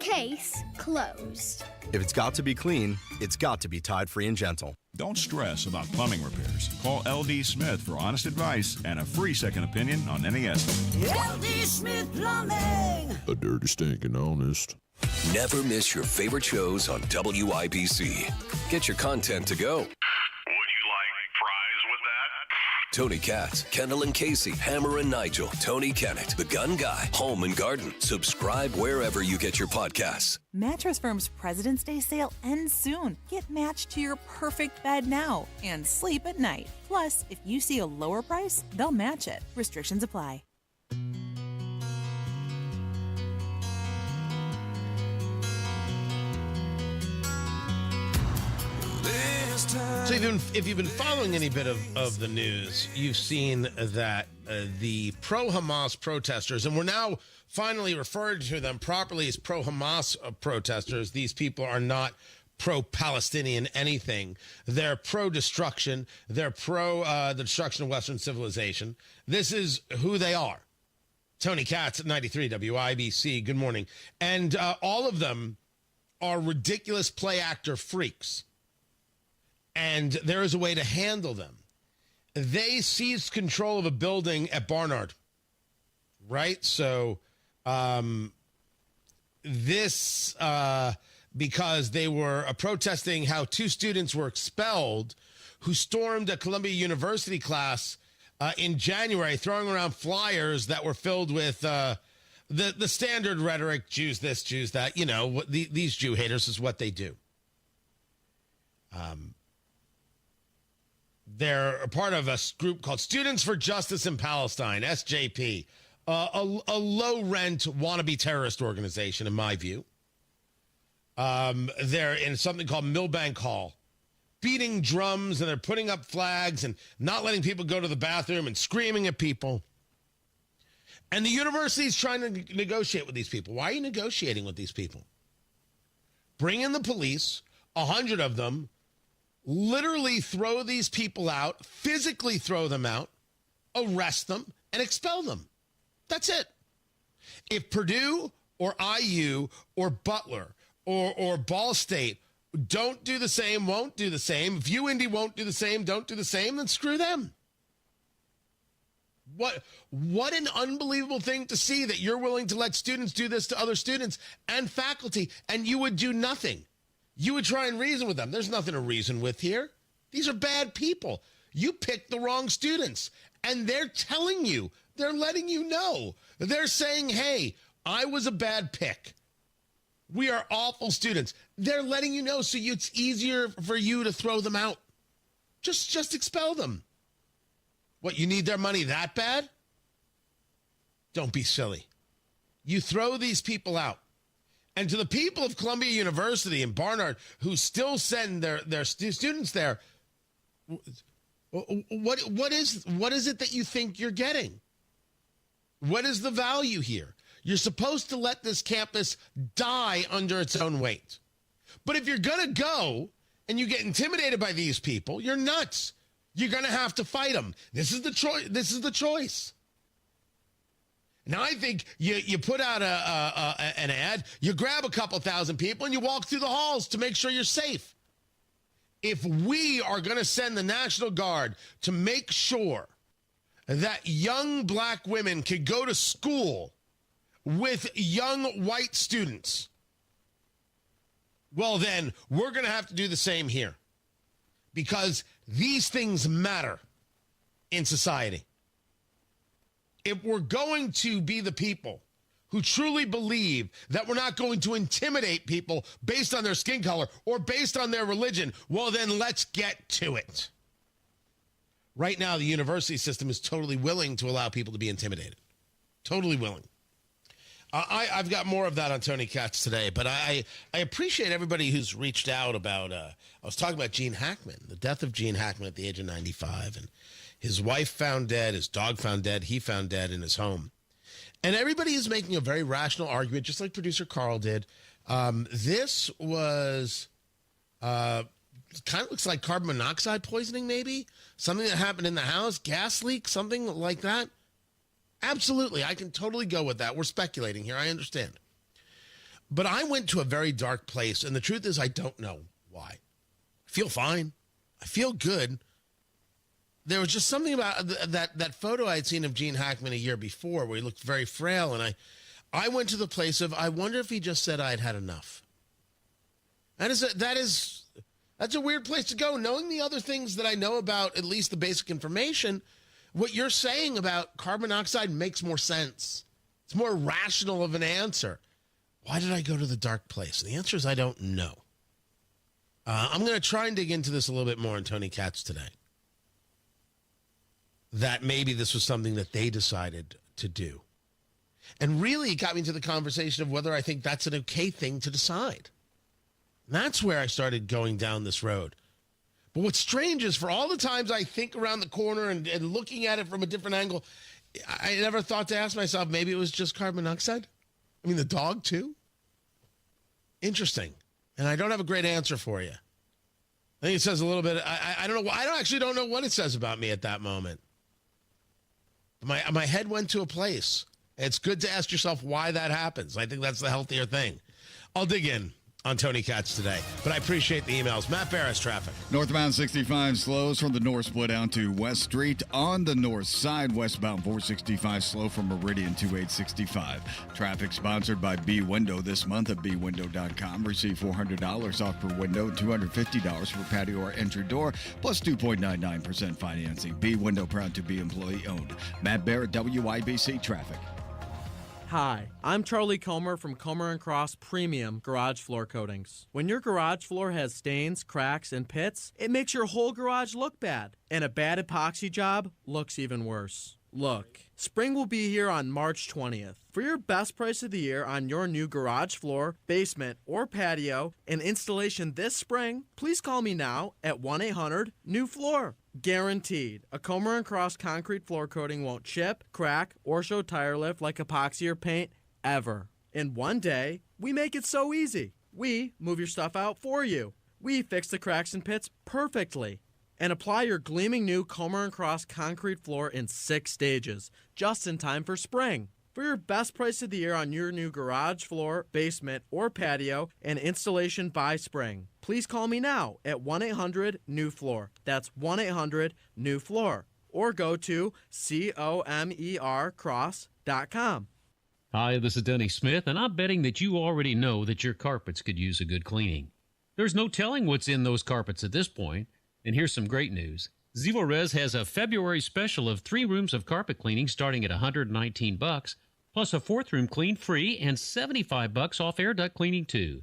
Case closed. If it's got to be clean, it's got to be Tide Free and Gentle. Don't stress about plumbing repairs. Call L.D. Smith for honest advice and a free second opinion on any estimate. L.D. Smith Plumbing. A dirty, stinking honest. Never miss your favorite shows on WIBC. Get your content to go. Tony Katz, Kendall and Casey, Hammer and Nigel, Tony Kennett, The Gun Guy, Home and Garden. Subscribe wherever you get your podcasts. Mattress Firm's President's Day sale ends soon. Get matched to your perfect bed now and sleep at night. Plus, if you see a lower price, they'll match it. Restrictions apply. So if you've been following any bit of the news, you've seen that the pro-Hamas protesters, and we're now finally referring to them properly as pro-Hamas protesters. These people are not pro-Palestinian anything. They're pro-destruction. They're the destruction of Western civilization. This is who they are. Tony Katz at 93 WIBC. Good morning. And all of them are ridiculous play actor freaks. And there is a way to handle them. They seized control of a building at Barnard, right? So this, because they were protesting how two students were expelled who stormed a Columbia University class in January, throwing around flyers that were filled with the standard rhetoric, Jews this, Jews that. You know, these Jew haters is what they do. They're a part of a group called Students for Justice in Palestine, SJP, a low-rent wannabe terrorist organization, in my view. They're in something called Millbank Hall, beating drums, and they're putting up flags and not letting people go to the bathroom and screaming at people. And the university is trying to negotiate with these people. Why are you negotiating with these people? Bring in the police, 100 of them, literally throw these people out, physically throw them out, arrest them, and expel them. That's it. If Purdue or IU or Butler or Ball State don't do the same, won't do the same, if UIndy won't do the same, don't do the same, then screw them. What an unbelievable thing to see that you're willing to let students do this to other students and faculty, and you would do nothing. You would try and reason with them. There's nothing to reason with here. These are bad people. You picked the wrong students, and they're telling you, they're letting you know. They're saying, hey, I was a bad pick. We are awful students. They're letting you know so it's easier for you to throw them out. Just expel them. What, you need their money that bad? Don't be silly. You throw these people out. And to the people of Columbia University and Barnard who still send their students there, what is it that you think you're getting? What is the value here? You're supposed to let this campus die under its own weight. But if you're going to go and you get intimidated by these people, you're nuts. You're going to have to fight them. This is the choice. Now, I think you put out an ad, you grab a couple thousand people, and you walk through the halls to make sure you're safe. If we are going to send the National Guard to make sure that young black women can go to school with young white students, well, then we're going to have to do the same here. Because these things matter in society. If we're going to be the people who truly believe that we're not going to intimidate people based on their skin color or based on their religion, well, then let's get to it. Right now, the university system is totally willing to allow people to be intimidated. Totally willing. I've got more of that on Tony Katz today, but I appreciate everybody who's reached out about, I was talking about Gene Hackman, the death of Gene Hackman at the age of 95, and his wife found dead, his dog found dead, he found dead in his home. And everybody is making a very rational argument, just like producer Carl did. This was kind of looks like carbon monoxide poisoning, maybe? Something that happened in the house, gas leak, something like that. Absolutely, I can totally go with that. We're speculating here, I understand. But I went to a very dark place, and the truth is I don't know why. I feel fine. I feel good. There was just something about that photo I had seen of Gene Hackman a year before where he looked very frail, and I went to the place of, I wonder if he just said I'd had enough. That's a weird place to go. Knowing the other things that I know about, at least the basic information, what you're saying about carbon monoxide makes more sense. It's more rational of an answer. Why did I go to the dark place? And the answer is I don't know. I'm going to try and dig into this a little bit more on Tony Katz today. That maybe this was something that they decided to do. And really, it got me to the conversation of whether I think that's an okay thing to decide. And that's where I started going down this road. But what's strange is for all the times I think around the corner and looking at it from a different angle, I never thought to ask myself, maybe it was just carbon monoxide? I mean, the dog, too? Interesting. And I don't have a great answer for you. I think it says a little bit. I don't know. I actually don't know what it says about me at that moment. My head went to a place. It's good to ask yourself why that happens. I think that's the healthier thing. I'll dig in on Tony Katz today, but I appreciate the emails. Matt Barris, traffic. Northbound 65 slows from the north split out to West Street. On the north side, westbound 465 slow from Meridian to 865. Traffic sponsored by B Window this month at bwindow.com. Receive $400 off per window, $250 for patio or entry door, plus 2.99% financing. B Window, proud to be employee owned. Matt Barrett, WIBC Traffic. Hi, I'm Charlie Comer from Comer & Cross Premium Garage Floor Coatings. When your garage floor has stains, cracks, and pits, it makes your whole garage look bad. And a bad epoxy job looks even worse. Look, spring will be here on March 20th. For your best price of the year on your new garage floor, basement, or patio, and installation this spring, please call me now at 1-800-NEW-FLOOR. Guaranteed, a Comer & Cross concrete floor coating won't chip, crack, or show tire lift like epoxy or paint ever. In one day, we make it so easy. We move your stuff out for you. We fix the cracks and pits perfectly. And apply your gleaming new Comer & Cross concrete floor in 6 stages, just in time for spring. For your best price of the year on your new garage floor, basement, or patio, and installation by spring, please call me now at 1-800-NEW-FLOOR. That's 1-800-NEW-FLOOR. Or go to COMERcross.com. Hi, this is Denny Smith, and I'm betting that you already know that your carpets could use a good cleaning. There's no telling what's in those carpets at this point. And here's some great news. Zerorez has a February special of 3 rooms of carpet cleaning starting at $119, plus a 4th room clean free and $75 off air duct cleaning too.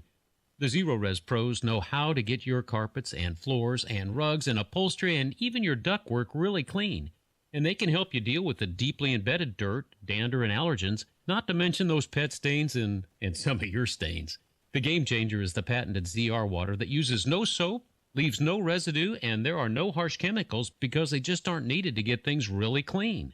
The Zerorez pros know how to get your carpets and floors and rugs and upholstery and even your ductwork really clean. And they can help you deal with the deeply embedded dirt, dander, and allergens, not to mention those pet stains and some of your stains. The game changer is the patented ZR water that uses no soap, leaves no residue, and there are no harsh chemicals because they just aren't needed to get things really clean.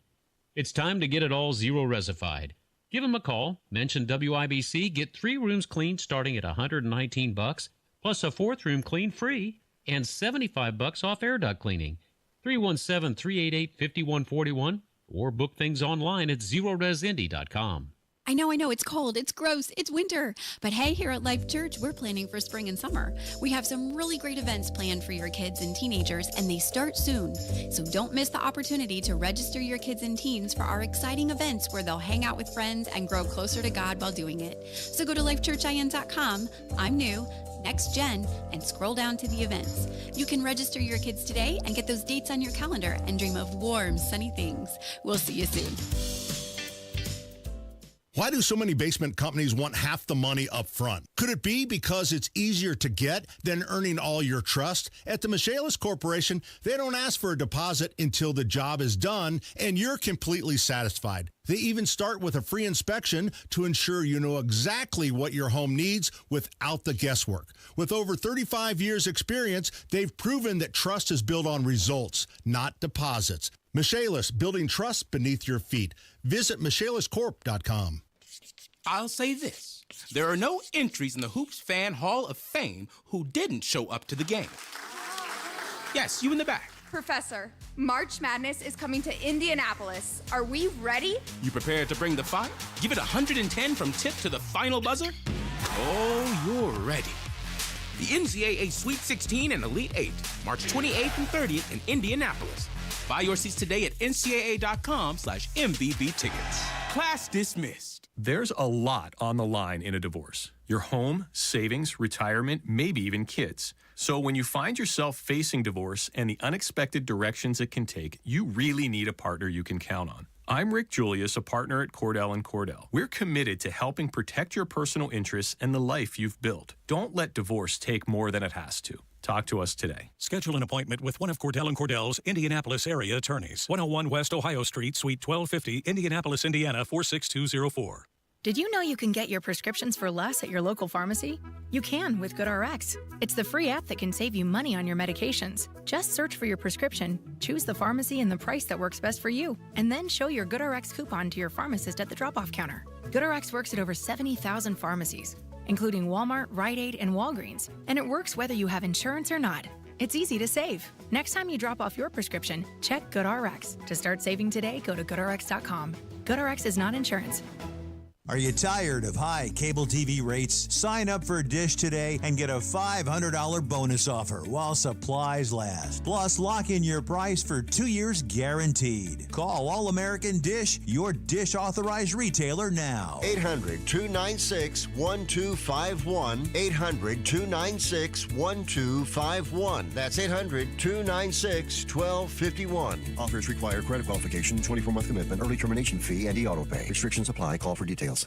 It's time to get it all Zerorez-ified. Give them a call, mention WIBC, get 3 rooms cleaned starting at $119, plus a 4th room clean free, and $75 off air duct cleaning. 317-388-5141, or book things online at ZerorezIndy.com. I know, it's cold, it's gross, it's winter. But hey, here at Life Church, we're planning for spring and summer. We have some really great events planned for your kids and teenagers, and they start soon. So don't miss the opportunity to register your kids and teens for our exciting events where they'll hang out with friends and grow closer to God while doing it. So go to lifechurchin.com, I'm new, Next Gen, and scroll down to the events. You can register your kids today and get those dates on your calendar and dream of warm, sunny things. We'll see you soon. Why do so many basement companies want half the money up front? Could it be because it's easier to get than earning all your trust? At the Michaelis Corporation, they don't ask for a deposit until the job is done and you're completely satisfied. They even start with a free inspection to ensure you know exactly what your home needs without the guesswork. With over 35 years experience, they've proven that trust is built on results, not deposits. Michaelis, building trust beneath your feet. Visit michaeliscorp.com. I'll say this. There are no entries in the Hoops Fan Hall of Fame who didn't show up to the game. Yes, you in the back. Professor, March Madness is coming to Indianapolis. Are we ready? You prepared to bring the fire? Give it 110 from tip to the final buzzer? Oh, you're ready. The NCAA Sweet 16 and Elite 8, March 28th and 30th in Indianapolis. Buy your seats today at ncaa.com/MVB tickets. Class dismissed. There's a lot on the line in a divorce. Your home, savings, retirement, maybe even kids. So when you find yourself facing divorce and the unexpected directions it can take, you really need a partner you can count on. I'm Rick Julius, a partner at Cordell & Cordell. We're committed to helping protect your personal interests and the life you've built. Don't let divorce take more than it has to. Talk to us today. Schedule an appointment with one of Cordell & Cordell's Indianapolis area attorneys. 101 West Ohio Street, Suite 1250, Indianapolis, Indiana, 46204. Did you know you can get your prescriptions for less at your local pharmacy? You can with GoodRx. It's the free app that can save you money on your medications. Just search for your prescription, choose the pharmacy and the price that works best for you, and then show your GoodRx coupon to your pharmacist at the drop-off counter. GoodRx works at over 70,000 pharmacies, including Walmart, Rite Aid, and Walgreens, and it works whether you have insurance or not. It's easy to save. Next time you drop off your prescription, check GoodRx. To start saving today, go to GoodRx.com. GoodRx is not insurance. Are you tired of high cable TV rates? Sign up for Dish today and get a $500 bonus offer while supplies last. Plus, lock in your price for 2 years guaranteed. Call All American Dish, your Dish authorized retailer now. 800-296-1251. 800-296-1251. That's 800-296-1251. Offers require credit qualification, 24-month commitment, early termination fee, and e-auto pay. Restrictions apply. Call for details.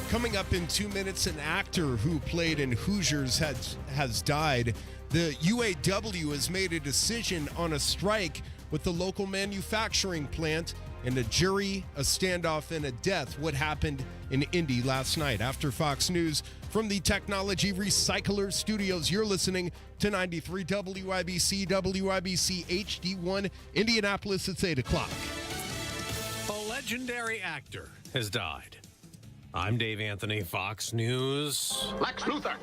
Coming up in 2 minutes, an actor who played in Hoosiers has died. The UAW has made a decision on a strike with the local manufacturing plant, and a jury, a standoff, and a death. What happened in Indy last night? After Fox News, from the Technology Recycler Studios, you're listening to 93 WIBC, WIBC HD1, Indianapolis. It's 8 o'clock. A legendary actor has died. I'm Dave Anthony, Fox News. Lex Luthor,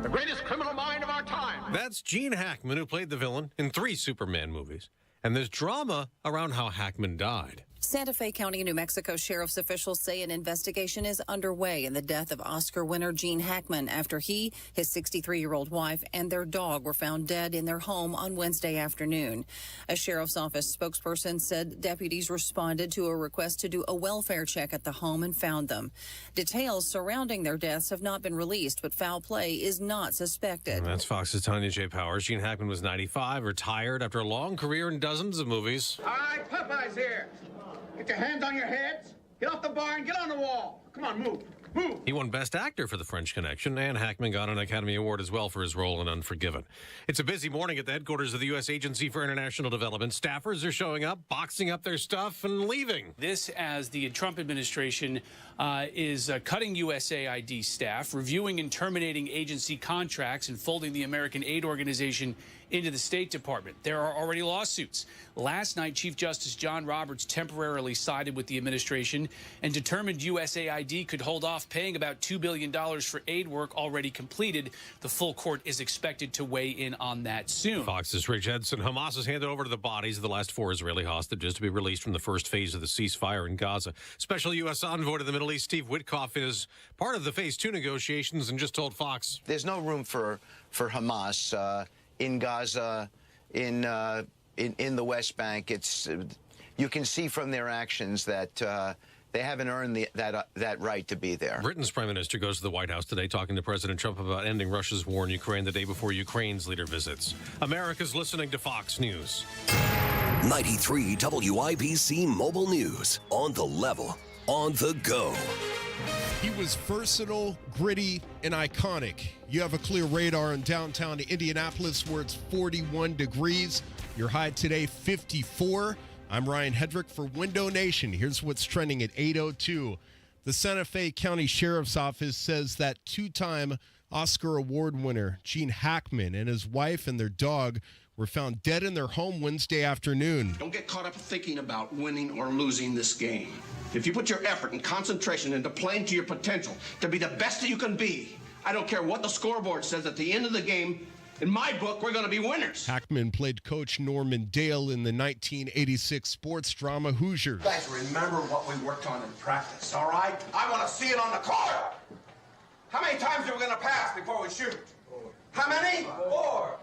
the greatest criminal mind of our time. That's Gene Hackman, who played the villain in 3 Superman movies. And there's drama around how Hackman died. Santa Fe County, New Mexico sheriff's officials say an investigation is underway in the death of Oscar winner Gene Hackman after he, his 63-year-old wife, and their dog were found dead in their home on Wednesday afternoon. A sheriff's office spokesperson said deputies responded to a request to do a welfare check at the home and found them. Details surrounding their deaths have not been released, but foul play is not suspected. And that's Fox's Tanya J. Powers. Gene Hackman was 95, retired after a long career in dozens of movies. All right, Popeye's here. Get your hands on your heads. Get off the bar and get on the wall. Come on, move. Move. He won Best Actor for The French Connection, and Hackman got an Academy Award as well for his role in Unforgiven. It's a busy morning at the headquarters of the U.S. Agency for International Development. Staffers are showing up, boxing up their stuff, and leaving. This as the Trump administration is cutting USAID staff, reviewing and terminating agency contracts, and folding the American Aid Organization into the State Department. There are already lawsuits. Last night, Chief Justice John Roberts temporarily sided with the administration and determined USAID could hold off paying about $2 billion for aid work already completed. The full court is expected to weigh in on that soon. Fox's Rich Edson. Hamas has handed over to the bodies of the last 4 Israeli hostages to be released from the first phase of the ceasefire in Gaza. Special U.S. envoy to the Middle East, Steve Witkoff, is part of the phase 2 negotiations and just told Fox. There's no room for Hamas in Gaza, in the West Bank. It's you can see from their actions that they haven't earned that right to be there. Britain's Prime Minister goes to the White House today talking to President Trump about ending Russia's war in Ukraine the day before Ukraine's leader visits. America's listening to Fox News. 93 WIBC Mobile News. On the level, on the go. He was versatile, gritty, and iconic. You have a clear radar in downtown Indianapolis where it's 41 degrees. Your high today, 54. I'm Ryan Hedrick for Window Nation. Here's what's trending at 8:02. The Santa Fe County Sheriff's Office says that 2-time Oscar Award winner Gene Hackman and his wife and their dog were found dead in their home Wednesday afternoon. Don't get caught up thinking about winning or losing this game. If you put your effort and concentration into playing to your potential, to be the best that you can be, I don't care what the scoreboard says at the end of the game, In my book, we're going to be winners. Hackman played Coach Norman Dale in the 1986 sports drama Hoosiers. Guys, remember what we worked on in practice, all right? I want to see it on the court. How many times are we going to pass before we shoot? How many? Four.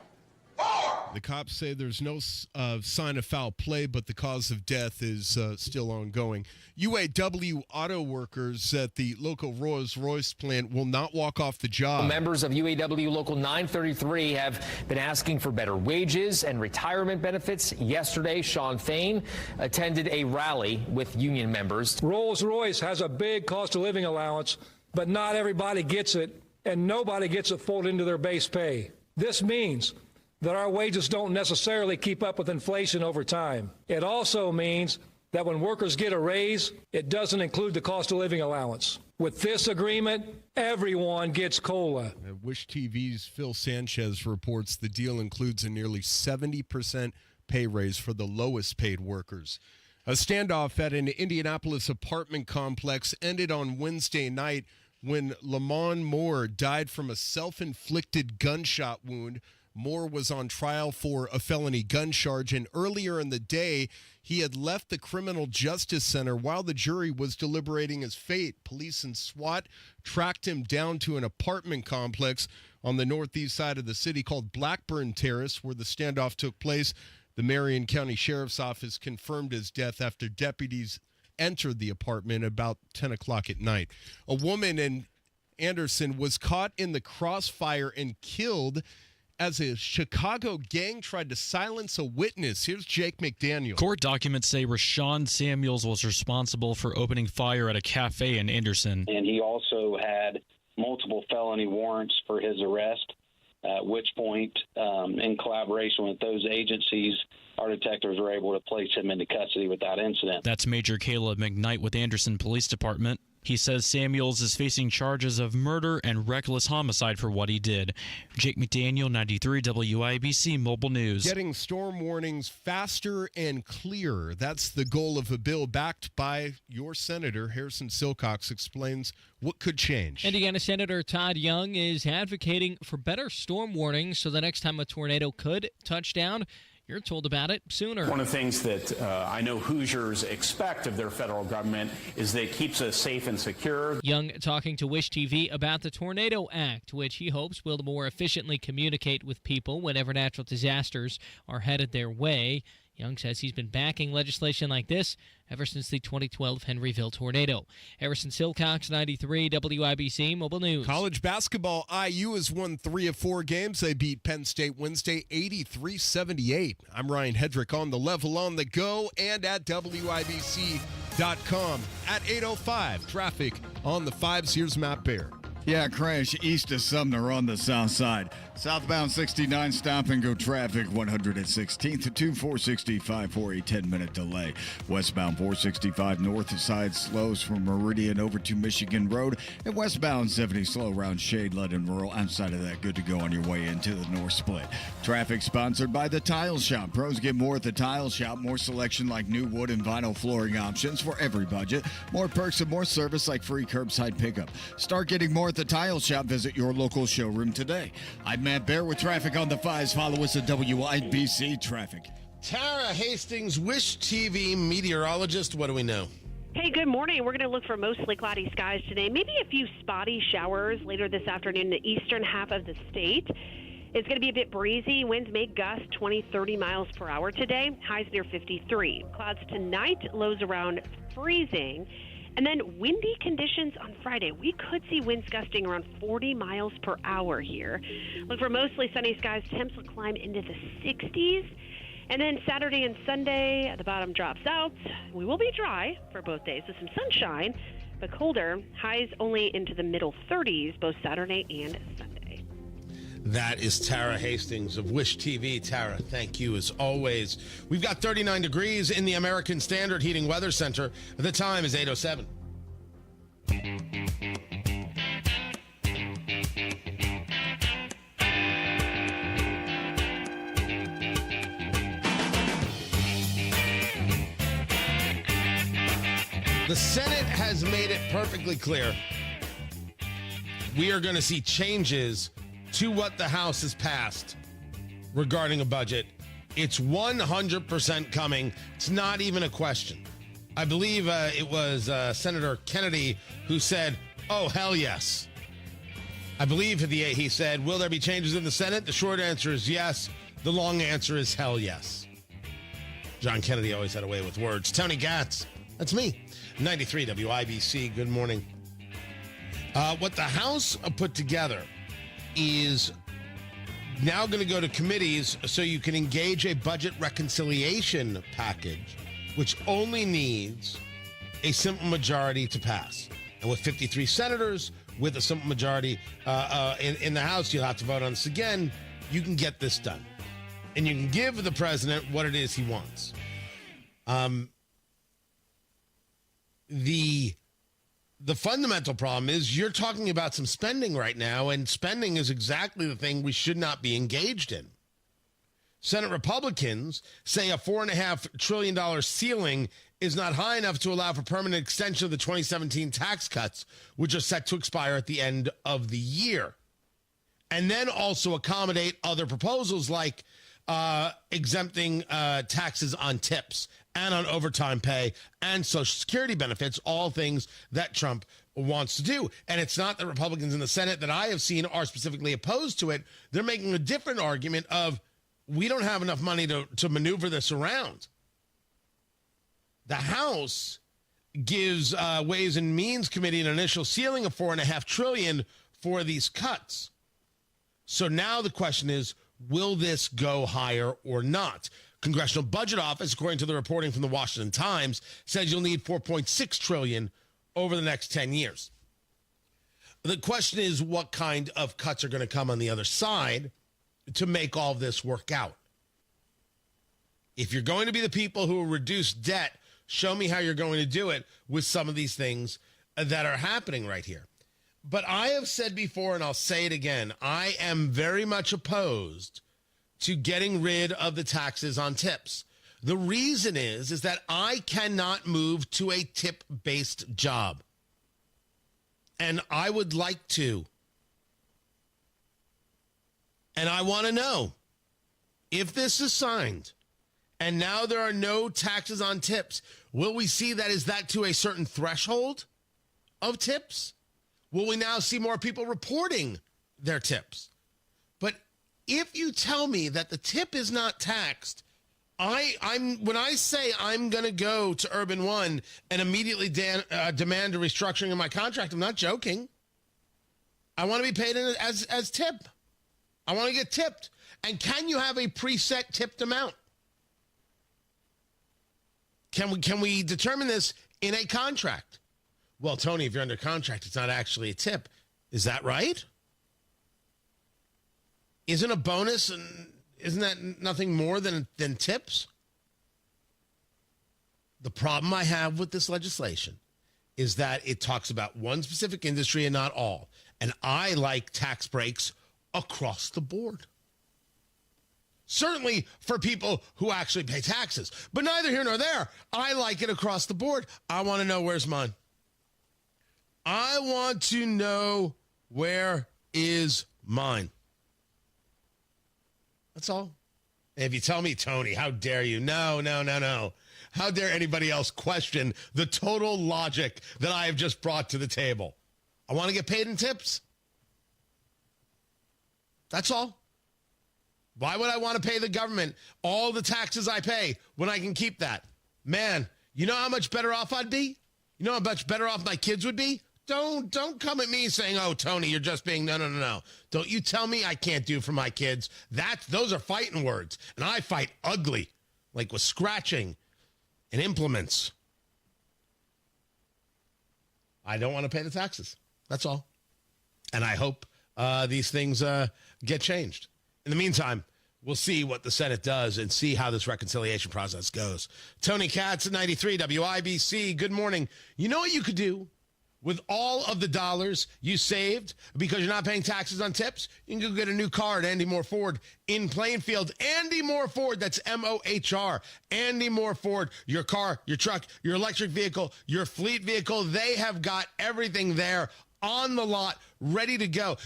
The cops say there's no sign of foul play, but the cause of death is still ongoing. UAW auto workers at the local Rolls-Royce plant will not walk off the job. Members of UAW Local 933 have been asking for better wages and retirement benefits. Yesterday, Sean Fain attended a rally with union members. Rolls-Royce has a big cost of living allowance, but not everybody gets it, and nobody gets it folded into their base pay. This means that our wages don't necessarily keep up with inflation over time. It also means that when workers get a raise, it doesn't include the cost of living allowance. With this agreement, everyone gets COLA. Wish TV's Phil Sanchez reports the deal includes a nearly 70% pay raise for the lowest paid workers. A standoff at an Indianapolis apartment complex ended on Wednesday night when Lamont Moore died from a self-inflicted gunshot wound. Moore was on trial for a felony gun charge, and earlier in the day, he had left the Criminal Justice Center while the jury was deliberating his fate. Police and SWAT tracked him down to an apartment complex on the northeast side of the city called Blackburn Terrace, where the standoff took place. The Marion County Sheriff's Office confirmed his death after deputies entered the apartment about 10 o'clock at night. A woman in Anderson was caught in the crossfire and killed as a Chicago gang tried to silence a witness. Here's Jake McDaniel. Court documents say Rashawn Samuels was responsible for opening fire at a cafe in Anderson. And he also had multiple felony warrants for his arrest, at which point, in collaboration with those agencies, our detectives were able to place him into custody without incident. That's Major Caleb McKnight with Anderson Police Department. He says Samuels is facing charges of murder and reckless homicide for what he did. Jake McDaniel, 93 WIBC Mobile News. Getting storm warnings faster and clearer. That's the goal of a bill backed by your senator. Harrison Silcox explains what could change. Indiana Senator Todd Young is advocating for better storm warnings so the next time a tornado could touch down, you're told about it sooner. One of the things that I know Hoosiers expect of their federal government is that it keeps us safe and secure. Young talking to Wish TV about the Tornado Act, which he hopes will more efficiently communicate with people whenever natural disasters are headed their way. Young says he's been backing legislation like this ever since the 2012 Henryville tornado. Harrison Silcox, 93 WIBC Mobile News. College basketball, IU has won 3 of 4 games. They beat Penn State Wednesday 83-78. I'm Ryan Hedrick on the level, on the go, and at WIBC.com. At 8:05, traffic on the 5s. Here's Matt Baer. Yeah, crash east of Sumner on the south side. Southbound 69 stop and go traffic 116th to 465 for a 10-minute delay. Westbound 465 north side slows from Meridian over to Michigan Road. And westbound 70 slow around Shadeland and Rural. Outside of that, good to go on your way into the North Split. Traffic sponsored by The Tile Shop. Pros get more at The Tile Shop. More selection like new wood and vinyl flooring options for every budget. More perks and more service like free curbside pickup. Start getting more at The Tile Shop. Visit your local showroom today. I'm Matt Baer with traffic on the 5s. Follow us at WIBC Traffic. Tara Hastings, Wish TV meteorologist. What do we know? Hey, good morning. We're going to look for mostly cloudy skies today. Maybe a few spotty showers later this afternoon in the eastern half of the state. It's going to be a bit breezy. Winds may gust 20-30 miles per hour today. Highs near 53. Clouds tonight, lows around freezing. And then windy conditions on Friday. We could see winds gusting around 40 miles per hour here. Look for mostly sunny skies. Temps will climb into the 60s. And then Saturday and Sunday, the bottom drops out. We will be dry for both days with some sunshine, but colder. Highs only into the middle 30s, both Saturday and Sunday. That is Tara Hastings of Wish TV. Tara, thank you as always. We've got 39 degrees in the American Standard Heating Weather Center. The time is 8:07. The Senate has made it perfectly clear we are going to see changes to what the House has passed regarding a budget. It's 100% coming. It's not even a question. I believe it was Senator Kennedy who said, oh, hell yes. I believe he said, will there be changes in the Senate? The short answer is yes. The long answer is hell yes. John Kennedy always had a way with words. Tony Katz, that's me. 93 WIBC, good morning. What the House put together is now going to go to committees so you can engage a budget reconciliation package, which only needs a simple majority to pass. And with 53 senators, with a simple majority in the House, you'll have to vote on this again. You can get this done. And you can give the president what it is he wants. The fundamental problem is you're talking about some spending right now, and spending is exactly the thing we should not be engaged in. Senate Republicans say a $4.5 trillion ceiling is not high enough to allow for permanent extension of the 2017 tax cuts, which are set to expire at the end of the year. And then also accommodate other proposals like exempting taxes on tips and on overtime pay and Social Security benefits, all things that Trump wants to do. And it's not that Republicans in the Senate that I have seen are specifically opposed to it. They're making a different argument of, we don't have enough money to maneuver this around. The House gives Ways and Means Committee an initial ceiling of $4.5 trillion for these cuts. So now the question is, will this go higher or not? Congressional Budget Office, according to the reporting from the Washington Times, says you'll need $4.6 trillion over the next 10 years. The question is, what kind of cuts are going to come on the other side to make all of this work out? If you're going to be the people who will reduce debt, show me how you're going to do it with some of these things that are happening right here. But I have said before, and I'll say it again, I am very much opposed to getting rid of the taxes on tips. The reason is that I cannot move to a tip-based job. And I would like to. And I want to know, if this is signed and now there are no taxes on tips, will we see that? Is that to a certain threshold of tips? Will we now see more people reporting their tips? But if you tell me that the tip is not taxed, when I say I'm going to go to Urban One and immediately demand a restructuring of my contract, I'm not joking. I want to be paid as tip. I want to get tipped. And can you have a preset tipped amount? Can we determine this in a contract? Well, Tony, if you're under contract, it's not actually a tip. Is that right? Isn't a bonus, and isn't that nothing more than tips? The problem I have with this legislation is that it talks about one specific industry and not all. And I like tax breaks across the board. Certainly for people who actually pay taxes. But neither here nor there. I like it across the board. I want to know, where's mine? I want to know, where is mine? That's all. And if you tell me, Tony, how dare you? No. How dare anybody else question the total logic that I have just brought to the table? I want to get paid in tips. That's all. Why would I want to pay the government all the taxes I pay when I can keep that? Man, you know how much better off I'd be? You know how much better off my kids would be? Don't come at me saying, oh, Tony, you're just being, no. Don't you tell me I can't do for my kids. Those are fighting words. And I fight ugly, like with scratching and implements. I don't want to pay the taxes. That's all. And I hope these things get changed. In the meantime, we'll see what the Senate does and see how this reconciliation process goes. Tony Katz at 93 WIBC. Good morning. You know what you could do with all of the dollars you saved because you're not paying taxes on tips? You can go get a new car at Andy Moore Ford in Plainfield. Andy Moore Ford, that's M-O-H-R. Andy Moore Ford, your car, your truck, your electric vehicle, your fleet vehicle, they have got everything there on the lot, ready to go.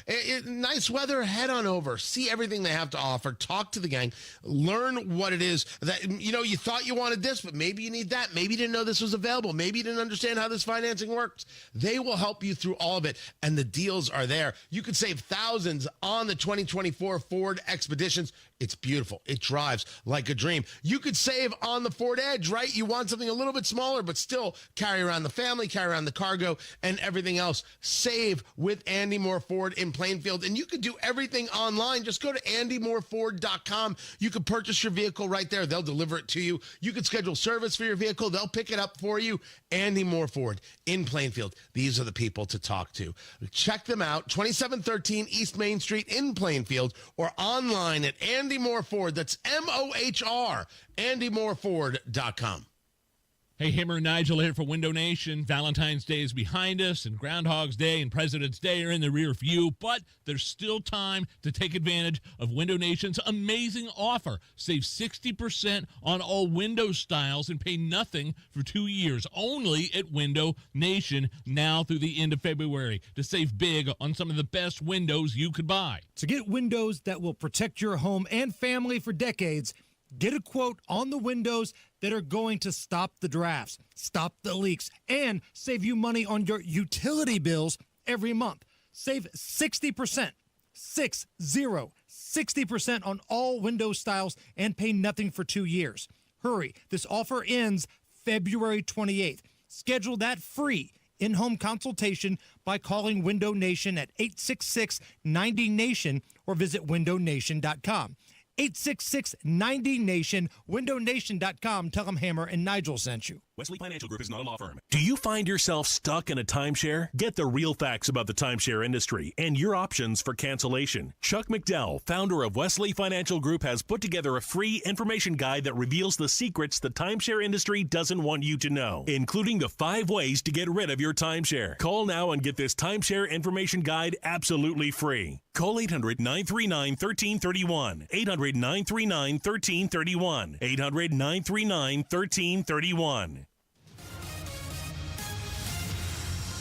Nice weather, head on over. See everything they have to offer. Talk to the gang. Learn what it is that, you thought you wanted this, but maybe you need that. Maybe you didn't know this was available. Maybe you didn't understand how this financing works. They will help you through all of it, and the deals are there. You could save thousands on the 2024 Ford Expeditions. It's beautiful. It drives like a dream. You could save on the Ford Edge, right? You want something a little bit smaller, but still carry around the family, carry around the cargo, and everything else. Save with Andy Moore Ford in Plainfield. And you could do everything online. Just go to andymoreford.com. You could purchase your vehicle right there. They'll deliver it to you. You could schedule service for your vehicle. They'll pick it up for you. Andy Moore Ford in Plainfield. These are the people to talk to. Check them out. 2713 East Main Street in Plainfield, or online at Andy Moore Ford. That's MOHR. AndyMoreFord.com. Hey, Hammer and Nigel here for Window Nation. Valentine's Day is behind us, and Groundhog's Day and President's Day are in the rear view, but there's still time to take advantage of Window Nation's amazing offer. Save 60% on all window styles and pay nothing for 2 years, only at Window Nation now through the end of February, to save big on some of the best windows you could buy. To get windows that will protect your home and family for decades, get a quote on the windows that are going to stop the drafts, stop the leaks, and save you money on your utility bills every month. Save 60%, 60% on all window styles and pay nothing for 2 years. Hurry, this offer ends February 28th. Schedule that free in-home consultation by calling Window Nation at 866-90-NATION or visit windownation.com. 866-90-NATION, windownation.com. Tell them Hammer and Nigel sent you. Wesley Financial Group is not a law firm. Do you find yourself stuck in a timeshare? Get the real facts about the timeshare industry and your options for cancellation. Chuck McDowell, founder of Wesley Financial Group, has put together a free information guide that reveals the secrets the timeshare industry doesn't want you to know, including the 5 ways to get rid of your timeshare. Call now and get this timeshare information guide absolutely free. Call 800-939-1331. 800-939-1331. 800-939-1331.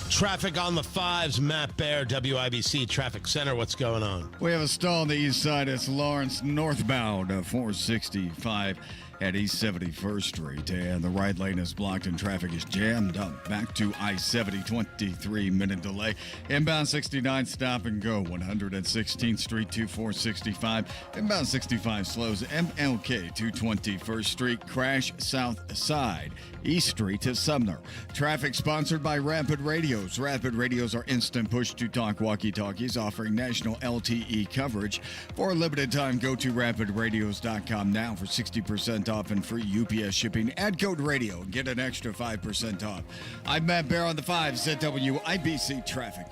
Traffic on the 5s, Matt Baer, WIBC Traffic Center. What's going on? We have a stall on the east side. It's Lawrence northbound, 465 at East 71st Street. And the right lane is blocked and traffic is jammed up. Back to I-70, 23-minute delay. Inbound 69, stop and go. 116th Street to 465. Inbound 65 slows. MLK to 21st Street. Crash south side. East Street to Sumner. Traffic sponsored by Rapid Radios. Rapid Radios are instant push-to-talk walkie-talkies offering national LTE coverage. For a limited time, go to rapidradios.com now for 60% off and free UPS shipping. Add code radio and get an extra 5% off. I'm Matt Baer on the 5s at WIBC Traffic.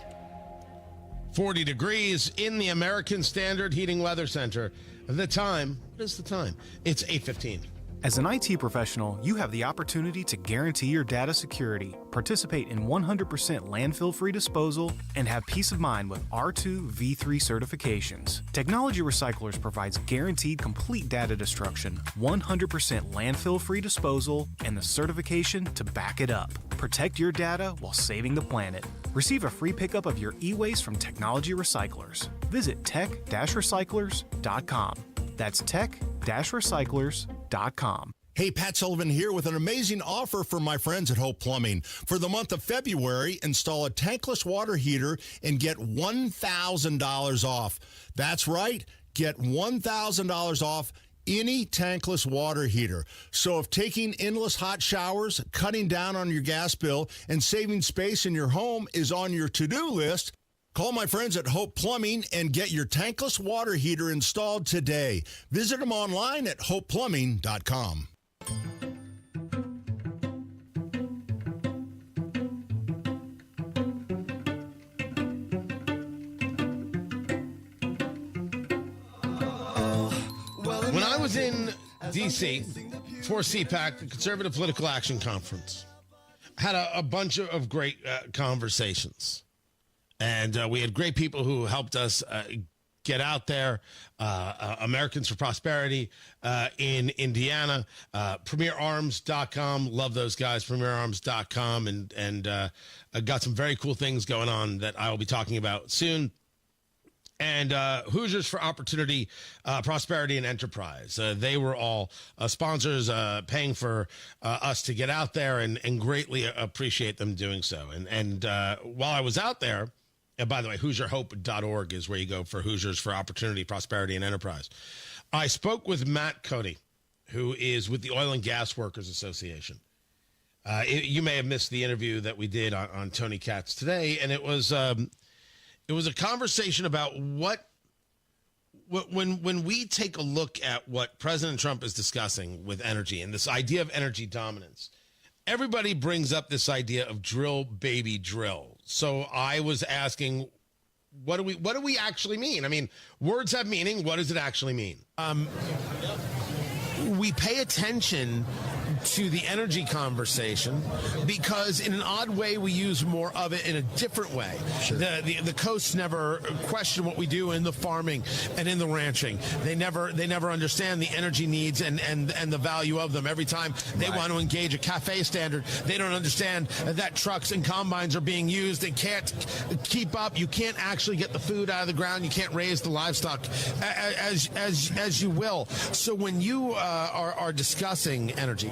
40 degrees in the American Standard Heating Weather Center. The time, what is the time? It's 8:15. As an IT professional, you have the opportunity to guarantee your data security, participate in 100% landfill-free disposal, and have peace of mind with R2 V3 certifications. Technology Recyclers provides guaranteed complete data destruction, 100% landfill-free disposal, and the certification to back it up. Protect your data while saving the planet. Receive a free pickup of your e-waste from Technology Recyclers. Visit tech-recyclers.com. That's tech-recyclers.com. Hey, Pat Sullivan here with an amazing offer for my friends at Hope Plumbing. For the month of February, install a tankless water heater and get $1,000 off. That's right, get $1,000 off any tankless water heater. So if taking endless hot showers, cutting down on your gas bill, and saving space in your home is on your to-do list, call my friends at Hope Plumbing and get your tankless water heater installed today. Visit them online at hopeplumbing.com. When I was in D.C. for CPAC, the Conservative Political Action Conference, had a bunch of great conversations. And we had great people who helped us Get out there. Americans for Prosperity in Indiana. PremierArms.com. Love those guys. PremierArms.com. And got some very cool things going on that I will be talking about soon. And Hoosiers for Opportunity, Prosperity, and Enterprise. They were all sponsors paying for us to get out there and greatly appreciate them doing so. And while I was out there, and by the way, HoosierHope.org is where you go for Hoosiers for Opportunity, Prosperity, and Enterprise. I spoke with Matt Cody, who is with the Oil and Gas Workers Association. You may have missed the interview that we did on Tony Katz today, and it was a conversation about when we take a look at what President Trump is discussing with energy and this idea of energy dominance. Everybody brings up this idea of drill, baby, drill. So I was asking, what do we actually mean? I mean, words have meaning. What does it actually mean? We pay attention to the energy conversation because in an odd way we use more of it in a different way. Sure. The coasts never question what we do in the farming and in the ranching. They never understand the energy needs and the value of them. Every time they want to engage a cafe standard, they don't understand that trucks and combines are being used and can't keep up. You can't actually get the food out of the ground. You can't raise the livestock as you will. So when you are discussing energy,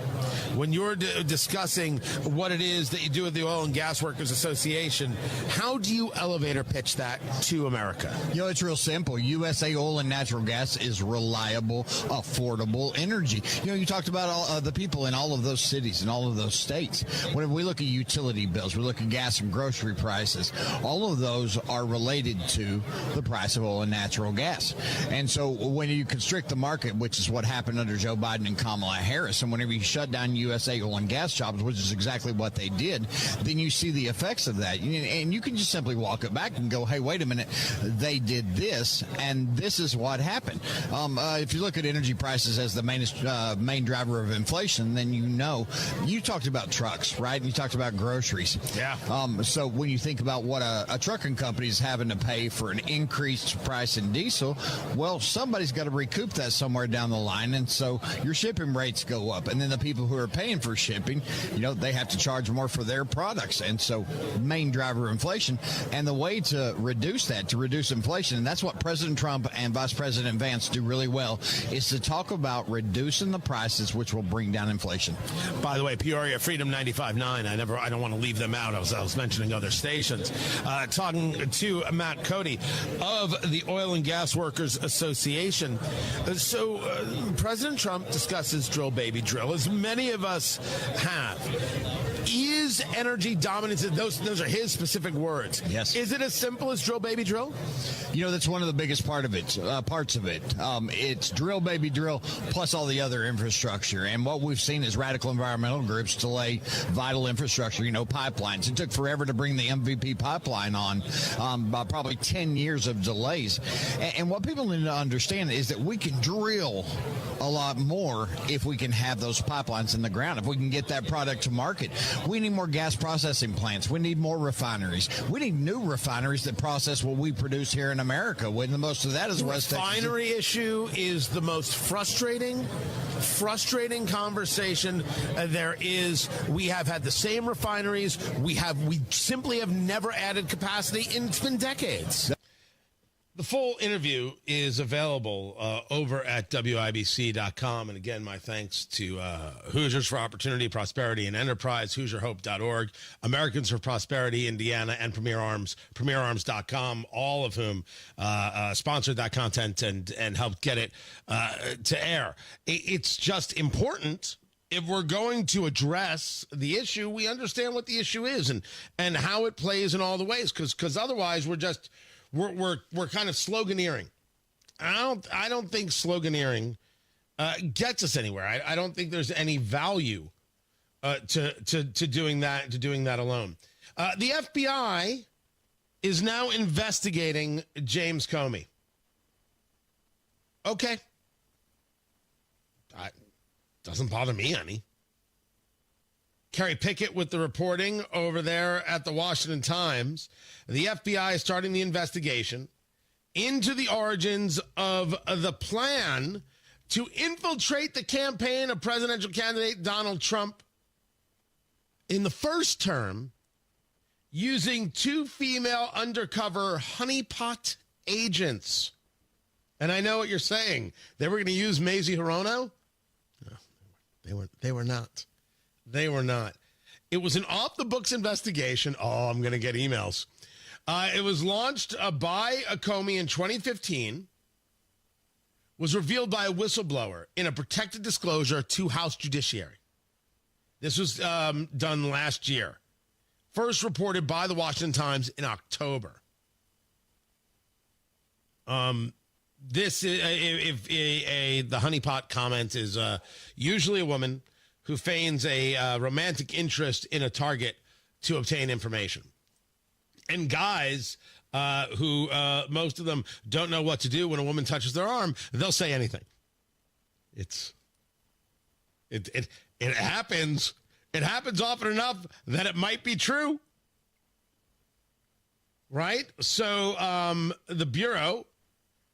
when you're discussing what it is that you do with the Oil and Gas Workers Association, how do you elevator pitch that to America? You know, it's real simple. USA Oil and Natural Gas is reliable, affordable energy. You know, you talked about all the people in all of those cities and all of those states. When we look at utility bills, we look at gas and grocery prices, all of those are related to the price of oil and natural gas. And so when you constrict the market, which is what happened under Joe Biden and Kamala Harris, and whenever you shut down USA Oil and Gas jobs, which is exactly what they did, then you see the effects of that. And you can just simply walk it back and go, hey, wait a minute, they did this, and this is what happened. If you look at energy prices as the main driver of inflation, then you talked about trucks, right? And you talked about groceries. Yeah. So when you think about what a trucking company is having to pay for an increased price in diesel, well, somebody's got to recoup that somewhere down the line, and so your shipping rates go up. And then the people who are paying for shipping, they have to charge more for their products. And so main driver of inflation. And the way to reduce that, to reduce inflation, and that's what President Trump and Vice President Vance do really well, is to talk about reducing the prices, which will bring down inflation. By the way, Peoria Freedom 95.9, I don't want to leave them out. I was mentioning other stations. Talking to Matt Cody of the Oil and Gas Workers Association. So President Trump discusses drill, baby, drill, as many of us have. Is energy dominance, those are his specific words. Yes. Is it as simple as drill, baby, drill? That's one of the biggest parts of it. It's drill, baby, drill, plus all the other infrastructure. And what we've seen is radical environmental groups delay vital infrastructure, pipelines. It took forever to bring the MVP pipeline on, probably 10 years of delays. And what people need to understand is that we can drill a lot more if we can have those pipelines in the ground, if we can get that product to market. We need more gas processing plants. We need more refineries. We need new refineries that process what we produce here in America, when the most of that is West Texas. The refinery issue is the most frustrating conversation there is. We have had the same refineries. We simply have never added capacity. It's been decades. The full interview is available over at WIBC.com. And again, my thanks to Hoosiers for Opportunity, Prosperity, and Enterprise, HoosierHope.org, Americans for Prosperity, Indiana, and Premier Arms, PremierArms.com, all of whom sponsored that content and helped get it to air. It's just important. If we're going to address the issue, we understand what the issue is and how it plays in all the ways, because otherwise we're kind of sloganeering. I don't think sloganeering gets us anywhere. I don't think there's any value to doing that alone. The FBI is now investigating James Comey. Okay. Doesn't bother me any. Kerry Pickett with the reporting over there at the Washington Times. The FBI is starting the investigation into the origins of the plan to infiltrate the campaign of presidential candidate Donald Trump in the first term using 2 female undercover honeypot agents. And I know what you're saying. They were going to use Mazie Hirono? No, they were not. They were not. It was an off-the-books investigation. Oh, I'm going to get emails. It was launched by Comey in 2015, was revealed by a whistleblower in a protected disclosure to House Judiciary. This was done last year. First reported by the Washington Times in October. This is the honeypot comment is usually a woman who feigns a romantic interest in a target to obtain information. And guys who most of them don't know what to do when a woman touches their arm, they'll say anything. It happens. It happens often enough that it might be true. Right? So the Bureau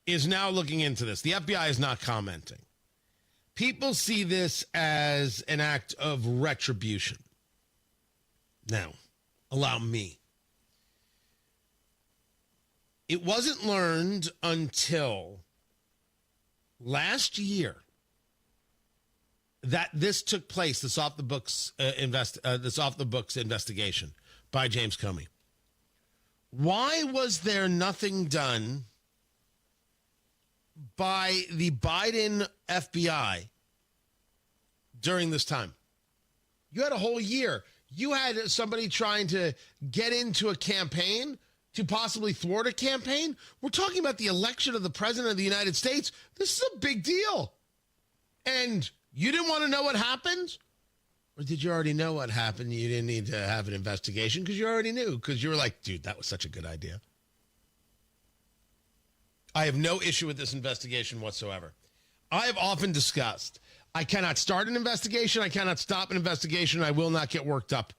is now looking into this. The FBI is not commenting. People see this as an act of retribution. Now, allow me. It wasn't learned until last year that this took place, this off the books investigation by James Comey. Why was there nothing done by the Biden FBI during this time? You had a whole year. You had somebody trying to get into a campaign to possibly thwart a campaign. We're talking about the election of the president of the United States. This is a big deal. And you didn't want to know what happened? Or did you already know what happened? You didn't need to have an investigation because you already knew, because you were like, dude, that was such a good idea. I have no issue with this investigation whatsoever. I have often discussed, I cannot start an investigation. I cannot stop an investigation. I will not get worked up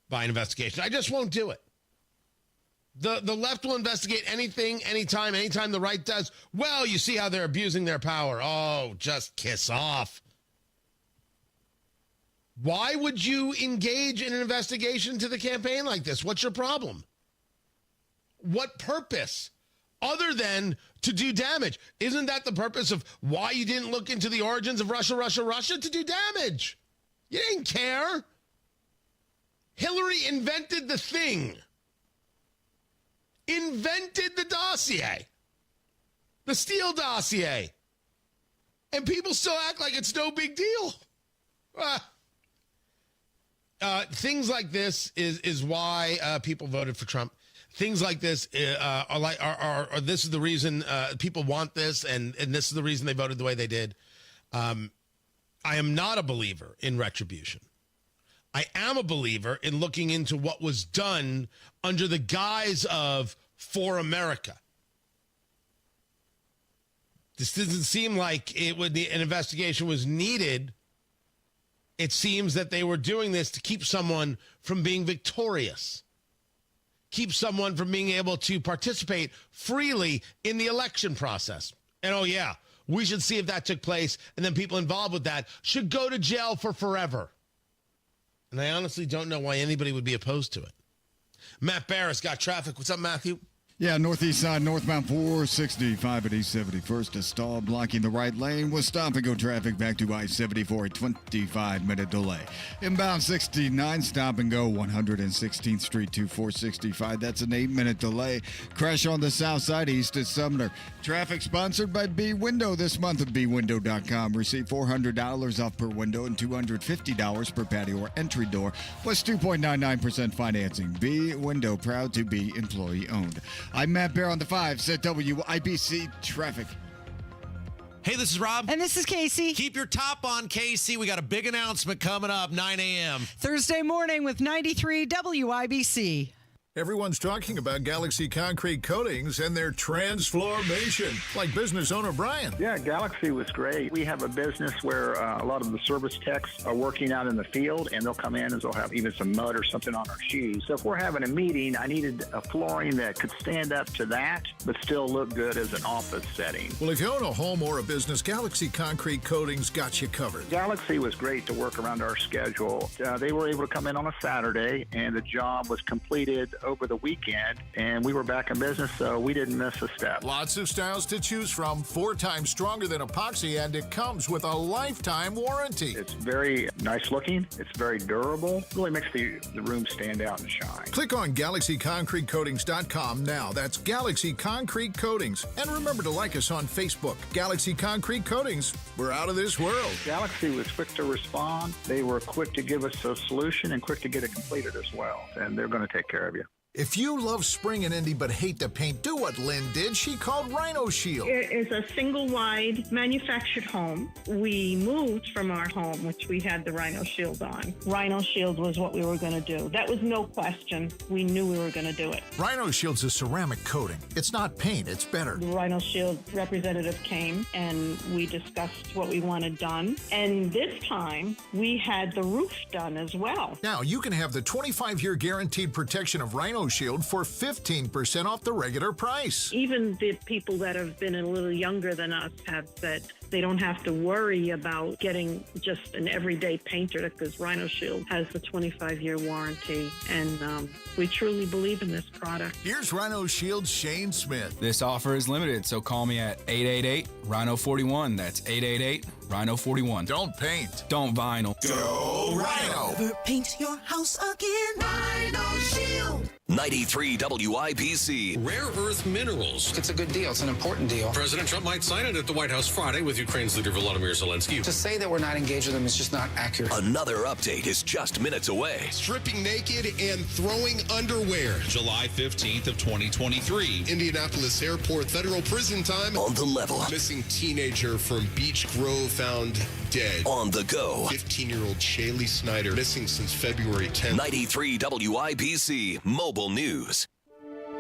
by an investigation. I just won't do it. The left will investigate anything, anytime the right does. Well, you see how they're abusing their power. Oh, just kiss off. Why would you engage in an investigation into the campaign like this? What's your problem? What purpose? Other than to do damage. Isn't that the purpose of why you didn't look into the origins of Russia? To do damage. You didn't care. Hillary invented the thing. Invented the dossier. The Steele dossier. And people still act like it's no big deal. Things like this is why people voted for Trump. Things like this are this is the reason people want this, and this is the reason they voted the way they did. I am not a believer in retribution. I am a believer in looking into what was done under the guise of For America. This doesn't seem like an investigation was needed. It seems that they were doing this to keep someone from being victorious. Keep someone from being able to participate freely in the election process. And oh yeah, we should see if that took place, and then people involved with that should go to jail for forever. And I honestly don't know why anybody would be opposed to it. Matt Barris got traffic. What's up, Matthew? Yeah, northeast side, northbound 465 at East 71st, a stall blocking the right lane with stop-and-go traffic back to I-74, a 25-minute delay. Inbound 69, stop-and-go 116th Street to 465. That's an 8-minute delay. Crash on the south side, east at Sumner. Traffic sponsored by B-Window this month at bwindow.com. Receive $400 off per window and $250 per patio or entry door, plus 2.99% financing. B-Window, proud to be employee-owned. I'm Matt Bear on the 5s at WIBC Traffic. Hey, this is Rob. And this is Casey. Keep your top on, Casey. We got a big announcement coming up, 9 a.m. Thursday morning with 93 WIBC. Everyone's talking about Galaxy Concrete Coatings and their transformation, like business owner Brian. Yeah, Galaxy was great. We have a business where a lot of the service techs are working out in the field, and they'll come in and they'll have even some mud or something on our shoes. So if we're having a meeting, I needed a flooring that could stand up to that, but still look good as an office setting. Well, if you own a home or a business, Galaxy Concrete Coatings got you covered. Galaxy was great to work around our schedule. They were able to come in on a Saturday, and the job was completed over the weekend, and we were back in business, so we didn't miss a step. Lots of styles to choose from, 4 times stronger than epoxy, and it comes with a lifetime warranty. It's very nice looking. It's very durable. Really makes the room stand out and shine. Click on GalaxyConcreteCoatings.com now. That's Galaxy Concrete Coatings. And remember to like us on Facebook. Galaxy Concrete Coatings. We're out of this world. Galaxy was quick to respond. They were quick to give us a solution and quick to get it completed as well. And they're going to take care of you. If you love spring and Indy but hate the paint, do what Lynn did. She called Rhino Shield. It is a single-wide manufactured home. We moved from our home, which we had the Rhino Shield on. Rhino Shield was what we were going to do. That was no question. We knew we were going to do it. Rhino Shield's a ceramic coating. It's not paint, it's better. The Rhino Shield representative came, and we discussed what we wanted done. And this time, we had the roof done as well. Now, you can have the 25-year guaranteed protection of Rhino Shield for 15% off the regular price. Even the people that have been a little younger than us have said they don't have to worry about getting just an everyday painter because Rhino Shield has the 25-year warranty, and we truly believe in this product. Here's Rhino Shield's Shane Smith. This offer is limited, so call me at 888-RHINO-41. That's 888-RHINO-41. Don't paint. Don't vinyl. Go Rhino. Never paint your house again. Rhino Shield. 93 WIBC. Rare earth minerals. It's a good deal. It's an important deal. President Trump might sign it at the White House Friday with Ukraine's leader Volodymyr Zelensky. To say that we're not engaged with them is just not accurate. Another update is just minutes away. Stripping naked and throwing underwear. July 15th of 2023. Indianapolis Airport Federal Prison time. On the level. Missing teenager from Beech Grove found dead. On the go. 15-year-old Shaylee Snyder missing since February 10th. 93 WIBC Mobile News.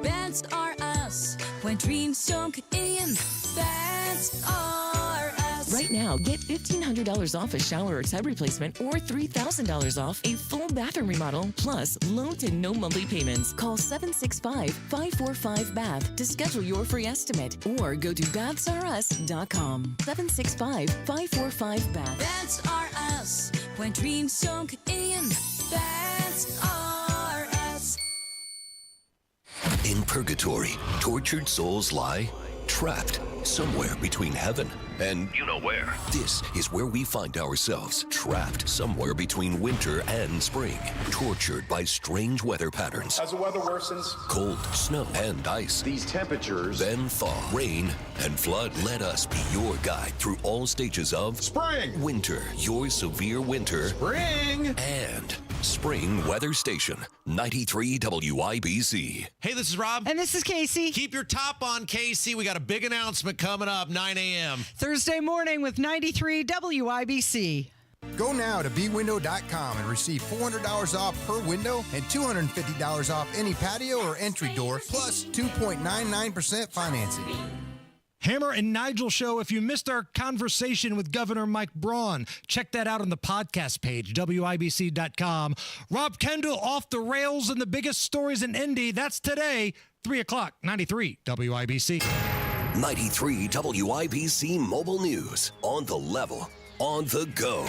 That's are us. When dreams don't get in, that's are us. Right now, get $1,500 off a shower or tub replacement or $3,000 off a full bathroom remodel, plus low to no monthly payments. Call 765-545-BATH to schedule your free estimate or go to bathsareus.com. 765-545-BATH. That's are us. When dreams don't get in, that's are us. In purgatory, tortured souls lie trapped somewhere between heaven and you know where. This is where we find ourselves, trapped somewhere between winter and spring, tortured by strange weather patterns. As the weather worsens, Cold, snow, and ice. These temperatures, Then thaw, rain, and flood. Let us be your guide through all stages of spring, winter, your severe winter, spring, and spring weather station, 93 WIBC. Hey, this is Rob. And this is Casey. Keep your top on, Casey. We got a big announcement coming up, 9 a.m. Thursday morning with 93 WIBC. Go now to bwindow.com and receive $400 off per window and $250 off any patio or entry door, plus 2.99% financing. Hammer and Nigel Show. If you missed our conversation with Governor Mike Braun, check that out on the podcast page, WIBC.com. Rob Kendall off the rails and the biggest stories in Indy. That's today, 3 o'clock, 93 WIBC. 93 WIBC Mobile News. On the level, on the go.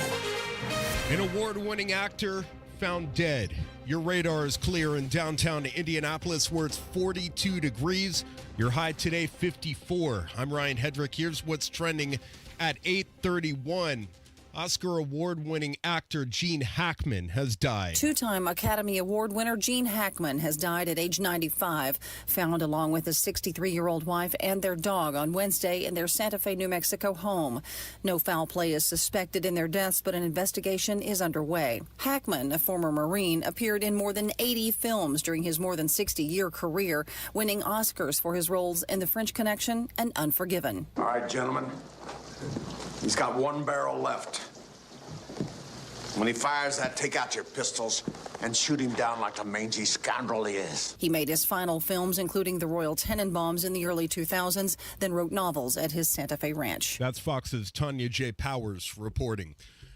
An award-winning actor found dead. Your radar is clear in downtown Indianapolis where it's 42 degrees. Your high today, 54. I'm Ryan Hedrick. Here's what's trending at 8:31. Oscar award-winning actor Gene Hackman has died. Two-time Academy Award winner Gene Hackman has died at age 95, found along with his 63-year-old wife and their dog on Wednesday in their Santa Fe, New Mexico home. No foul play is suspected in their deaths, but an investigation is underway. Hackman, a former Marine, appeared in more than 80 films during his more than 60-year career, winning Oscars for his roles in The French Connection and Unforgiven. All right, gentlemen. He's got one barrel left. When he fires that, take out your pistols and shoot him down like the mangy scoundrel he is. He made his final films, including The Royal Tenenbaums in the early 2000s, then wrote novels at his Santa Fe ranch. That's Fox's Tanya J. Powers reporting.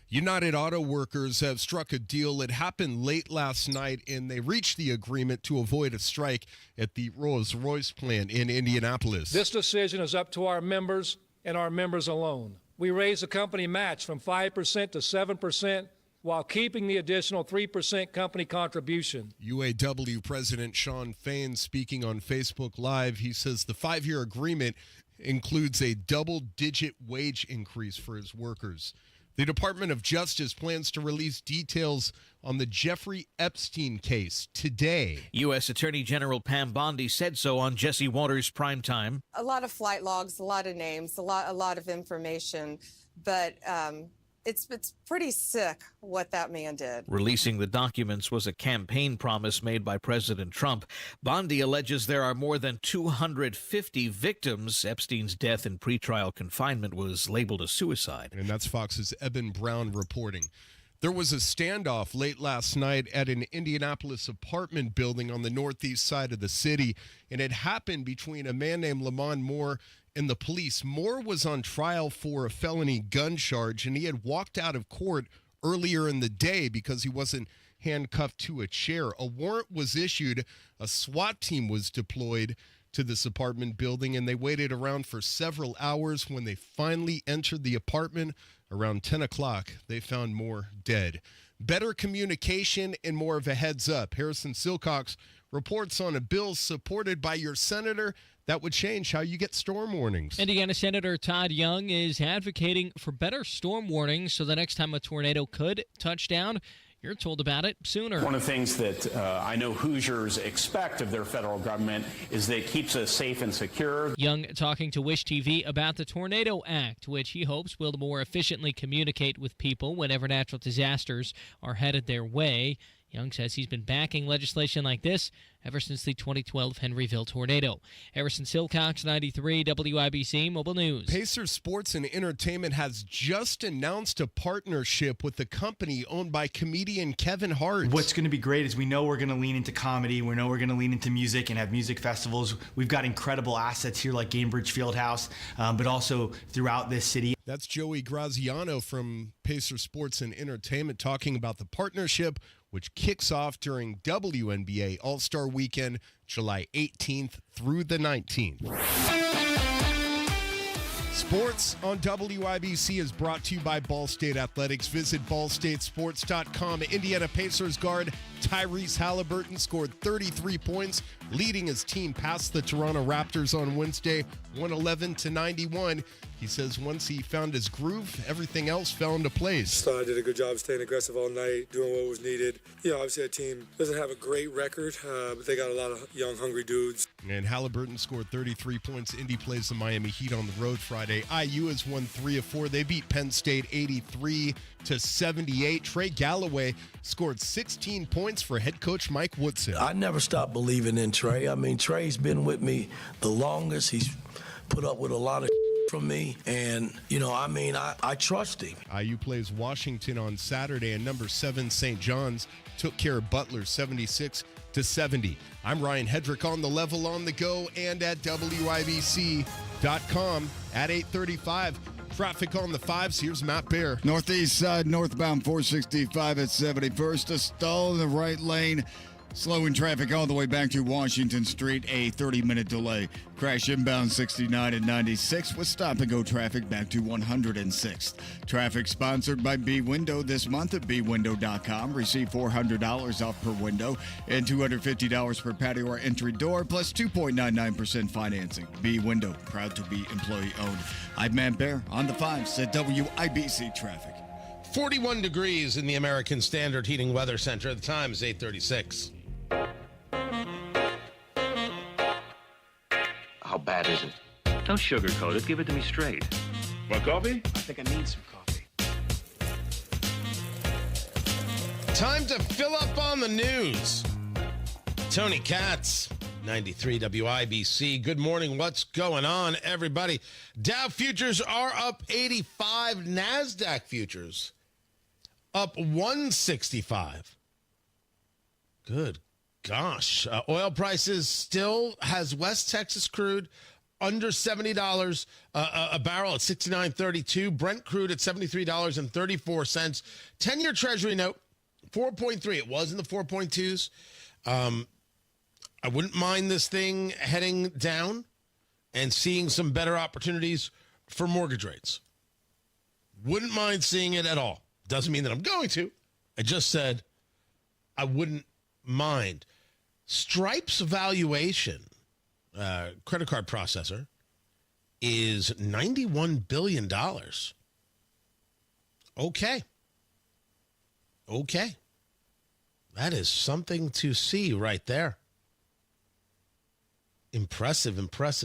United Auto Workers have struck a deal. It happened late last night, and they reached the agreement to avoid a strike at the Rolls-Royce plant in Indianapolis. This decision is up to our members and our members alone. We raised the company match from 5% to 7%, while keeping the additional 3% company contribution. UAW President Shawn Fain speaking on Facebook Live. He says the 5-year agreement includes a double-digit wage increase for his workers. The Department of Justice plans to release details on the Jeffrey Epstein case today. U.S. Attorney General Pam Bondi said so on Jesse Waters' Primetime. A lot of flight logs, a lot of names, a lot of information, but it's pretty sick what that man did. Releasing the documents was a campaign promise made by President Trump. Bondi alleges there are more than 250 victims. Epstein's death in pretrial confinement was labeled a suicide. And that's Fox's Eben Brown reporting. There was a standoff late last night at an Indianapolis apartment building on the northeast side of the city, and it happened between a man named Lamont Moore and the police. Moore was on trial for a felony gun charge, and he had walked out of court earlier in the day because he wasn't handcuffed to a chair. A warrant was issued. A SWAT team was deployed to this apartment building, and they waited around for several hours. When they finally entered the apartment around 10 o'clock, they found Moore dead. Better communication and more of a heads up. Harrison Silcox reports on a bill supported by your senator that would change how you get storm warnings. Indiana Senator Todd Young is advocating for better storm warnings so the next time a tornado could touch down, you're told about it sooner. One of the things that I know Hoosiers expect of their federal government is that it keeps us safe and secure. Young talking to Wish TV about the Tornado Act, which he hopes will more efficiently communicate with people whenever natural disasters are headed their way. Young says he's been backing legislation like this ever since the 2012 Henryville tornado. Harrison Silcox, 93 WIBC Mobile News. Pacers Sports and Entertainment has just announced a partnership with the company owned by comedian Kevin Hart. What's going to be great is we know we're going to lean into comedy. We know we're going to lean into music and have music festivals. We've got incredible assets here like Gainbridge Fieldhouse, but also throughout this city. That's Joey Graziano from Pacers Sports and Entertainment talking about the partnership, which kicks off during WNBA All-Star Weekend, July 18th through the 19th. Sports on WIBC is brought to you by Ball State Athletics. Visit ballstatesports.com. Indiana Pacers guard Tyrese Halliburton scored 33 points, leading his team past the Toronto Raptors on Wednesday, 111-91. He says once he found his groove, everything else fell into place. I did a good job staying aggressive all night, doing what was needed. You know, obviously that team doesn't have a great record, but they got a lot of young, hungry dudes. And Halliburton scored 33 points. Indy plays the Miami Heat on the road Friday. IU has won 3 of 4. They beat Penn State 83-78. Trey Galloway scored 16 points for head coach Mike Woodson. I never stopped believing in Trey. I mean, Trey's been with me the longest. He's put up with a lot of from me, and I trust him. IU plays Washington on Saturday, and number 7 St. John's took care of Butler 76-70. I'm Ryan Hedrick on the level, on the go, and at WIBC.com at 8:35. Traffic on the 5s. Here's Matt Bear. Northeast side, northbound 465 at 71st. A stall in the right lane. Slowing traffic all the way back to Washington Street, a 30-minute delay. Crash inbound 69 and 96 with stop-and-go traffic back to 106th. Traffic sponsored by B-Window this month at bwindow.com. Receive $400 off per window and $250 per patio or entry door, plus 2.99% financing. B-Window, proud to be employee-owned. I'm Matt Bear on the 5s at WIBC Traffic. 41 degrees in the American Standard Heating Weather Center. The time is 8:36. How bad is it? Don't sugarcoat it. Give it to me straight. Want coffee? I think I need some coffee. Time to fill up on the news. Tony Katz, 93 WIBC. Good morning. What's going on, everybody? Dow futures are up 85. NASDAQ futures up 165. Good gosh. Oil prices still has West Texas crude under $70 a barrel at $69.32. Brent crude at $73.34. 10-year Treasury note, 4.3. It was in the 4.2s. I wouldn't mind this thing heading down and seeing some better opportunities for mortgage rates. Wouldn't mind seeing it at all. Doesn't mean that I'm going to. I just said I wouldn't mind. Stripe's valuation, credit card processor, is $91 billion. Okay. That is something to see right there. Impressive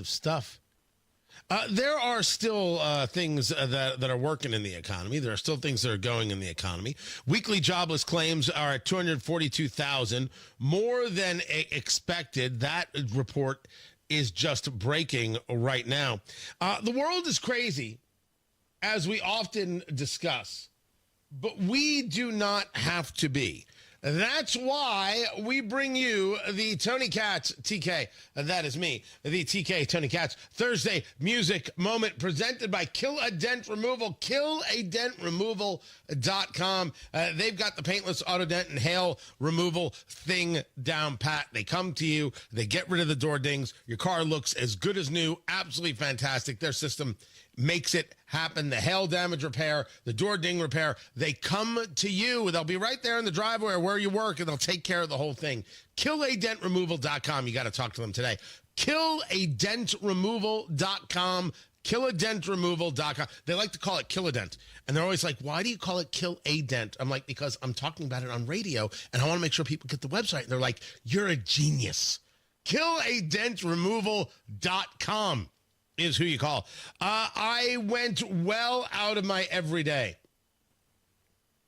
stuff. There are still things that are working in the economy. There are still things that are going in the economy. Weekly jobless claims are at 242,000, more than expected. That report is just breaking right now. The world is crazy, as we often discuss, but we do not have to be. That's why we bring you the Tony Katz TK. That is me, the TK Tony Katz Thursday Music Moment, presented by Kill a Dent Removal. KillADentRemoval.com. They've got the paintless auto dent and hail removal thing down pat. They come to you. They get rid of the door dings. Your car looks as good as new. Absolutely fantastic. Their system makes it happen. The hail damage repair, the door ding repair, they come to you. They'll be right there in the driveway or where you work, and they'll take care of the whole thing. KillADentRemoval.com. You got to talk to them today. KillADentRemoval.com. KillADentRemoval.com. They like to call it Kill-A-Dent. And they're always like, why do you call it Kill-A-Dent? I'm like, because I'm talking about it on radio, and I want to make sure people get the website. And they're like, you're a genius. KillADentRemoval.com is who you call. I went well out of my everyday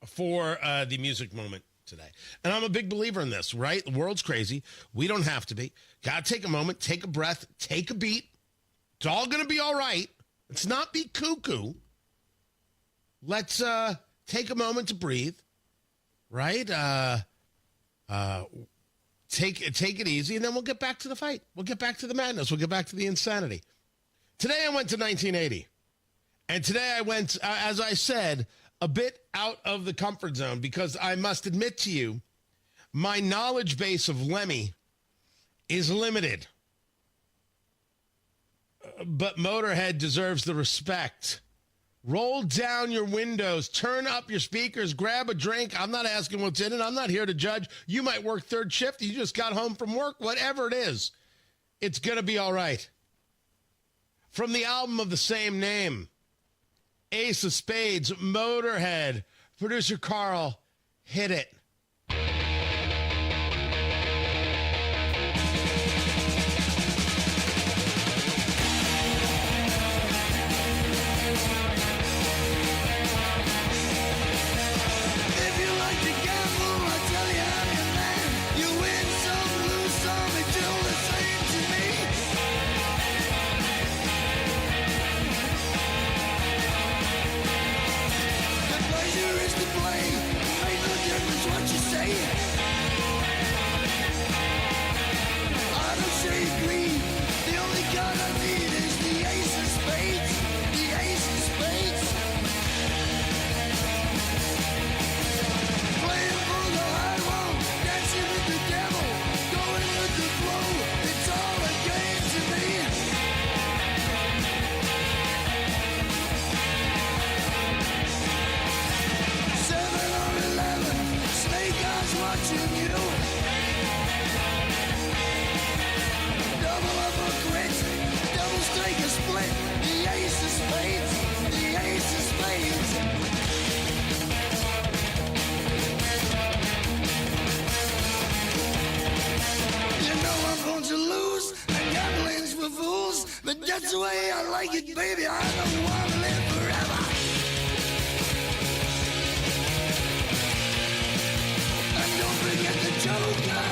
for the music moment today. And I'm a big believer in this, right? The world's crazy. We don't have to be. Got to take a moment, take a breath, take a beat. It's all going to be all right. Let's not be cuckoo. Let's take a moment to breathe, right? Take it easy, and then we'll get back to the fight. We'll get back to the madness. We'll get back to the insanity. Today I went to 1980, and today I went, as I said, a bit out of the comfort zone, because I must admit to you, my knowledge base of Lemmy is limited. But Motorhead deserves the respect. Roll down your windows, turn up your speakers, grab a drink. I'm not asking what's in it. I'm not here to judge. You might work third shift. You just got home from work. Whatever it is, it's going to be all right. From the album of the same name, Ace of Spades, Motorhead, producer Carl, hit it. But that's the way I like it, baby. I don't want to live forever. And don't forget the Joker.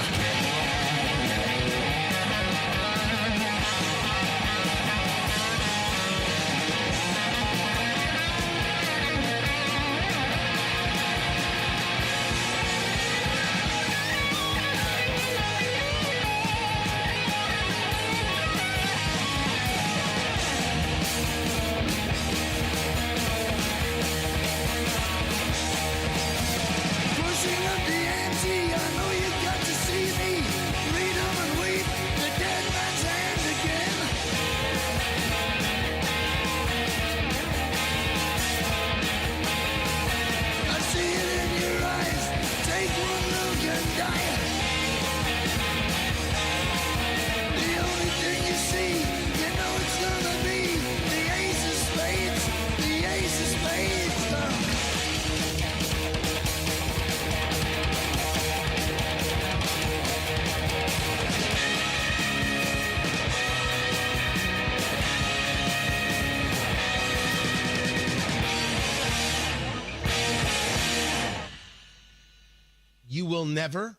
You will never,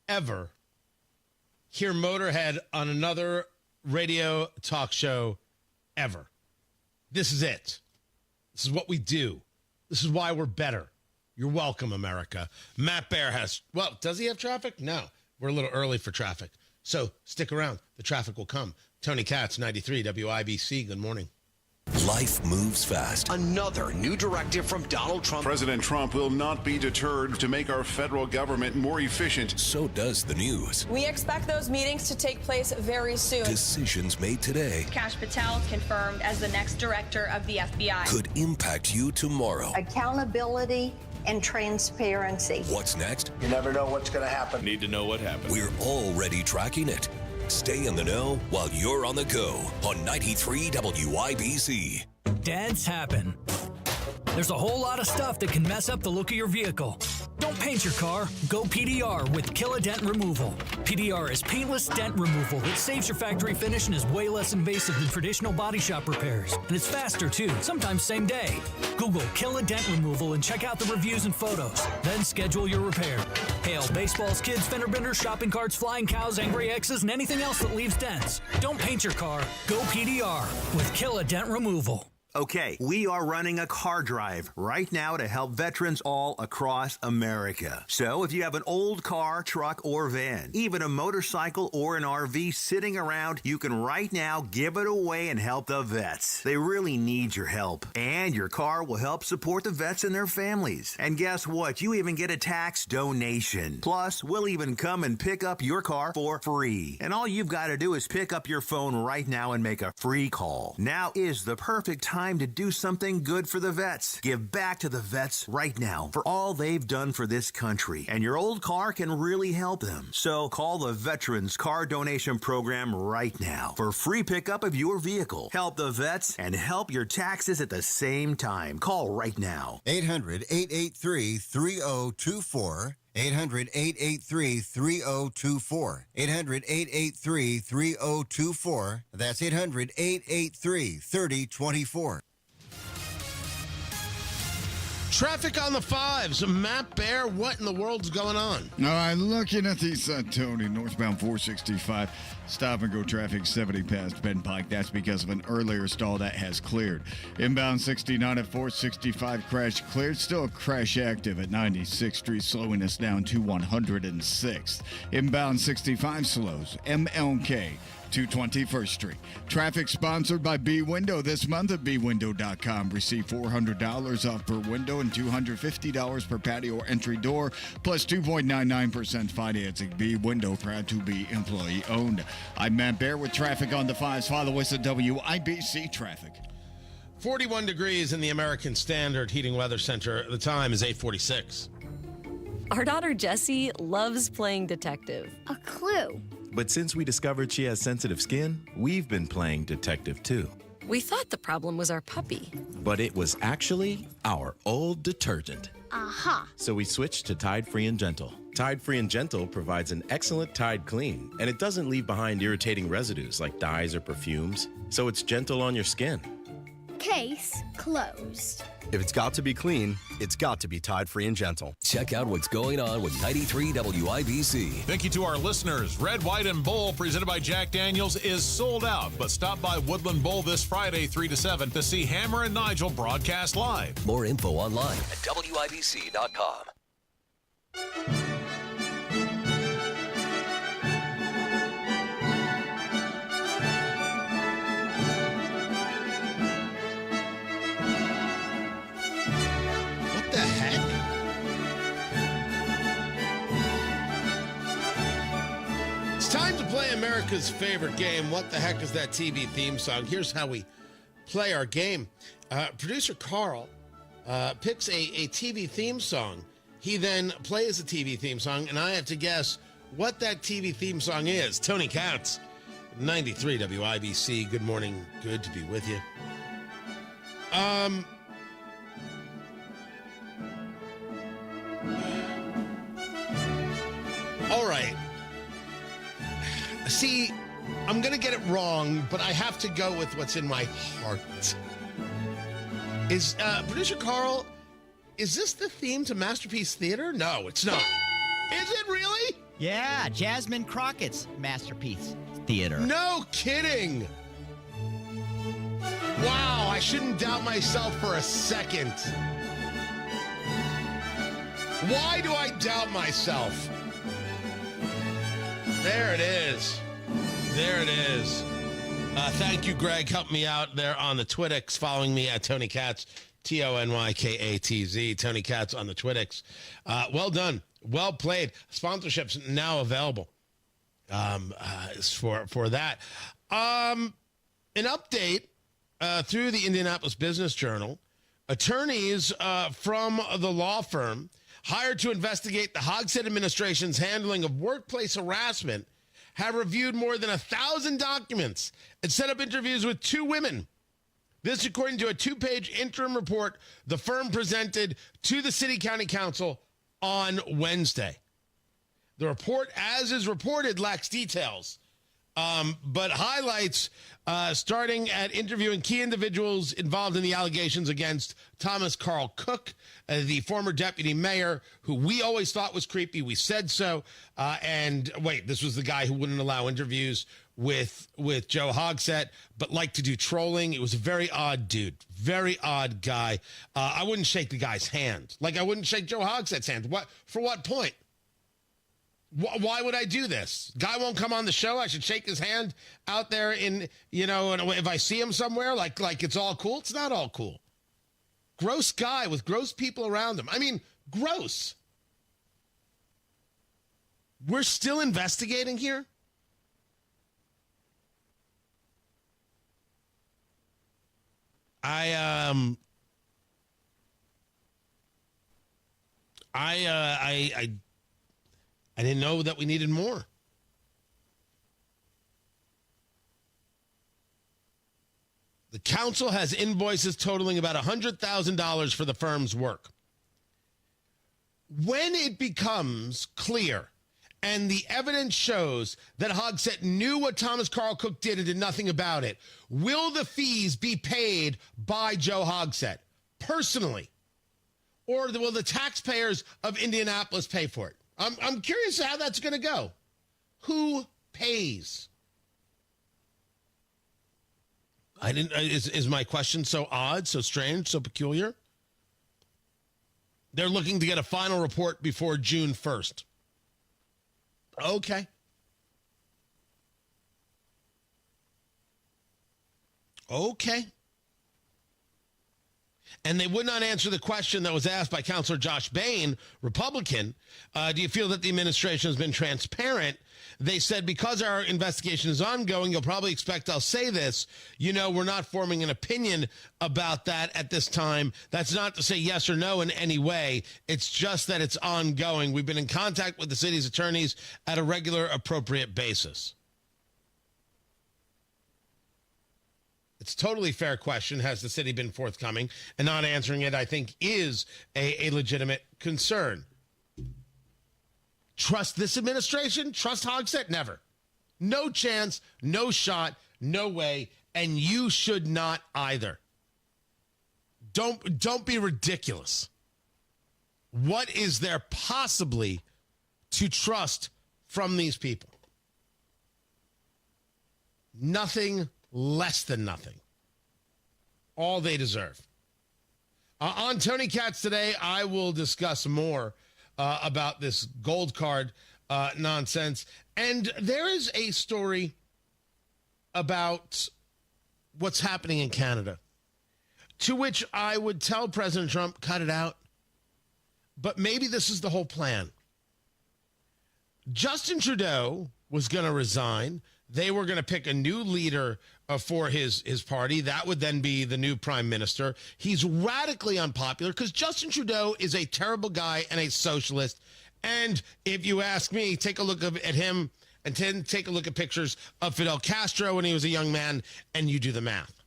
ever hear Motorhead on another radio talk show ever. This is it. This is what we do. This is why we're better. You're welcome, America. Matt Bear has, well, does he have traffic? No. We're a little early for traffic. So stick around. The traffic will come. Tony Katz, 93 WIBC. Good morning. Life moves fast. Another new directive from Donald Trump. President Trump will not be deterred to make our federal government more efficient. So does the news. We expect those meetings to take place very soon. Decisions made today Kash Patel confirmed as the next director of the FBI. could impact you tomorrow. Accountability and transparency. What's next? You never know what's going to happen. Need to know what happened. We're already tracking it. Stay in the know while you're on the go on 93 WIBC. Dents happen. There's a whole lot of stuff that can mess up the look of your vehicle. Don't paint your car. Go PDR with Kill a Dent Removal. PDR is paintless dent removal that saves your factory finish and is way less invasive than traditional body shop repairs. And it's faster too, sometimes same day. Google Kill a Dent Removal and check out the reviews and photos. Then schedule your repair. Hail baseballs, kids, fender benders, shopping carts, flying cows, angry X's, and anything else that leaves dents. Don't paint your car. Go PDR with Kill a Dent Removal. Okay, we are running a car drive right now to help veterans all across America. So if you have an old car, truck, or van, even a motorcycle or an RV sitting around, you can right now give it away and help the vets. They really need your help. And your car will help support the vets and their families. And guess what? You even get a tax donation. Plus, we'll even come and pick up your car for free. And all you've got to do is pick up your phone right now and make a free call. Now is the perfect time to do something good for the vets. Give back to the vets right now for all they've done for this country. And your old car can really help them. So call the Veterans Car Donation Program right now for free pickup of your vehicle. Help the vets and help your taxes at the same time. Call right now. 800-883-3024. 800-883-3024. 800-883-3024. That's 800-883-3024. Traffic on the fives. Matt Bear, what in the world's going on? All right, looking at the Tony, northbound 465, stop and go traffic 70 past Ben Pike. That's because of an earlier stall that has cleared. Inbound 69 at 465, crash cleared. Still a crash active at 96th Street, slowing us down to 106th. Inbound 65 slows. MLK. 221st Street. Traffic sponsored by B Window this month at bwindow.com. Receive $400 off per window and $250 per patio or entry door, plus 2.99% financing. B Window, proud to be employee owned. I'm Matt Bear with traffic on the fives. Follow us at WIBC Traffic. 41 degrees in the American Standard Heating Weather Center. The time is 8:46. Our daughter Jessie loves playing detective. A clue. But since we discovered she has sensitive skin, we've been playing detective too. We thought the problem was our puppy. But it was actually our old detergent. Aha. So we switched to Tide Free and Gentle. Tide Free and Gentle provides an excellent Tide clean, and it doesn't leave behind irritating residues like dyes or perfumes, so it's gentle on your skin. Case closed. If it's got to be clean, it's got to be Tide Free and Gentle. Check out what's going on with 93 WIBC. Thank you to our listeners. Red, White, and Bull, presented by Jack Daniels, is sold out. But stop by Woodland Bowl this Friday, 3 to 7, to see Hammer and Nigel broadcast live. More info online at WIBC.com. It's time to play America's favorite game. What the heck is that TV theme song? Here's how we play our game. Producer Carl picks a TV theme song. He then plays a TV theme song, and I have to guess what that TV theme song is. Tony Katz, 93 WIBC. Good morning. Good to be with you. All right. See, I'm going to get it wrong, but I have to go with what's in my heart. Is, producer Carl, is this the theme to Masterpiece Theater? No, it's not. Is it really? Yeah, Jasmine Crockett's masterpiece theater. No kidding. Wow, I shouldn't doubt myself for a second. Why do I doubt myself? There it is. There it is. Thank you, Greg. Help me out there on the Twittix. Following me at Tony Katz, TonyKatz. Tony Katz on the Twittix. Well done. Well played. Sponsorships now available for that. An update through the Indianapolis Business Journal. Attorneys from the law firm hired to investigate the Hogsett administration's handling of workplace harassment have reviewed more than 1,000 documents and set up interviews with 2 women. This according to a 2-page interim report the firm presented to the City County Council on Wednesday. The report, as is reported, lacks details, but highlights starting at interviewing key individuals involved in the allegations against Thomas Carl Cook, the former deputy mayor, who we always thought was creepy. We said so. And wait, this was the guy who wouldn't allow interviews with Joe Hogsett, but liked to do trolling. It was a very odd dude, very odd guy. I wouldn't shake the guy's hand. Like I wouldn't shake Joe Hogsett's hand. What? For what point? Why would I do this? Guy won't come on the show. I should shake his hand out there and if I see him somewhere, like it's all cool. It's not all cool. Gross guy with gross people around him. I mean, gross. We're still investigating here? I didn't know that we needed more. The council has invoices totaling about $100,000 for the firm's work. When it becomes clear and the evidence shows that Hogsett knew what Thomas Carl Cook did and did nothing about it, will the fees be paid by Joe Hogsett personally? Or will the taxpayers of Indianapolis pay for it? I'm curious how that's going to go. Who pays? Is my question so odd, so strange, so peculiar? They're looking to get a final report before June 1st. Okay. And they would not answer the question that was asked by Counselor Josh Bain, Republican. Do you feel that the administration has been transparent? They said, because our investigation is ongoing, you'll probably expect I'll say this. We're not forming an opinion about that at this time. That's not to say yes or no in any way. It's just that it's ongoing. We've been in contact with the city's attorneys at a regular, appropriate basis. It's a totally fair question. Has the city been forthcoming? And not answering it, I think, is a legitimate concern. Trust this administration? Trust Hogsett? Never. No chance, no shot, no way, and you should not either. Don't be ridiculous. What is there possibly to trust from these people? Nothing less than nothing. All they deserve. On Tony Katz today, I will discuss more about this gold card nonsense. And there is a story about what's happening in Canada, to which I would tell President Trump, cut it out. But maybe this is the whole plan. Justin Trudeau was going to resign. They were going to pick a new leader for his party. That would then be the new prime minister. He's radically unpopular because Justin Trudeau is a terrible guy and a socialist. And if you ask me, take a look at him and then take a look at pictures of Fidel Castro when he was a young man, and you do the math.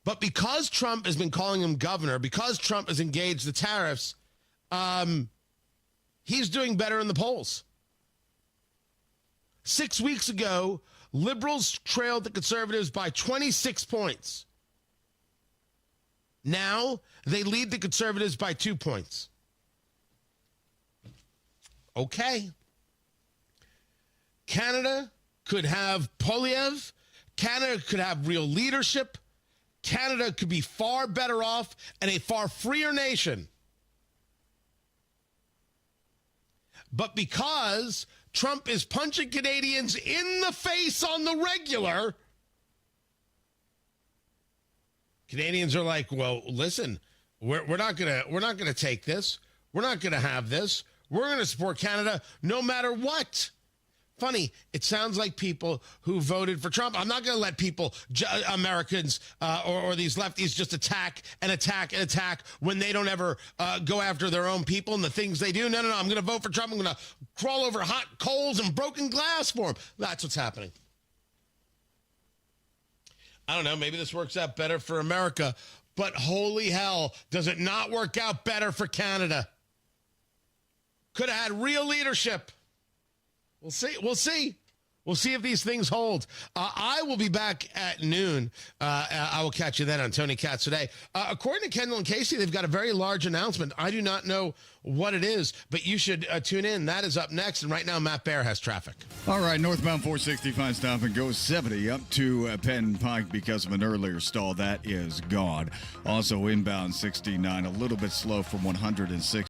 But because Trump has been calling him governor, because Trump has engaged the tariffs, he's doing better in the polls. 6 weeks ago, liberals trailed the conservatives by 26 points. Now, they lead the conservatives by 2 points. Okay. Canada could have Polyev. Canada could have real leadership. Canada could be far better off and a far freer nation. But because Trump is punching Canadians in the face on the regular, Canadians are like, well, listen, we're not gonna take this. We're not gonna have this. We're gonna support Canada no matter what. Funny, it sounds like people who voted for Trump. I'm not going to let people, Americans or these lefties, just attack when they don't ever go after their own people and the things they do. No. I'm going to vote for Trump. I'm going to crawl over hot coals and broken glass for him. That's what's happening. I don't know. Maybe this works out better for America, but holy hell, does it not work out better for Canada? Could have had real leadership. We'll see. We'll see if these things hold. I will be back at noon. I will catch you then on Tony Katz Today. According to Kendall and Casey, they've got a very large announcement. I do not know what it is, but you should tune in. That is up next. And right now, Matt Bear has traffic. All right, northbound 465 stop and go 70 up to Penn Pike because of an earlier stall. That is gone. Also, inbound 69, a little bit slow from 106.